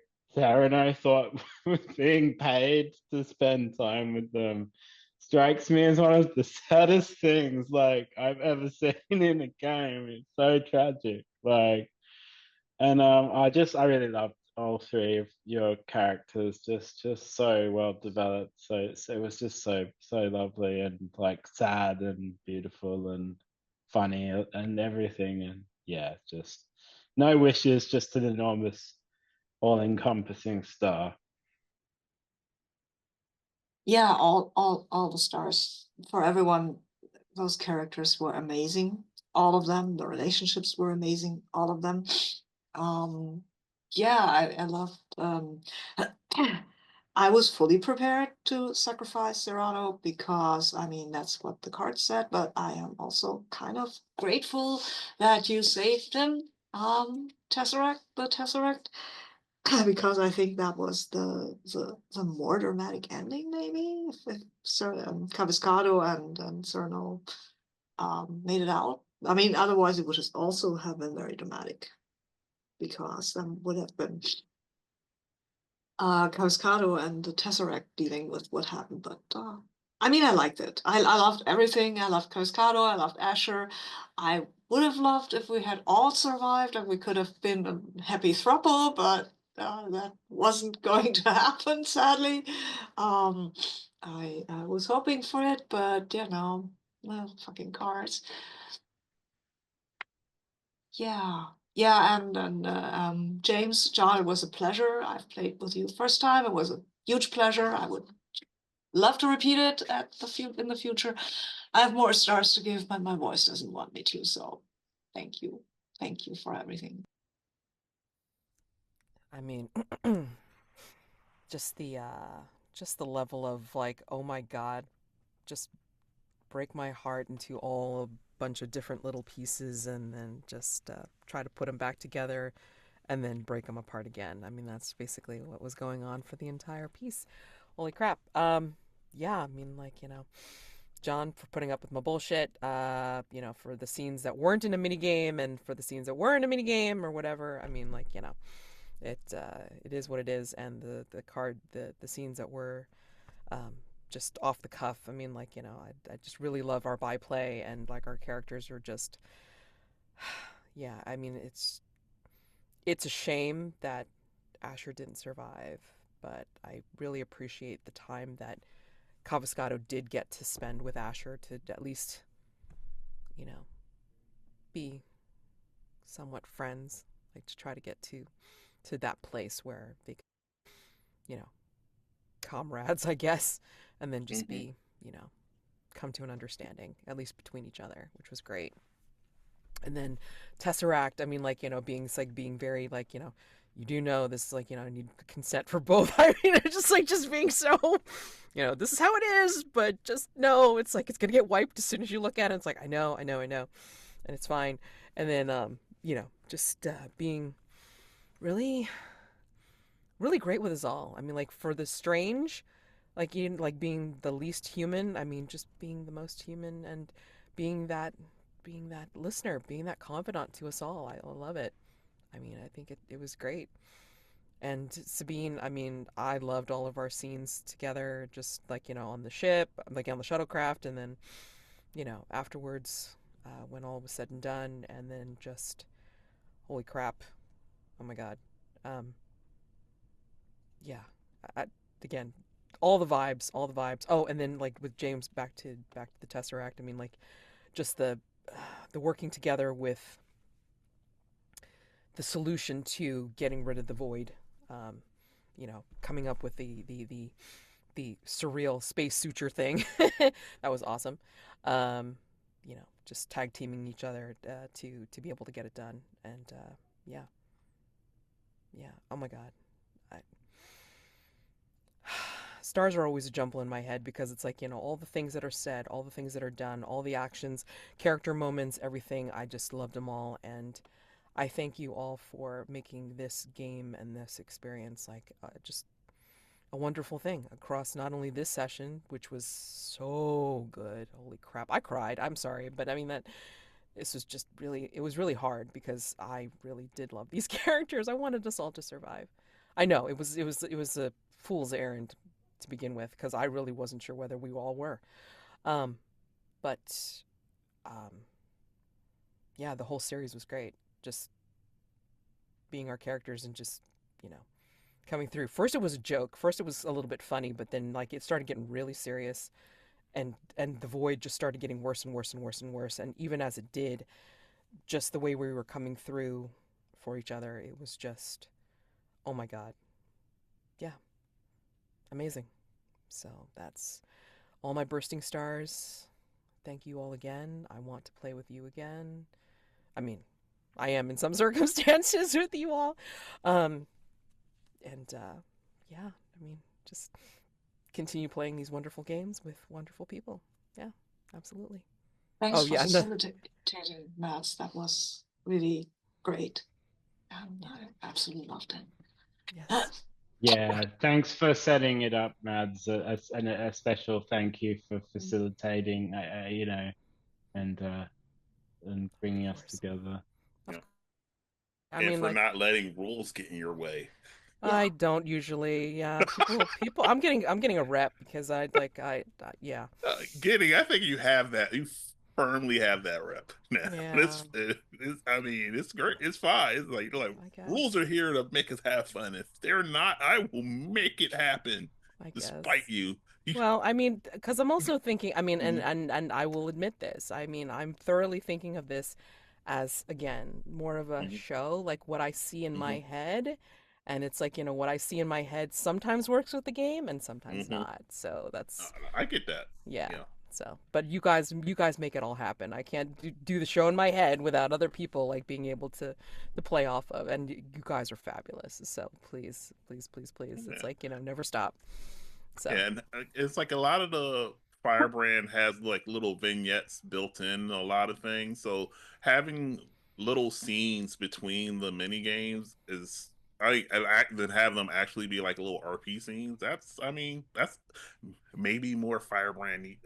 thought was being paid to spend time with them, strikes me as one of the saddest things, like, I've ever seen in a game. It's so tragic. Like, and I really loved all three of your characters, just so well developed. So it was just so lovely, and, like, sad and beautiful and funny and everything. And yeah, just no wishes, just an enormous, all-encompassing star. Yeah, all the stars for everyone. Those characters were amazing. All of them. The relationships were amazing. All of them. Yeah, I loved I was fully prepared to sacrifice Syrano because, I mean, that's what the card said, but I am also kind of grateful that you saved him, the Tesseract, because I think that was the more dramatic ending, maybe, if Caviscado and Syrano made it out. I mean, otherwise it would also have been very dramatic, because would have been Caviscado and the Tesseract dealing with what happened. But I mean, I liked it. I loved everything. I loved Caviscado. I loved Asher. I would have loved if we had all survived and we could have been a happy throuple, but that wasn't going to happen, sadly. I was hoping for it, but well, fucking cards. Yeah. Yeah, and James, John, it was a pleasure. I've played with you the first time. It was a huge pleasure. I would love to repeat it in the future. I have more stars to give, but my voice doesn't want me to. So, thank you, for everything. I mean, just the level of like, oh my God, just break my heart into all a bunch of different little pieces, and then just try to put them back together, and then break them apart again. I mean, that's basically what was going on for the entire piece. Holy crap. Yeah, I mean, like, Jonn for putting up with my bullshit, for the scenes that weren't in a minigame and for the scenes that were in a minigame or whatever. I mean, like, it is what it is, and the scenes that were just off the cuff. I mean, like, I just really love our byplay, and like our characters are just yeah, I mean, it's a shame that Asher didn't survive, but I really appreciate the time that Caviscado did get to spend with Asher to at least, be somewhat friends, like to try to get to that place where they could, comrades, I guess, and then just be, come to an understanding, at least between each other, which was great. And then Tesseract, I mean, like, being very, like, you do know this is, like, I need consent for both. I mean, it's just being so, this is how it is, but just no, it's like, it's going to get wiped as soon as you look at it. It's like, I know. And it's fine. And then, just being really, really great with us all. I mean, like, for the strange, like, being the least human, I mean, just being the most human, and being that listener, being that confidant to us all. I love it. I mean, I think it was great. And Sabine, I mean, I loved all of our scenes together, just like, on the ship, like on the shuttlecraft, and then, afterwards, when all was said and done, and then just, holy crap. Oh my God. Yeah. Again, all the vibes. Oh, and then, like, with James, back to the Tesseract, I mean, like, just the working together with the solution to getting rid of the void, coming up with the surreal space suture thing. That was awesome. Just tag teaming each other to be able to get it done. And yeah. Oh my God. Stars are always a jumble in my head, because it's like, all the things that are said, all the things that are done, all the actions, character moments, everything. I just loved them all, and I thank you all for making this game and this experience like just a wonderful thing across not only this session, which was so good. Holy crap, I cried. I'm sorry, but I mean, this was just really, it was really hard, because I really did love these characters. I wanted us all to survive. I know it was a fool's errand to begin with, because I really wasn't sure whether we all were. But yeah, the whole series was great. Just being our characters and just, coming through. First it was a joke. First it was a little bit funny, but then, like, it started getting really serious, and the void just started getting worse and worse and worse and worse. And even as it did, just the way we were coming through for each other, it was just, oh my God. Yeah. Amazing. So that's all my bursting stars. Thank you all again. I want to play with you again. I mean, I am in some circumstances with you all. Yeah, I mean, just continue playing these wonderful games with wonderful people. Yeah, absolutely. Thanks Oh for yeah, no, facilitating, Matt. That was really great. I absolutely loved it. yes, Yeah, thanks for setting it up, Mads. And a special thank you for facilitating, and bringing of us course. together. Yeah. I And mean, for like, not letting rules get in your way. I don't usually. Yeah, people. I'm getting a rep because yeah, I think you have that. You firmly have that rep now. yeah. I mean, it's great. It's fine. It's like I rules guess. are here to make us have fun. If they're not, I will make it happen, I despite guess. you. Well, I mean, because I'm also thinking. I mean, and Mhm, and and I will admit this. I mean, I'm thoroughly thinking of this as again more of a mhm, show, like what I see in my mhm, head, and it's like what I see in my head sometimes works with the game and sometimes mhm. not. So that's I get that. yeah. Yeah. So, but you guys make it all happen. I can't do the show in my head without other people like being able to play off of, and you guys are fabulous. So please, please, please, please, it's Yeah. like never stop. So Yeah, and it's like a lot of the Firebrand has like little vignettes built in a lot of things. So having little scenes between the mini games is then have them actually be like little RP scenes. I mean, that's maybe more Firebrand need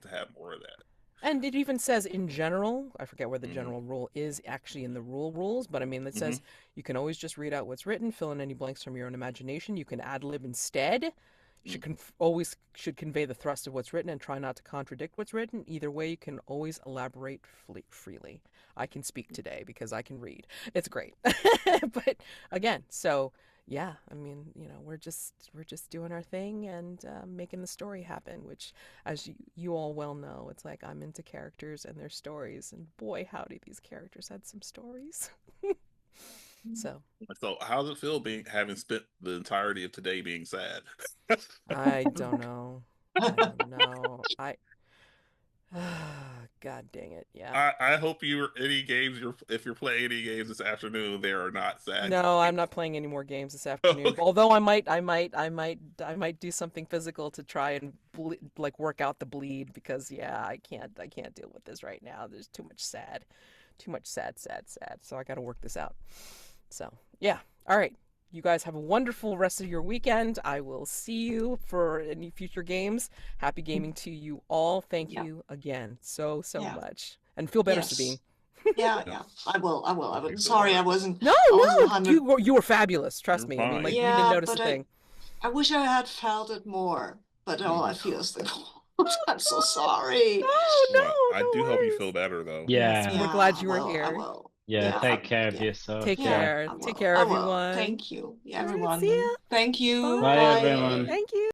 to have more of that. and it even says in general, I forget where the Hmm. general rule is actually in the rules, but I mean it Hmm. says you can always just read out what's written, fill in any blanks from your own imagination. You can ad lib instead. Always should convey the thrust of what's written and try not to contradict what's written. Either way, you can always elaborate freely. I can speak today because I can read. It's great. But again, so yeah, I mean, we're just doing our thing and making the story happen, which, as you all well know, it's like I'm into characters and their stories, and boy, howdy, these characters had some stories. So So how does it feel being having spent the entirety of today being sad? I don't know. I don't know. God dang it. Yeah. I hope any games if you're playing any games this afternoon, they are not sad No, I'm games. not playing any more games this afternoon. Although I might do something physical to try and like work out the bleed because yeah, I can't deal with this right now. There's too much sad, sad, sad. So I got to work this out. So yeah, all right. You guys have a wonderful rest of your weekend. I will see you for any future games. Happy gaming to you all. Thank Yeah, you again so yeah, much, and feel better, Sabine. yes. Yeah. I will. Hope you feel Sorry, better. No, I wasn't no, 100. you were fabulous. Trust You're me. I mean, like fine. you didn't Yeah, notice a but thing. I wish I had felt it more. But all I Mhm. feel is the cold. I'm so sorry. No, no, Well, I no do hope you feel worries. better though. Yes, Yeah, we're Yeah, glad I you were will. I here. will. yeah. Yeah, Take care of yeah, yourself. Take Yeah. care. I Take will. care, I will. everyone. Thank you. Yeah, All right, see everyone. ya. Thank you. Bye, Bye. everyone. Bye. Thank you.